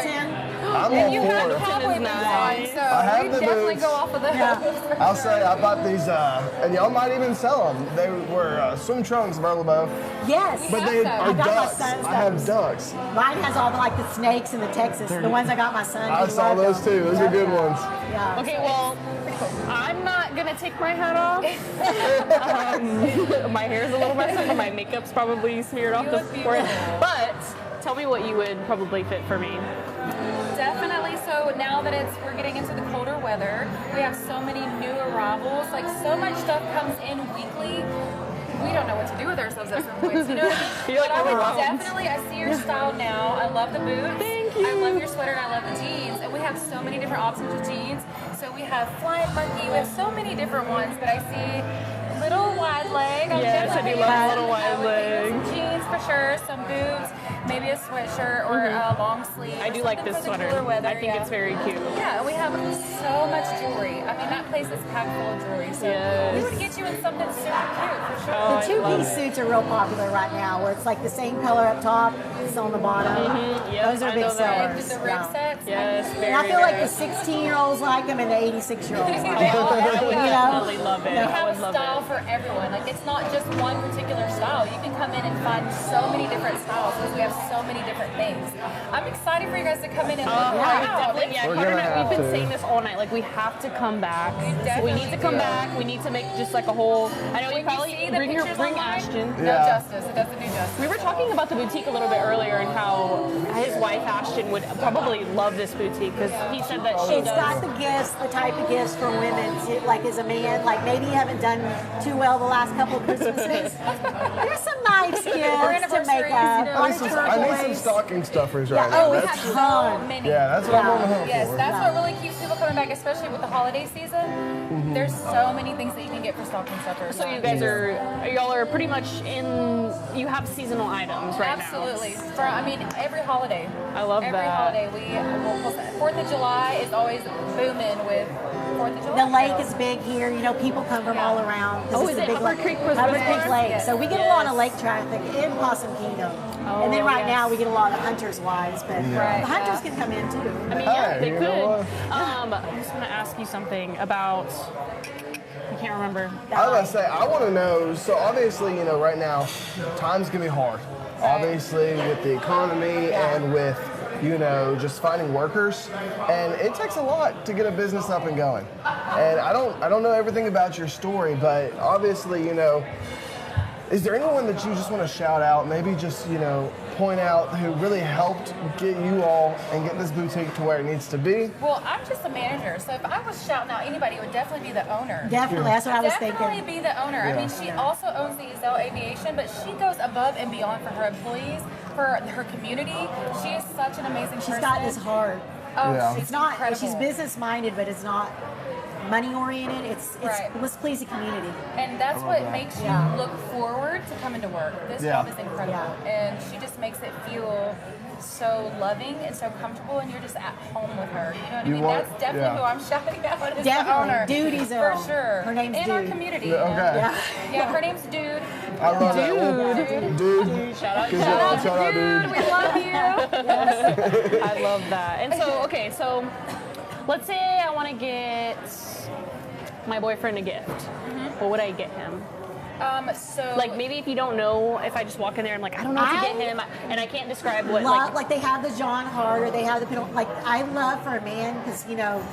I'm you all have for the it. cowboy boots on, so I have we the definitely boots. go off of those. I'll say I bought these, and y'all might even sell them. They were swim trunks, Burlebo. Yes. But they are I got ducks. my son's I have ducks. Mine has all the snakes and the Texas. The ones I got my son. I saw those too. Those are good ones. Yeah. Okay, well, I'm not gonna take my hat off. My hair's a little messed up, but my makeup's probably smeared off the forehead. But tell me what you would probably fit for me. Definitely. So now that we're getting into the colder weather, we have so many new arrivals. So much stuff comes in weekly. We don't know what to do with ourselves at some points. You know what I mean? You're like, but I would overwhelmed. I see your style now. I love the boots. Thank you. I love your sweater and I love the jeans. And we have so many different options with jeans. So we have Flying Monkey. We have so many different ones. But I see little wide leg. Yes, I do love little wide leg. Some jeans for sure. Some boots. maybe a sweatshirt or a long sleeve. I do like this sweater. Weather, I think it's very cute. Yeah, and we have so much jewelry. I mean, that place is packed full of jewelry. So we would get you in something super cute for sure. The two-piece suits are real popular right now, where it's like the same color up top, it's on the bottom. Those are big sellers. The rig sets. Yes, And I feel like the 16-year-olds like them and the 86-year-olds like them. I would definitely love it. We have a style for everyone. Like, it's not just one particular style. You can come in and find so many different styles because we have so many different things. I'm excited for you guys to come in and look around. Carter and I, we've been saying this all night. Like, we have to come back. We need to come back. We need to make just like a whole. I know you probably bring Ashton. No justice. It doesn't do justice. We were talking about the boutique a little bit earlier and how his wife Ashton would probably love this boutique because he said that she It's got the gifts, the type of gifts for women, like as a man, like maybe you haven't done too well the last couple of Christmases. There's some nice gifts to make up. I need some stocking stuffers right Yeah, now. we have so many. Yeah, that's what I'm on the hunt Yes, for. that's what really keeps people coming back, especially with the holiday season. There's so many things that you can get for stocking stuffers. So you guys y'all are pretty much you have seasonal items right Absolutely. For, I mean, every holiday. I love every that. Every holiday. We will post that. 4th of July is always booming with 4th of July. The lake is big here. You know, people come from all around. Oh, is it Upper Creek was Upper before? Creek Lake. Yes. So we get a lot of lake traffic in Possum Kingdom. And then right now we get a lot of hunters' wives, but the hunters can come in too. I mean, yeah, they could. I just want to ask you something about. I can't remember. I was going to say, I want to know, so obviously, you know, right now, times can be hard. Obviously, with the economy and with, you know, just finding workers. And it takes a lot to get a business up and going. And I don't know everything about your story, but obviously, you know, is there anyone that you just want to shout out, maybe just, you know, point out who really helped get you all and get this boutique to where it needs to be? Well, I'm just a manager, so if I was shouting out anybody, it would definitely be the owner. Definitely, that's what I was thinking. Definitely be the owner. I mean, she also owns the Ezell Aviation, but she goes above and beyond for her employees, for her community. She is such an amazing person. She's got this heart. Oh, It's not, she's business-minded, but it's not money-oriented. It's let's please the community. And that's what makes you look forward to coming to work. This job is incredible. And she just makes it feel so loving and so comfortable, and you're just at home with her. You know what I mean? That's definitely who I'm shouting out as the owner. Dude's for own. sure. Her name's in Dude. our community. Okay. Yeah, her name's Dude. I love that. Dude. Shout out, Dude. We love you. I love that. And so, okay, so let's say I want to get my boyfriend a gift. What would I get him? So like maybe if you don't know, if I just walk in there and like I don't know what to get him, and I can't describe what. Like they have the John Hart, or they have the like. I love for a man because you know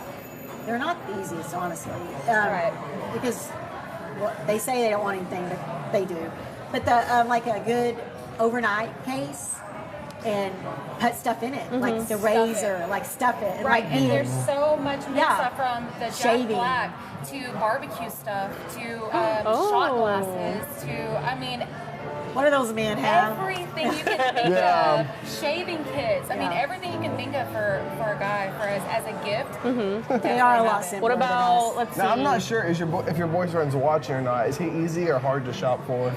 they're not the easiest, honestly. Because they say they don't want anything, but they do. But the like a good overnight case. And put stuff in it, like the razor, like stuff it. Right, like and there's so much mix-up from the Jack Shaving. Black to barbecue stuff to shot glasses to, I mean... What do those men have? Everything you can think of. Shaving kits. I mean, everything you can think of for a guy, for as a gift. They are a lot simpler. What about, let's see. Now, I'm not sure if your boyfriend's watching or not. Is he easy or hard to shop for?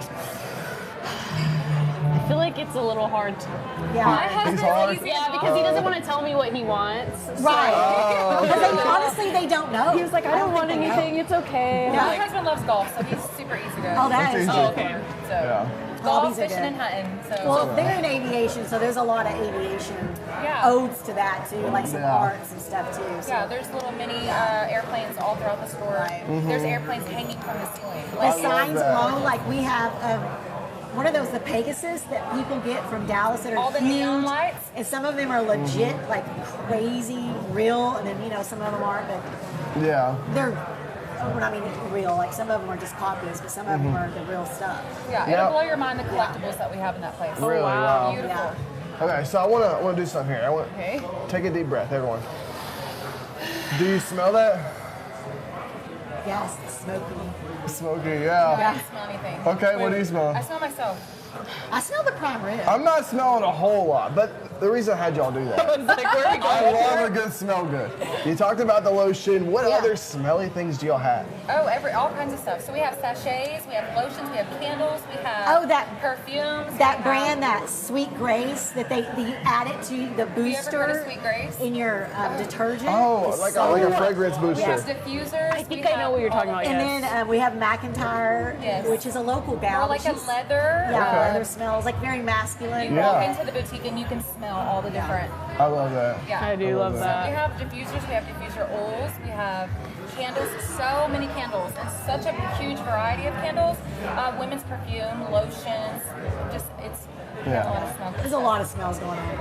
I feel like it's a little hard to. Yeah. My husband's hard? easy. Yeah, because he doesn't want to tell me what he wants. So. Right. Because honestly, they don't know. He was like, I don't want anything. It's okay. My husband loves golf, so he's super easy to go. Oh, that is. Oh, okay. So, golf, Hobbies are fishing, good. and hunting. So. Well, they're in aviation, so there's a lot of aviation odes to that too, like some arts and stuff too. So. Yeah, there's little mini airplanes all throughout the store. There's airplanes hanging from the ceiling. The signs alone, like we have. What are those, the Pegasus that people get from Dallas that are all the huge, neon lights? And some of them are legit, like crazy, real, and then, you know, some of them aren't, but they're, I mean, real. Like some of them are just copies, but some of them are the real stuff. Yeah, it'll blow your mind, the collectibles that we have in that place. Really? Wow. Beautiful. Yeah. Okay, so I want to do something here. I want take a deep breath, everyone. Do you smell that? Yes, it's smoky. Smoky, I don't smell anything. Okay, what do you smell? I smell myself. I smell the prime rib. I'm not smelling a whole lot, but the reason I had y'all do that. I was like, where are we going? I love a good smell good. You talked about the lotion. What other smelly things do y'all have? Oh, all kinds of stuff. So we have sachets, we have lotions, we have candles, we have perfumes. That brand, that Sweet Grace, that you add it to the booster. Have you ever heard of Sweet Grace? In your detergent. Oh, like a fragrance booster. Yes, diffusers. I think I know what you're talking about. And then we have McIntyre, which is a local gal. More like a leather. Yeah, leather smells like very masculine. You walk into the boutique and you can smell all the different. I love that. Yeah, I do love that. So we have diffusers, we have diffuser oils, we have candles, so many candles, and such a huge variety of candles. Women's perfume, lotions, it's a lot of smells. There's a lot of smells going on.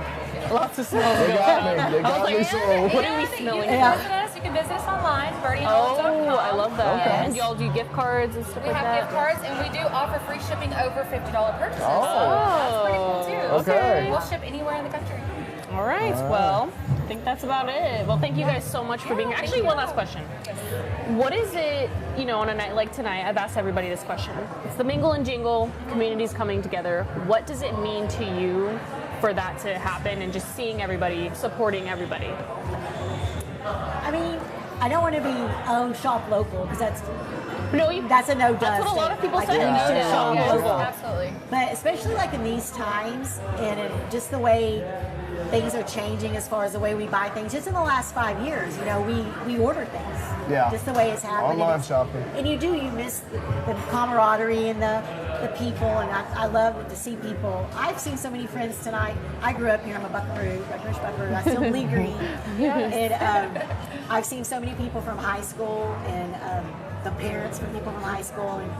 Lots of smells They going got on. me. They got me sold. What are we smelling? You can visit us online, birdieandolive.com. Oh, I love that. Yes. And y'all do gift cards and stuff We like have that? gift cards, and we do offer free shipping over $50 purchases. Oh. So that's pretty cool too. Okay. We'll ship anywhere in the country. All right. Well, I think that's about it. Well, thank you guys so much for being here. Actually, one last question. What is it, on a night like tonight, I've asked everybody this question. It's the Mingle and Jingle, communities coming together. What does it mean to you for that to happen and just seeing everybody, supporting everybody? I mean, I don't want to be, shop local, because that's a no-dust. That's what a lot of people say. You should shop local. Absolutely. But especially like in these times, and just the way things are changing as far as the way we buy things. Just in the last 5 years, we order things. Yeah. Just the way it's happening. Online shopping. And you miss the camaraderie and the people, and I love to see people. I've seen so many friends tonight. I grew up here. I'm a Breckenridge Buckaroo. I still Lee Green. And I've seen so many people from high school, and the parents from people from high school, and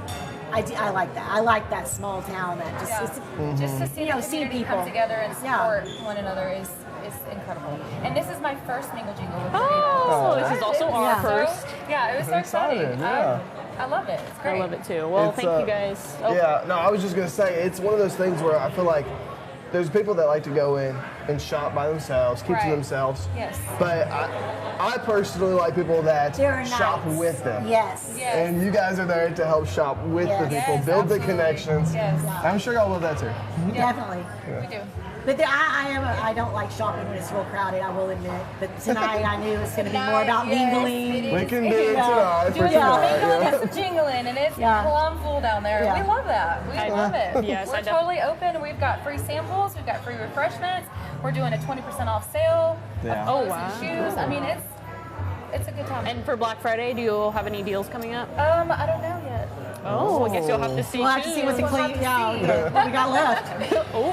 I like that. I like that small town that just Just to see the see community people come together and support one another is incredible. And this is my first Mingle Jingle with This is also our first. Yeah, it was so exciting. I love it. It's great. I love it too. Well, thank you guys. Yeah, no, I was just going to say, it's one of those things where I feel like there's people that like to go in and shop by themselves, keep to themselves. Yes. But I personally like people that shop with them. Yes. And you guys are there to help shop with the people, build the connections. Yes. I'm sure y'all love that too. Definitely. We do. But I don't like shopping when it's real crowded, I will admit. But tonight I knew it was going to be more about mingling. We can do it tonight for tonight. Mingling and jingling, and it's plum full down there. Yeah. We love that. We love it. Yes, We're totally open. We've got free samples. We've got free refreshments. We're doing a 20% off sale. Yeah. Of clothes and shoes. I mean, it's a good time. And for Black Friday, do you have any deals coming up? I don't know yet. Oh, I guess you'll have to see. We'll have to see what's what we got left.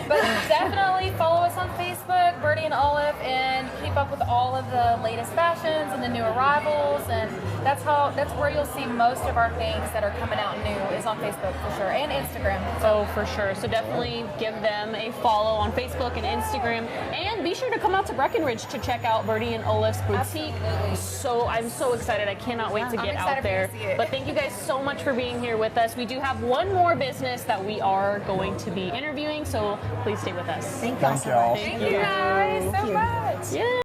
But definitely follow us on Facebook, Birdie and Olive, and keep up with all of the latest fashions and the new arrivals. And that's where you'll see most of our things that are coming out new is on Facebook for sure, and Instagram. Oh, for sure. So definitely give them a follow on Facebook and Instagram, and be sure to come out to Breckenridge to check out Birdie and Olive's boutique. Absolutely. So I'm so excited. I cannot wait to get out there. But thank you guys so much for being here with us. We do have one more business that we are going to be interviewing, so please stay with us. Thank you so much. Thank you guys so much. Yeah.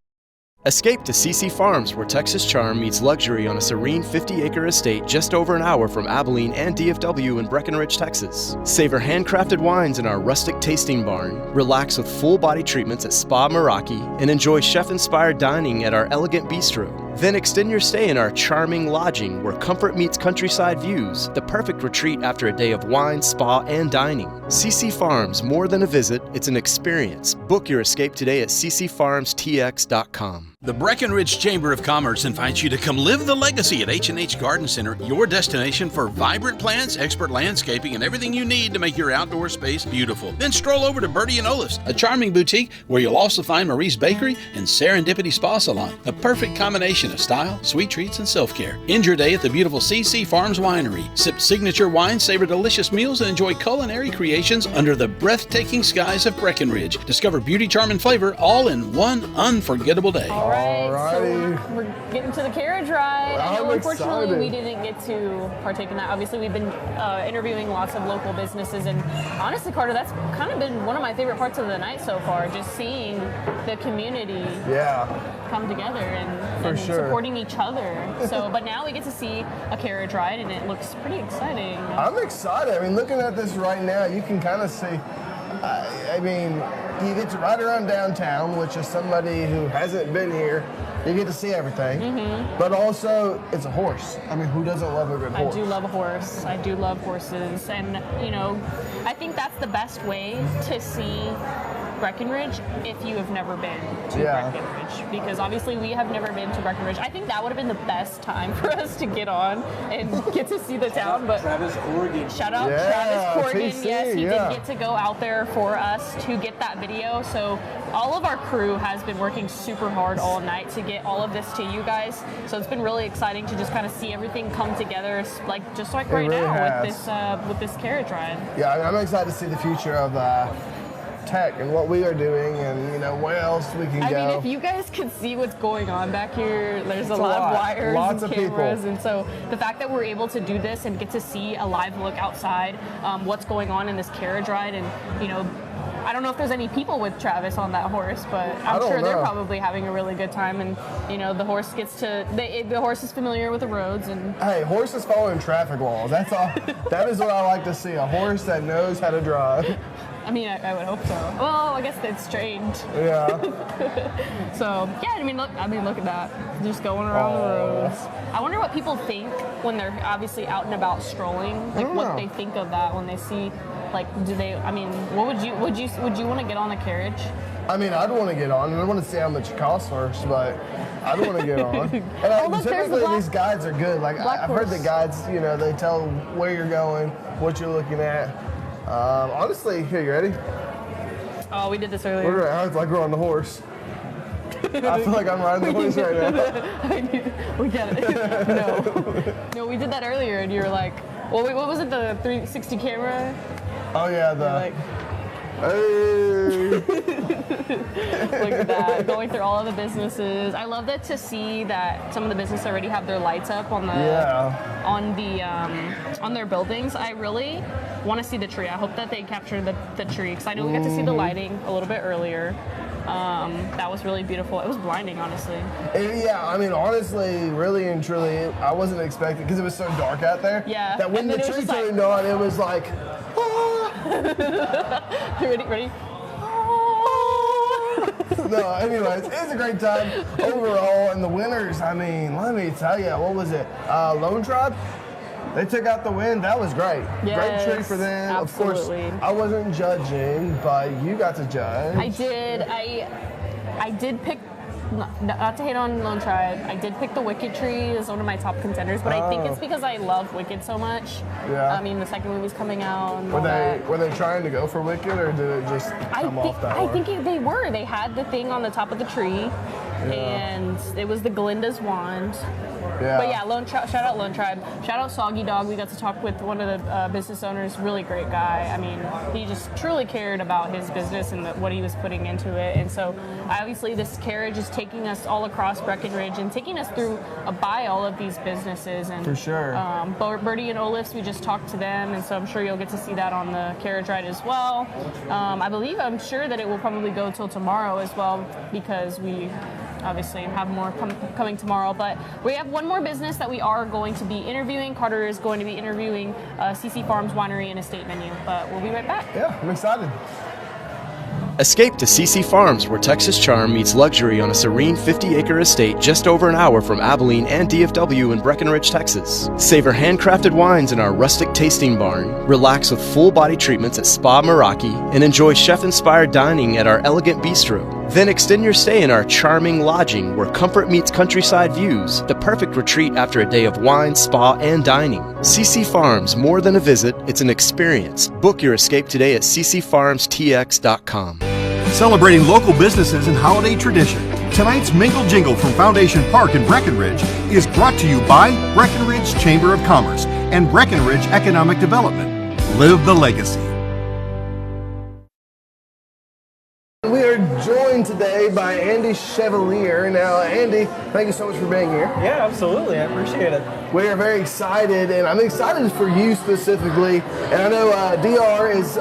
Escape to CC Farms, where Texas charm meets luxury on a serene 50-acre estate just over an hour from Abilene and DFW in Breckenridge, Texas. Savor handcrafted wines in our rustic tasting barn, relax with full-body treatments at Spa Meraki, and enjoy chef-inspired dining at our elegant bistro. Then extend your stay in our charming lodging, where comfort meets countryside views, the perfect retreat after a day of wine, spa, and dining. CC Farms, more than a visit, it's an experience. Book your escape today at ccfarmstx.com. The Breckenridge Chamber of Commerce invites you to come live the legacy at H&H Garden Center, your destination for vibrant plants, expert landscaping, and everything you need to make your outdoor space beautiful. Then stroll over to Birdie and Olive's, a charming boutique where you'll also find Marie's Bakery and Serendipity Spa Salon, a perfect combination of style, sweet treats, and self-care. End your day at the beautiful CC Farms Winery. Sip signature wine, savor delicious meals, and enjoy culinary creations under the breathtaking skies of Breckenridge. Discover beauty, charm, and flavor all in one unforgettable day. All right, so we're getting to the carriage ride. I know, unfortunately, we didn't get to partake in that. Obviously, we've been interviewing lots of local businesses, and honestly, Carter, that's kind of been one of my favorite parts of the night so far, just seeing the community come together and supporting each other. So, but now we get to see a carriage ride, and it looks pretty exciting. I'm excited. I mean, looking at this right now, you can kind of see I mean, you get to ride around downtown, which is somebody who hasn't been here. You get to see everything, but also it's a horse. I mean, who doesn't love a good horse? I do love a horse. I do love horses, and I think that's the best way to see Breckenridge if you have never been to Breckenridge, because obviously we have never been to Breckenridge. I think that would have been the best time for us to get on and get to see the town. But Travis Corrigan. Shout out Travis Corrigan. Yes, he did get to go out there for us to get that video. So all of our crew has been working super hard all night to get all of this to you guys. So it's been really exciting to just kind of see everything come together, like right really now has. with this carriage ride. Yeah, I'm excited to see the future of tech and what we are doing, and where else we can go. I mean, if you guys could see what's going on back here, there's a lot of wires Lots and of cameras, people. and so the fact that we're able to do this and get to see a live look outside, what's going on in this carriage ride, and I don't know if there's any people with Travis on that horse, but I'm sure they're probably having a really good time, and the horse the horse is familiar with the roads, and hey, horses following traffic laws. That's all. That is what I like to see, a horse that knows how to drive. I mean, I would hope so. Well, I guess it's trained. Yeah. So yeah, I mean, look at that, just going around the roads. I wonder what people think when they're obviously out and about strolling, like what they think of that when they see, like, do they? I mean, what would you want to get on the carriage? I mean, I'd want to get on, and I want to see how much it costs first, but I'd want to get on. And typically these guides are good. Like I've heard the guides, they tell where you're going, what you're looking at. Honestly, here, you ready? Oh, we did this earlier. It's like we're on the horse. I feel like I'm riding the horse right now. We get it. No, we did that earlier, and you were like, well, what was it, the 360 camera? Oh, yeah, Hey. Look at that, going through all of the businesses. I love that to see that some of the businesses already have their lights up on their buildings. I really want to see the tree. I hope that they capture the tree, because I know we got to see the lighting a little bit earlier. That was really beautiful. It was blinding, honestly. Yeah, I mean, honestly, really and truly, I wasn't expecting, because it was so dark out there. Yeah. That when the tree turned on, it was like, Ready? No, anyways, it was a great time overall. And the winners, I mean, let me tell you, what was it? Lone Tribe? They took out the win. That was great. Yes, great treat for them. absolutely. Of course, I wasn't judging, but you got to judge. I did. I did pick, not to hate on Lone Tribe, I did pick the Wicked tree as one of my top contenders, but I think it's because I love Wicked so much. Yeah. I mean, the second movie's coming out. And Were they trying to go for Wicked, or did it just come off that way? I think they were. They had the thing on the top of the tree, and it was the Glinda's wand. Yeah. But yeah, shout out Lone Tribe. Shout out Soggy Dog. We got to talk with one of the business owners. Really great guy. I mean, he just truly cared about his business and what he was putting into it. And so, obviously, this carriage is taking us all across Breckenridge and taking us through by all of these businesses. And for sure. Birdie and Olif's, we just talked to them, and so I'm sure you'll get to see that on the carriage ride as well. I'm sure that it will probably go till tomorrow as well, because we obviously have more coming tomorrow. But we have one more business that we are going to be interviewing. Carter is going to be interviewing CC Farms Winery and Estate Menu, but we'll be right back. Yeah, I'm excited. Escape to CC Farms, where Texas charm meets luxury on a serene 50-acre estate just over an hour from Abilene and DFW in Breckenridge, Texas. Savor handcrafted wines in our rustic tasting barn, relax with full-body treatments at Spa Meraki, and enjoy chef-inspired dining at our elegant bistro. Then extend your stay in our charming lodging, where comfort meets countryside views, the perfect retreat after a day of wine, spa, and dining. CC Farms, more than a visit, it's an experience. Book your escape today at ccfarmstx.com. Celebrating local businesses and holiday tradition. Tonight's Mingle Jingle from Foundation Park in Breckenridge is brought to you by Breckenridge Chamber of Commerce and Breckenridge Economic Development. Live the legacy. We are joined today by Andy Chevalier. Now, Andy, thank you so much for being here. Yeah, absolutely. I appreciate it. We are very excited, and I'm excited for you specifically. And I know DR is,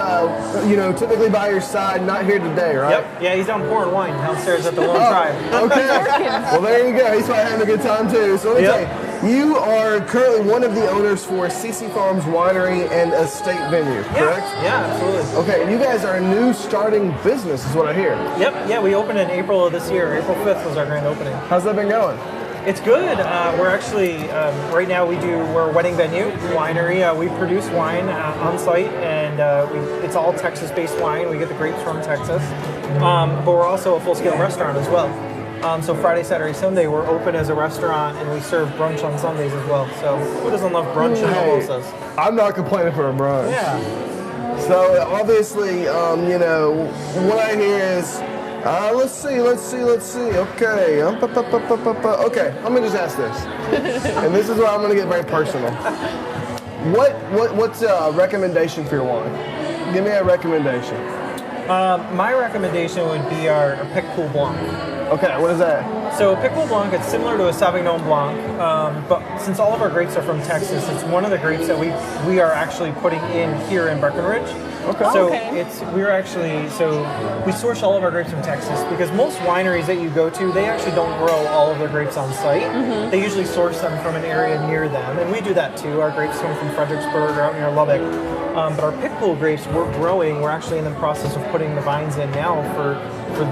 typically by your side, not here today, right? Yep. Yeah, he's down pouring wine downstairs at the Lone Tribe. Okay. Well, there you go. He's probably having a good time, too. So let me tell you, You are currently one of the owners for CC Farms Winery and Estate Venue, correct? Yeah, absolutely. Okay, and you guys are a new starting business, is what I hear. Yep, yeah, we opened in April of this year. April 5th was our grand opening. How's that been going? It's good. We're actually, right now we're a wedding venue, winery. We produce wine on site, and it's all Texas-based wine. We get the grapes from Texas. But we're also a full-scale restaurant as well. So Friday, Saturday, Sunday, we're open as a restaurant, and we serve brunch on Sundays as well. So who doesn't love brunch and mimosas? I'm not complaining for a brunch. Yeah. So obviously, what I hear is, let's see. Okay. Okay, let me just ask this. And this is where I'm going to get very personal. What's a recommendation for your wine? Give me a recommendation. My recommendation would be our Pic Pool Blanc. Okay, what is that? So Pic Pool Blanc, it's similar to a Sauvignon Blanc, but since all of our grapes are from Texas, it's one of the grapes that we are actually putting in here in Breckenridge. Okay. So we source all of our grapes from Texas because most wineries that you go to, they actually don't grow all of their grapes on site. Mm-hmm. They usually source them from an area near them, and we do that too. Our grapes come from Fredericksburg or out near Lubbock. But our Pic Pool grapes, we're growing. We're actually in the process of putting the vines in now for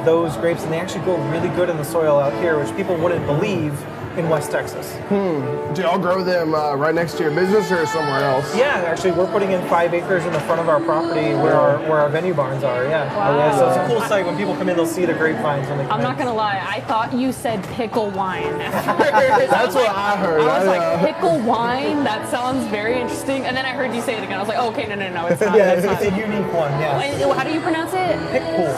those grapes, and they actually grow really good in the soil out here, which people wouldn't believe in West Texas. Do y'all grow them right next to your business or somewhere else? Yeah, actually, we're putting in 5 acres in the front of our property where our venue barns are. Yeah. Wow. So it's a cool site. When people come in, they'll see the grapevines when they come I'm in. not gonna lie, I thought you said pickle wine. That's what I heard. I was like, pickle wine? That sounds very interesting. And then I heard you say it again. I was like, oh, okay, no, it's not. Yeah, it's it's a unique one. Yeah. Wait, how do you pronounce it? Pic Pool.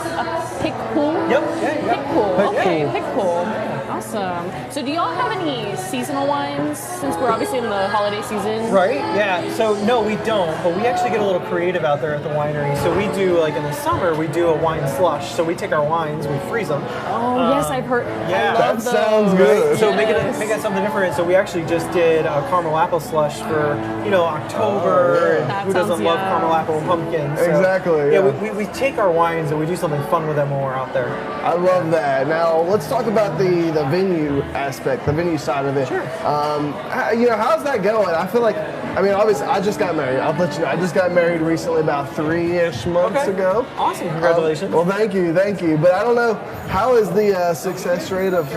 Pic Pool? Yep. Yeah. Pic Pool. Okay, Pool. Pic Pool. Awesome. So do y'all have any seasonal wines since we're obviously in the holiday season? Right, yeah. So no, we don't, but we actually get a little creative out there at the winery. So we do, like in the summer, we do a wine slush. So we take our wines, we freeze them. Oh, yes, I've heard. Yeah. I love That sounds good. So make it something different. So we actually just did a caramel apple slush for, October. And That who doesn't sounds love yum. caramel apple and pumpkin? So, Exactly, Yeah, yeah. we take our wines and we do something fun with them when we're out there. I love that. Now, let's talk about the venue aspect, the venue side of it. Sure. How's that going? I feel like, obviously, I just got married. I'll let you know. I just got married recently, about 3-ish months ago. Awesome. Congratulations. Well, thank you. But I don't know, how is the success rate of,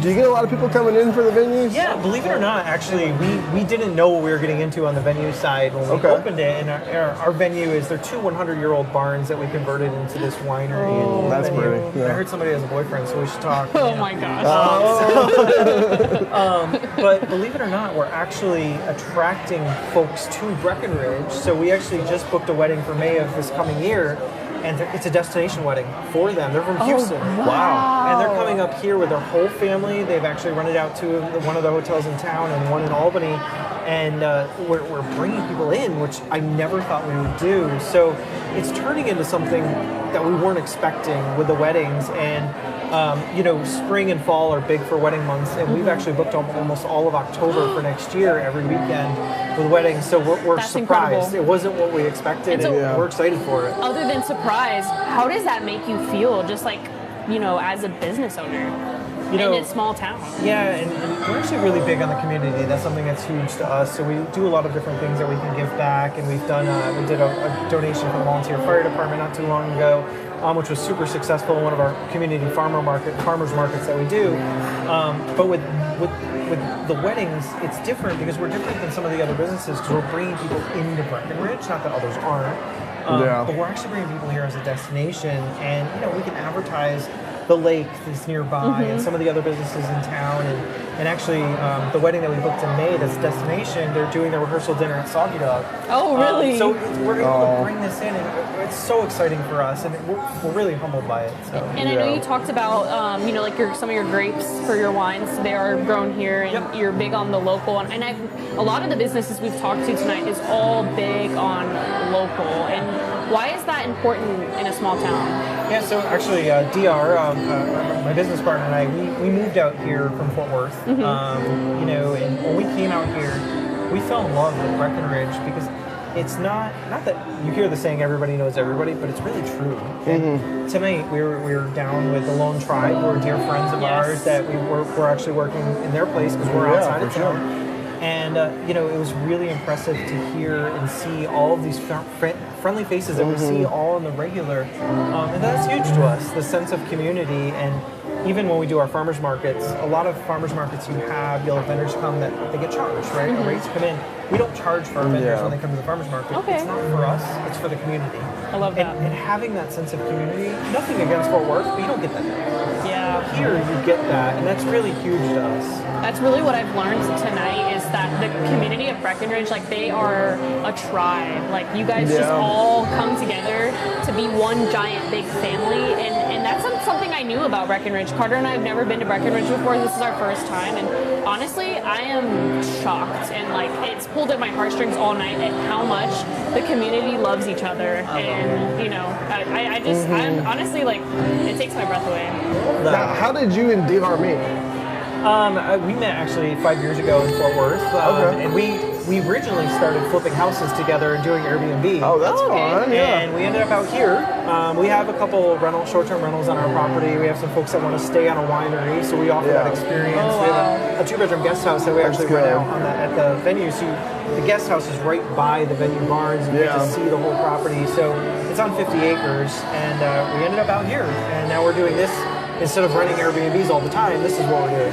do you get a lot of people coming in for the venues? Yeah, believe it or not, actually, we didn't know what we were getting into on the venue side when we opened it. And our venue they're 2 100-year-old barns that we converted into this winery. Oh, and that's venue. pretty. Yeah. I heard somebody has a boyfriend, so we should talk. Oh my gosh. But believe it or not, we're actually attracting folks to Breckenridge. So we actually just booked a wedding for May of this coming year. And it's a destination wedding for them. They're from Houston. Wow. And they're coming up here with their whole family. They've actually rented out to one of the hotels in town and one in Albany. And we're bringing people in, which I never thought we would do. So it's turning into something that we weren't expecting with the weddings. And spring and fall are big for wedding months, and we've actually booked almost all of October for next year, every weekend with weddings. So we're That's surprised. incredible. It wasn't what we expected, and we're excited for it. Other than surprise, how does that make you feel, just like, as a business owner in a small town? Yeah, and we're actually really big on the community. That's something that's huge to us. So we do a lot of different things that we can give back, and we've done we did a donation for the volunteer fire department not too long ago, which was super successful in one of our community farmers markets that we do. But with the weddings, it's different because we're different than some of the other businesses because we're bringing people into Breckenridge, not that others aren't. But we're actually bringing people here as a destination, and we can advertise the lake that's nearby and some of the other businesses in town, and actually the wedding that we booked in May, that's destination, they're doing the rehearsal dinner at Soggy Dog. Oh, really? So we're able to bring this in, and it's so exciting for us, and we're really humbled by it. So. And I know you talked about, some of your grapes for your wines. They are grown here, and you're big on the local. And a lot of the businesses we've talked to tonight is all big on local. And why is that important in a small town? Yeah, so actually, DR, my business partner and I, we moved out here from Fort Worth. And when we came out here, we fell in love with Breckenridge because it's not that you hear the saying everybody knows everybody, but it's really true. And tonight we were down with the Lone Tribe, who are dear friends of ours that we're actually working in their place because we're outside of town. And it was really impressive to hear and see all of these friendly faces that we see all in the regular, and that's huge to us. The sense of community. And even when we do our farmers markets, a lot of farmers markets you'll have vendors come that they get charged, right? The rates come in. We don't charge for our vendors when they come to the farmers market. Okay. It's not for us, it's for the community. I love that. And having that sense of community, nothing against Fort Worth, but you don't get that there. Yeah. Here you get that, and that's really huge to us. That's really what I've learned tonight is that the community of Breckenridge, like they are a tribe. Like you guys just all come together to be one giant big family, and that's something I knew about Breckenridge. Carter and I have never been to Breckenridge before. This is our first time, and honestly, I am shocked, and like it's pulled at my heartstrings all night at how much the community loves each other. And I'm honestly like, it takes my breath away. Now, how did you and DR meet? We met actually 5 years ago in Fort Worth, and we originally started flipping houses together and doing Airbnb. Oh, that's fun! Yeah. And we ended up out here. We have a couple short-term rentals on our property. We have some folks that want to stay on a winery, so we offer that experience. We have a 2-bedroom guest house that we actually rent out at the venue. So the guest house is right by the venue barns, and you get to see the whole property. So it's on 50 acres, and we ended up out here, and now we're doing this. Instead of renting Airbnbs all the time, this is what we're doing.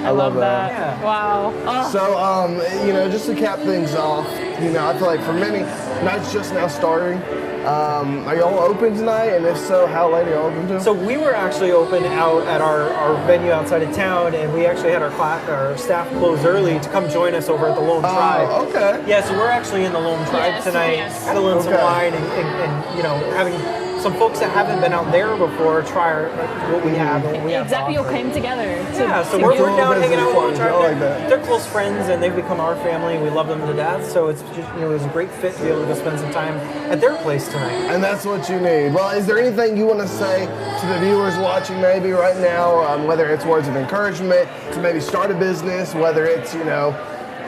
I love that. Yeah. Wow. Oh. So, just to cap things off, I feel like for many, night's just now starting. Are y'all open tonight? And if so, how late are y'all open to? So we were actually open out at our venue outside of town, and we actually had our staff close early to come join us over at the Lone Tribe. Okay. Yeah, so we're actually in the Lone Tribe tonight, peddling some wine and having some folks that haven't been out there before try what we have. And what we have Zapio came together. So we're down hanging out with Lone Tribe. They're close friends, and they've become our family. We love them to death. So it's just it was a great fit to be able to spend some time at their place tonight. And that's what you need. Well, is there anything you want to say to the viewers watching maybe right now, whether it's words of encouragement to maybe start a business, whether it's,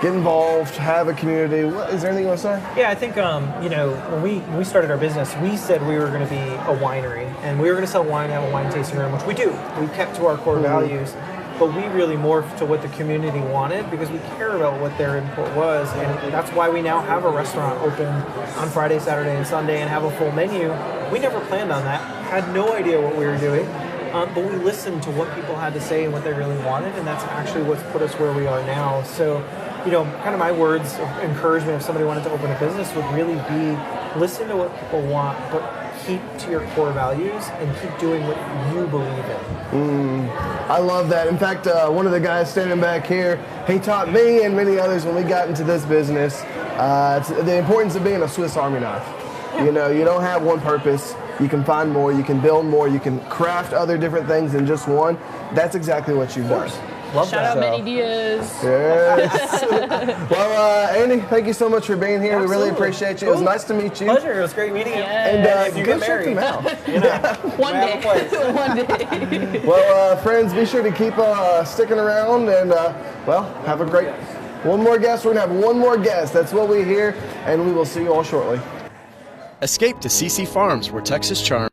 get involved, have a community? Is there anything you want to say? Yeah, I think, when we started our business, we said we were going to be a winery, and we were going to sell wine and have a wine tasting room, which we do. We kept to our core values, but we really morphed to what the community wanted because we care about what their input was, and that's why we now have a restaurant open on Friday, Saturday, and Sunday and have a full menu. We never planned on that, had no idea what we were doing, but we listened to what people had to say and what they really wanted, and that's actually what's put us where we are now. So, kind of my words of encouragement if somebody wanted to open a business would really be listen to what people want, but keep to your core values and keep doing what you believe in. I love that. In fact, one of the guys standing back here, he taught me and many others when we got into this business, the importance of being a Swiss Army knife. You don't have one purpose. You can find more, you can build more, you can craft other different things than just one. That's exactly what you've done. Love Shout out Manny Diaz. Yes. Well, Andy, thank you so much for being here. Absolutely. We really appreciate you. It was nice to meet you. Pleasure. It was great meeting you. And you go get check married. them out. One day. One day. Well, friends, be sure to keep sticking around and, have a great one more guest. We're going to have one more guest. That's what we hear, and we will see you all shortly. Escape to CC Farms, where Texas charm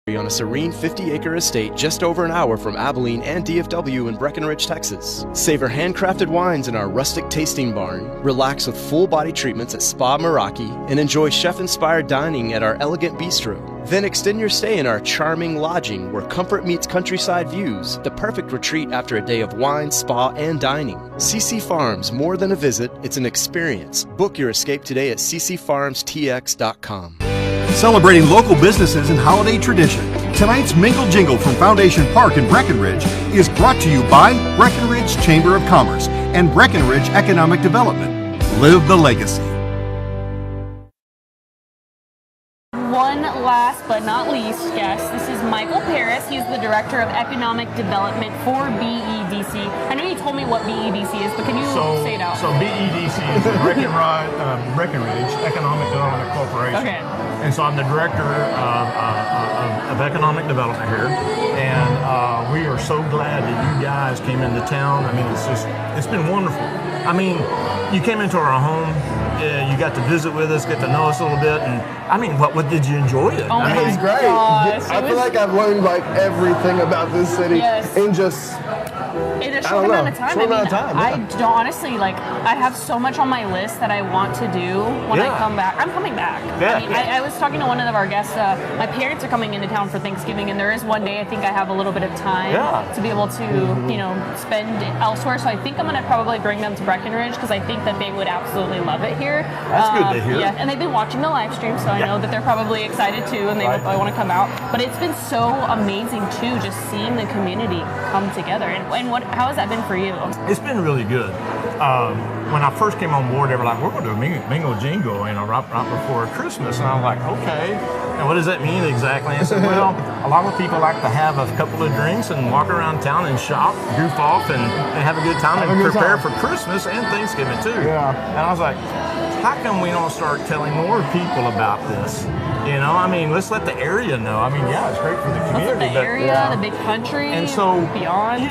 on a serene 50-acre estate just over an hour from Abilene and DFW in Breckenridge, Texas. Savor handcrafted wines in our rustic tasting barn, relax with full-body treatments at Spa Meraki, and enjoy chef-inspired dining at our elegant bistro. Then extend your stay in our charming lodging where comfort meets countryside views, the perfect retreat after a day of wine, spa, and dining. CC Farms, more than a visit, it's an experience. Book your escape today at ccfarmstx.com. Celebrating local businesses and holiday tradition. Tonight's Mingle Jingle from Foundation Park in Breckenridge is brought to you by Breckenridge Chamber of Commerce and Breckenridge Economic Development. Live the legacy. One last but not least guest. This is Michael Paris. He's the Director of Economic Development for BEDC. I know you told me what BEDC is, but can you say it out? So BEDC is the Breckenridge Economic Development Corporation. Okay. And so I'm the Director of Economic Development here. And we are so glad that you guys came into town. I mean, it's been wonderful. I mean, you came into our home. you got to visit with us, get to know us a little bit, and I mean, what did you enjoy it? Oh, It was great. I feel like I've learned like everything about this city in just in a short amount of time. I don't honestly like. I have so much on my list that I want to do when I come back. I'm coming back. I mean, I was talking to one of our guests. My parents are coming into town for Thanksgiving, and there is one day I think I have a little bit of time to be able to, spend it elsewhere. So I think I'm going to probably bring them to Breckenridge because I think that they would absolutely love it here. That's good to hear. Yeah, and they've been watching the live stream, so I know that they're probably excited too, and they probably want to come out. But it's been so amazing too, just seeing the community come together. And how has that been for you? It's been really good. When I first came on board, they were like, we're going to do a Mingle Jingle, right before Christmas. And I was like, okay. And what does that mean exactly? And I said, well, a lot of people like to have a couple of drinks and walk around town and shop, goof off, and have a good time and prepare for Christmas and Thanksgiving too. Yeah. And I was like, how come we don't start telling more people about this? Let's let the area know. It's great for the community. For the area, the big country, and so beyond.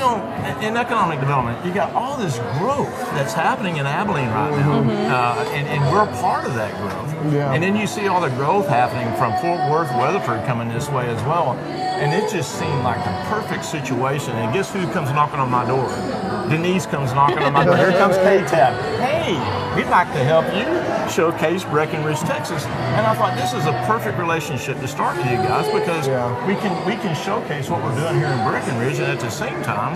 In economic development, you got all this growth that's happening in Abilene right now, and we're a part of that growth. Yeah. And then you see all the growth happening from Fort Worth, Weatherford coming this way as well. And it just seemed like the perfect situation. And guess who comes knocking on my door? Denise comes knocking on my door. Here comes K-Tab. Hey, we'd like to help you showcase Breckenridge, Texas. And I thought this is a perfect relationship to start with you guys because we can showcase what we're doing here in Breckenridge, and at the same time,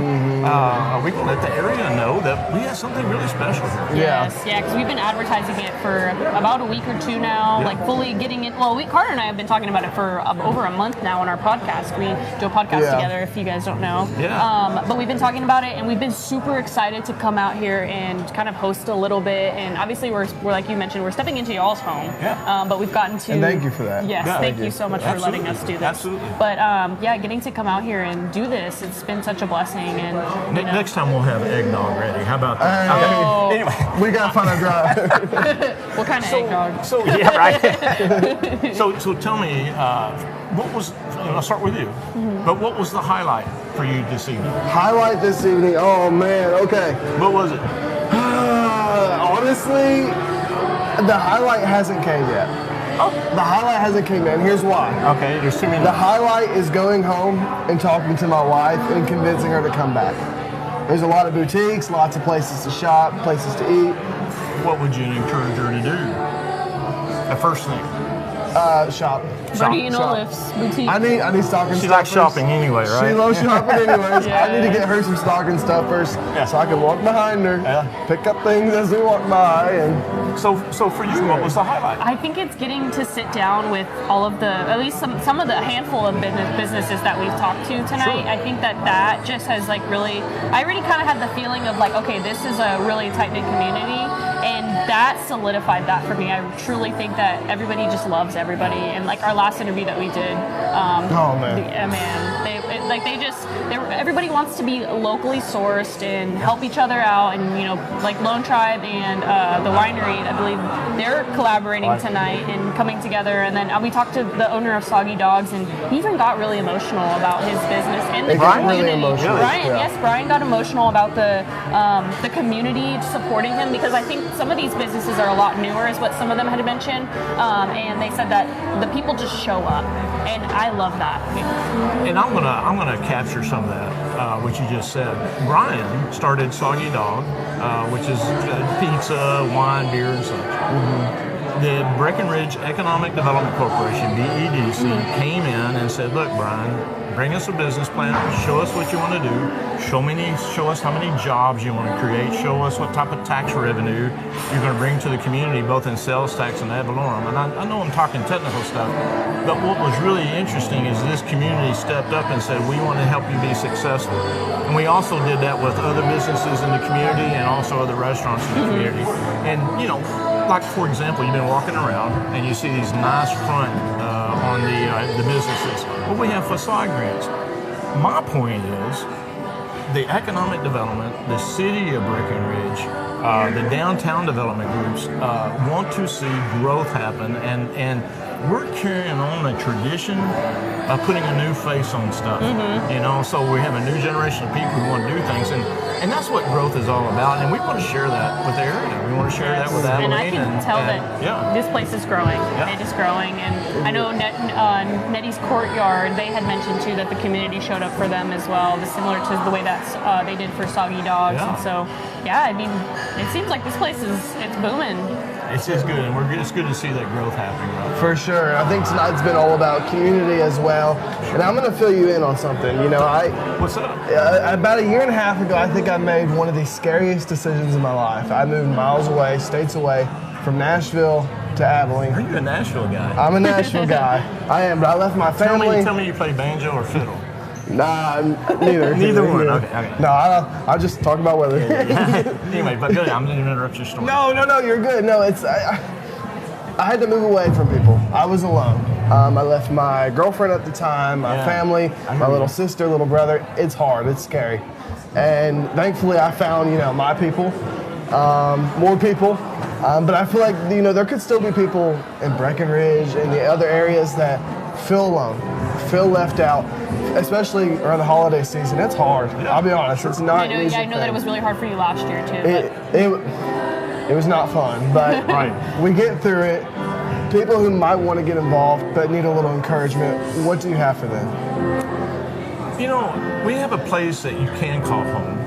we can let the area know that we have something really special here. Yes, because we've been advertising it for about a week or two now, like fully getting it. Well, Carter and I have been talking about it for over a month now on our podcast. We do a podcast together, if you guys don't know. Yeah. But we've been talking about it, and we've been super excited to come out here and kind of host a little bit. And obviously, we're like you mentioned, we're stepping into y'all's home. Yeah. But we've gotten to. And thank you for that. Yes, thank you so much for letting us do this. Absolutely. But getting to come out here and do this, it's been such a blessing. And next time we'll have eggnog ready. How about that? Anyway, we gotta find a drive. What kind of eggnog? So yeah, right. so tell me, what was? I'll start with you. But what was the highlight for you this evening? Highlight this evening? Oh man. Okay. What was it? Honestly, the highlight hasn't came yet. Oh. The highlight hasn't came yet, and here's why. Okay, there's too many. The highlight is going home and talking to my wife and convincing her to come back. There's a lot of boutiques, lots of places to shop, places to eat. What would you encourage her to do? The first thing? Shop. Birdie and Olive's boutique. I need stocking stuffers. She likes shopping anyway, right? She loves shopping anyways. I need to get her some stocking stuffers so I can walk behind her, pick up things as we walk by. And so for you, what was the highlight? I think it's getting to sit down with all of at least some of the handful of businesses that we've talked to tonight. Sure. I think that just has I already kind of had the feeling of okay, this is a really tight-knit community. And that solidified that for me. I truly think that everybody just loves everybody. And our last interview that we did, everybody wants to be locally sourced and help each other out. And Lone Tribe and the winery, I believe they're collaborating tonight and coming together. And then we talked to the owner of Soggy Dogs, and he even got really emotional about his business and the community. Really emotional. Brian got emotional about the community supporting him, because I think some of these businesses are a lot newer, is what some of them had mentioned, and they said that the people just show up, and I love that. And I'm gonna capture some of that, what you just said. Brian started Soggy Dog, which is pizza, wine, beer, and such. The Breckenridge Economic Development Corporation, BEDC, came in and said, look, Brian, bring us a business plan, show us what you want to do, show us how many jobs you want to create, show us what type of tax revenue you're going to bring to the community, both in sales tax and ad valorem. And I know I'm talking technical stuff, but what was really interesting is this community stepped up and said, we want to help you be successful. And we also did that with other businesses in the community and also other restaurants in the community. And, like for example, you've been walking around and you see these nice front on the businesses. Well, we have facade grants. My point is, the economic development, the city of Breckenridge, the downtown development groups want to see growth happen, and we're carrying on a tradition of putting a new face on stuff. So we have a new generation of people who want to do things, and and that's what growth is all about. And we want to share that with the area. We want to share that with Abilene. And I can tell that this place is growing. It is growing. And I know Nettie's Courtyard, they had mentioned too that the community showed up for them as well, similar to the way that they did for Soggy Dogs. And so, I mean, it seems like this place it's booming. It's good, and it's good to see that growth happening. Right? For sure. I think tonight's been all about community as well. And I'm going to fill you in on something. You know, What's up? About a year and a half ago, I think I made one of the scariest decisions in my life. I moved miles away, states away, from Nashville to Abilene. Are you a Nashville guy? I'm a Nashville guy. I am, but I left my family. Tell me you play banjo or fiddle. Nah, neither. Neither one. Okay. No, I'll just talk about weather. Anyway, but good. I'm going to interrupt your story. No, you're good. No, I had to move away from people. I was alone. I left my girlfriend at the time, my family, my little sister, little brother. It's hard. It's scary. And thankfully, I found, my people, more people. But I feel like, there could still be people in Breckenridge and the other areas that feel alone, feel left out, especially around the holiday season. It's hard. I'll be honest. It's not easy. I know that it was really hard for you last year too. It was not fun, but we get through it. People who might want to get involved but need a little encouragement, what do you have for them? We have a place that you can call home.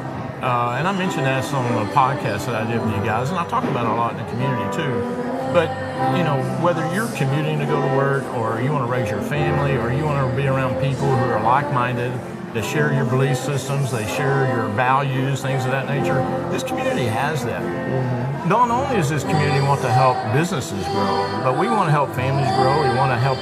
And I mentioned that on the podcast that I did with you guys, and I talk about it a lot in the community too. But, whether you're commuting to go to work, or you want to raise your family, or you want to be around people who are like-minded, that share your belief systems, they share your values, things of that nature, this community has that. Not only does this community want to help businesses grow, but we want to help families grow. We want to help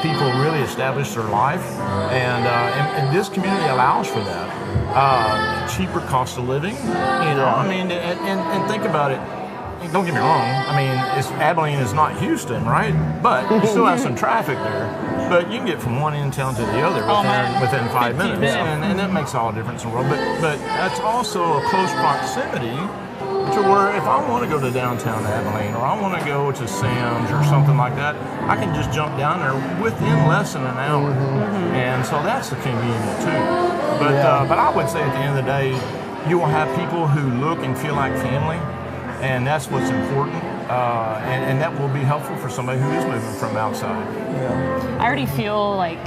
people really establish their life, and this community allows for that. Cheaper cost of living, and think about it. Don't get me wrong. I mean, Abilene is not Houston, right? But you still have some traffic there. But you can get from one end of town to the other within 5 minutes, and that makes all the difference in the world. But that's also a close proximity to where if I want to go to downtown Abilene, or I want to go to Sam's or something like that, I can just jump down there within less than an hour. And so that's the convenient too. But I would say at the end of the day, you will have people who look and feel like family, and that's what's important. And that will be helpful for somebody who is moving from outside. I already feel like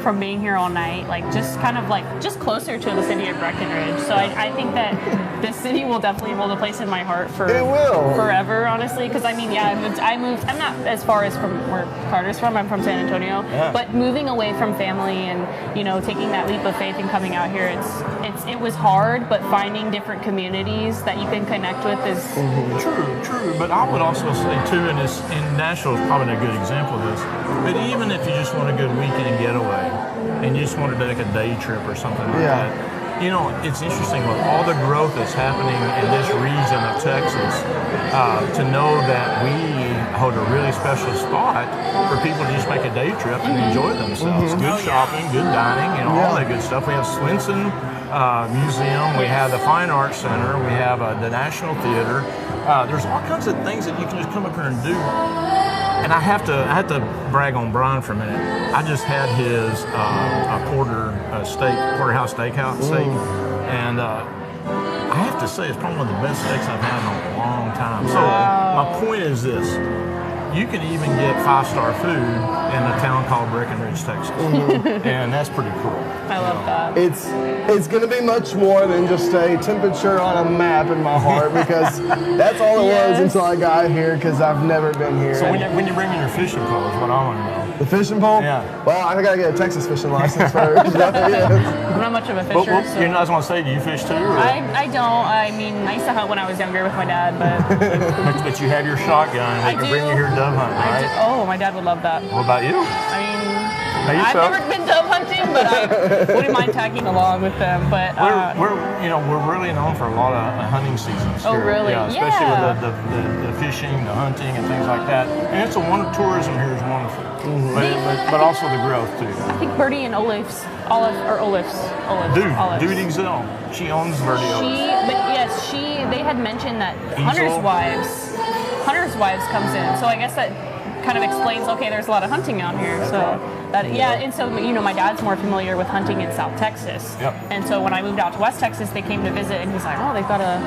from being here all night, just closer to the city of Breckenridge. So I think that this city will definitely hold a place in my heart forever, honestly. Because I moved. I'm not as far as from where Carter's from. I'm from San Antonio. But moving away from family and taking that leap of faith and coming out here, it was hard. But finding different communities that you can connect with is true. But I would also say too, and Nashville is probably a good example of this. But even if you just want a good weekend getaway, and you just want to take a day trip or something like that, it's interesting with all the growth that's happening in this region of Texas, to know that we hold a really special spot for people to just make a day trip and enjoy themselves. Good shopping, good dining, all that good stuff. We have Swenson Museum, we have the Fine Arts Center, we have the National Theater. There's all kinds of things that you can just come up here and do. And I have to brag on Brian for a minute. I just had his porterhouse steakhouse steak, and I have to say it's probably one of the best steaks I've had in a long time. So my point is this: you can even get 5-star food in a town called Breckenridge, Texas, and that's pretty cool. I love that. It's going to be much more than just a temperature on a map in my heart, because that's all it was until I got here, because I've never been here. So when you bring in your fishing pole is what I want to know. The fishing pole? Yeah. Well, I got to get a Texas fishing license first. I'm not much of a fisher. So. I was going to say, do you fish too? Or? I don't. I mean, I used to hunt when I was younger with my dad, but... But you have your shotgun. They can bring you here dove hunting, right? Oh, my dad would love that. What about you? I mean, I've never been dove hunting, but I wouldn't mind tagging along with them. But we're really known for a lot of hunting seasons. Oh, here. really? Yeah, especially with the fishing, the hunting, and things like that. And it's tourism here is wonderful, but also the growth too. I think Birdie and Olif's. Dude Excel. She owns Birdie Olif's. They had mentioned that Hunter's Wives comes in. So I guess that kind of explains, okay, there's a lot of hunting out here. So that, yeah, and so, you know, my dad's more familiar with hunting in South Texas. Yep. And so when I moved out to West Texas, they came to visit, and he's like, oh, they've got a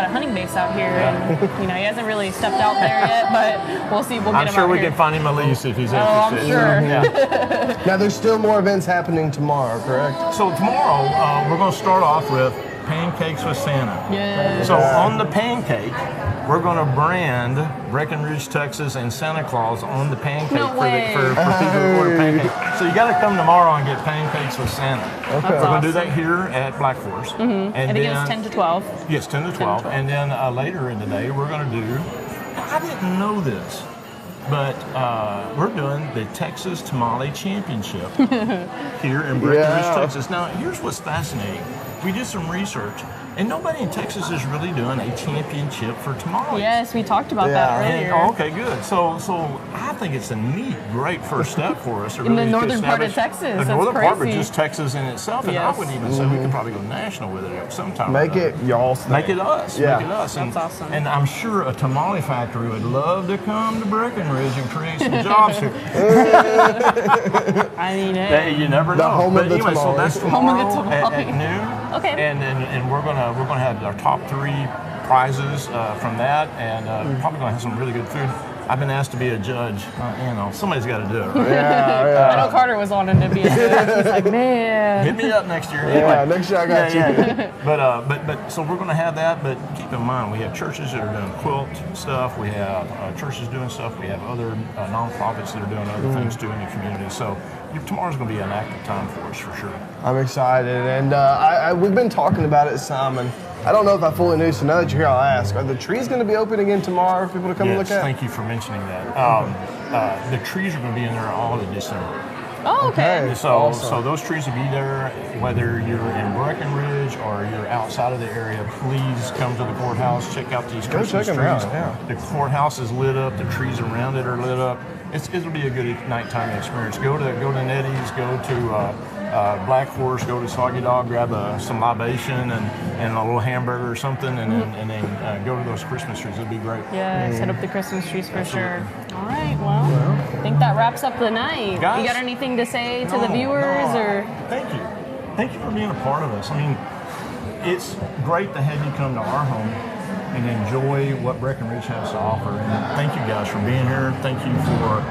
hunting base out here. And, you know, he hasn't really stepped out there yet, but we'll see. We'll get him I'm sure out we here. can find him a lease if he's interested. Oh, I'm sure. Yeah. Now, there's still more events happening tomorrow, correct? So tomorrow, we're going to start off with Pancakes with Santa. Yeah. So on the pancake, we're going to brand Breckenridge, Texas, and Santa Claus on the pancake No way. for people who order pancakes. So you got to come tomorrow and get Pancakes with Santa. Okay. We're going to do that here at Black Forest. Mm-hmm. And again, it's 10 to 12. Yes, 10 to 12. And then later in the day, we're going to do, I didn't know this, but we're doing the Texas Tamale Championship here in Breckenridge, Texas. Now, here's what's fascinating. We did some research, and nobody in Texas is really doing a championship for tamales. Yes, we talked about that earlier. Okay, good. So I think it's a neat, great first step for us. To In really the northern part of establish Texas, the that's northern part, but crazy. just Texas in itself. And I would even say we could probably go national with it sometime. Make it y'all's thing. Make it us. Yeah. Make it us. That's awesome. And I'm sure a tamale factory would love to come to Breckenridge and create some jobs here. I mean, You never know. The home but of the anyway, so tamale. that's Home of the tomorrow at tamale. noon. Okay. And we're gonna have our top 3 prizes from that, and probably gonna have some really good food. I've been asked to be a judge. You know, somebody's got to do it. Right? I know Carter was wanting to be a judge. He's like, man. Hit me up next year. Yeah, next year I got you. But so we're going to have that. But keep in mind, we have churches that are doing quilt stuff. We have churches doing stuff. We have other nonprofits that are doing other things too in the community. So tomorrow's going to be an active time for us for sure. I'm excited, and we've been talking about it some, and I don't know if I fully knew, so now that you're here, I'll ask. Are the trees going to be open again tomorrow for people to come and look at? Thank you for mentioning that. The trees are going to be in there all of December. Oh, okay. So those trees will be there, whether you're in Breckenridge or you're outside of the area. Please come to the courthouse, check out these Christmas trees. Check them out, yeah. The courthouse is lit up. The trees around it are lit up. It'll be a good nighttime experience. Go to Nettie's, go to Black Horse, go to Soggy Dog, grab some libation and a little hamburger or something, and then go to those Christmas trees. It'll be great. Yeah, set up the Christmas trees for sure. All right, well, I think that wraps up the night. Guys, you got anything to say to the viewers? Or Thank you. Thank you for being a part of this. I mean, it's great to have you come to our home and enjoy what Breckenridge has to offer. And thank you guys for being here. Thank you for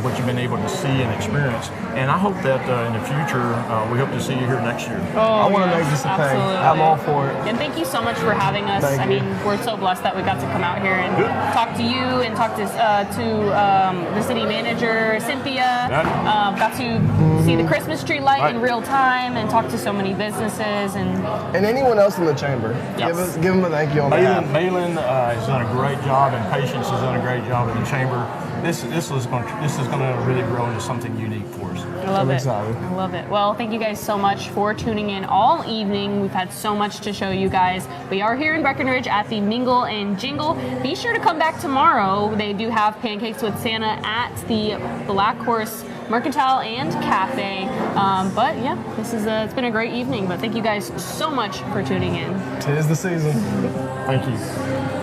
what you've been able to see and experience. And I hope that in the future, we hope to see you here next year. Oh, I want to make this a thing. I'm all for it. And thank you so much for having us. Thank I you. mean, we're so blessed that we got to come out here and talk to you and talk to the city manager, Cynthia. Got to see the Christmas tree light in real time and talk to so many businesses and anyone else in the chamber. Yes. Give them a thank you on behalf. Malin has done a great job, and Patience has done a great job in the chamber. This is going to really grow into something unique for us. I love it. I love it. Well, thank you guys so much for tuning in all evening. We've had so much to show you guys. We are here in Breckenridge at the Mingle and Jingle. Be sure to come back tomorrow. They do have Pancakes with Santa at the Black Horse Mercantile and Cafe. But yeah, it's been a great evening. But thank you guys so much for tuning in. 'Tis the season. Thank you.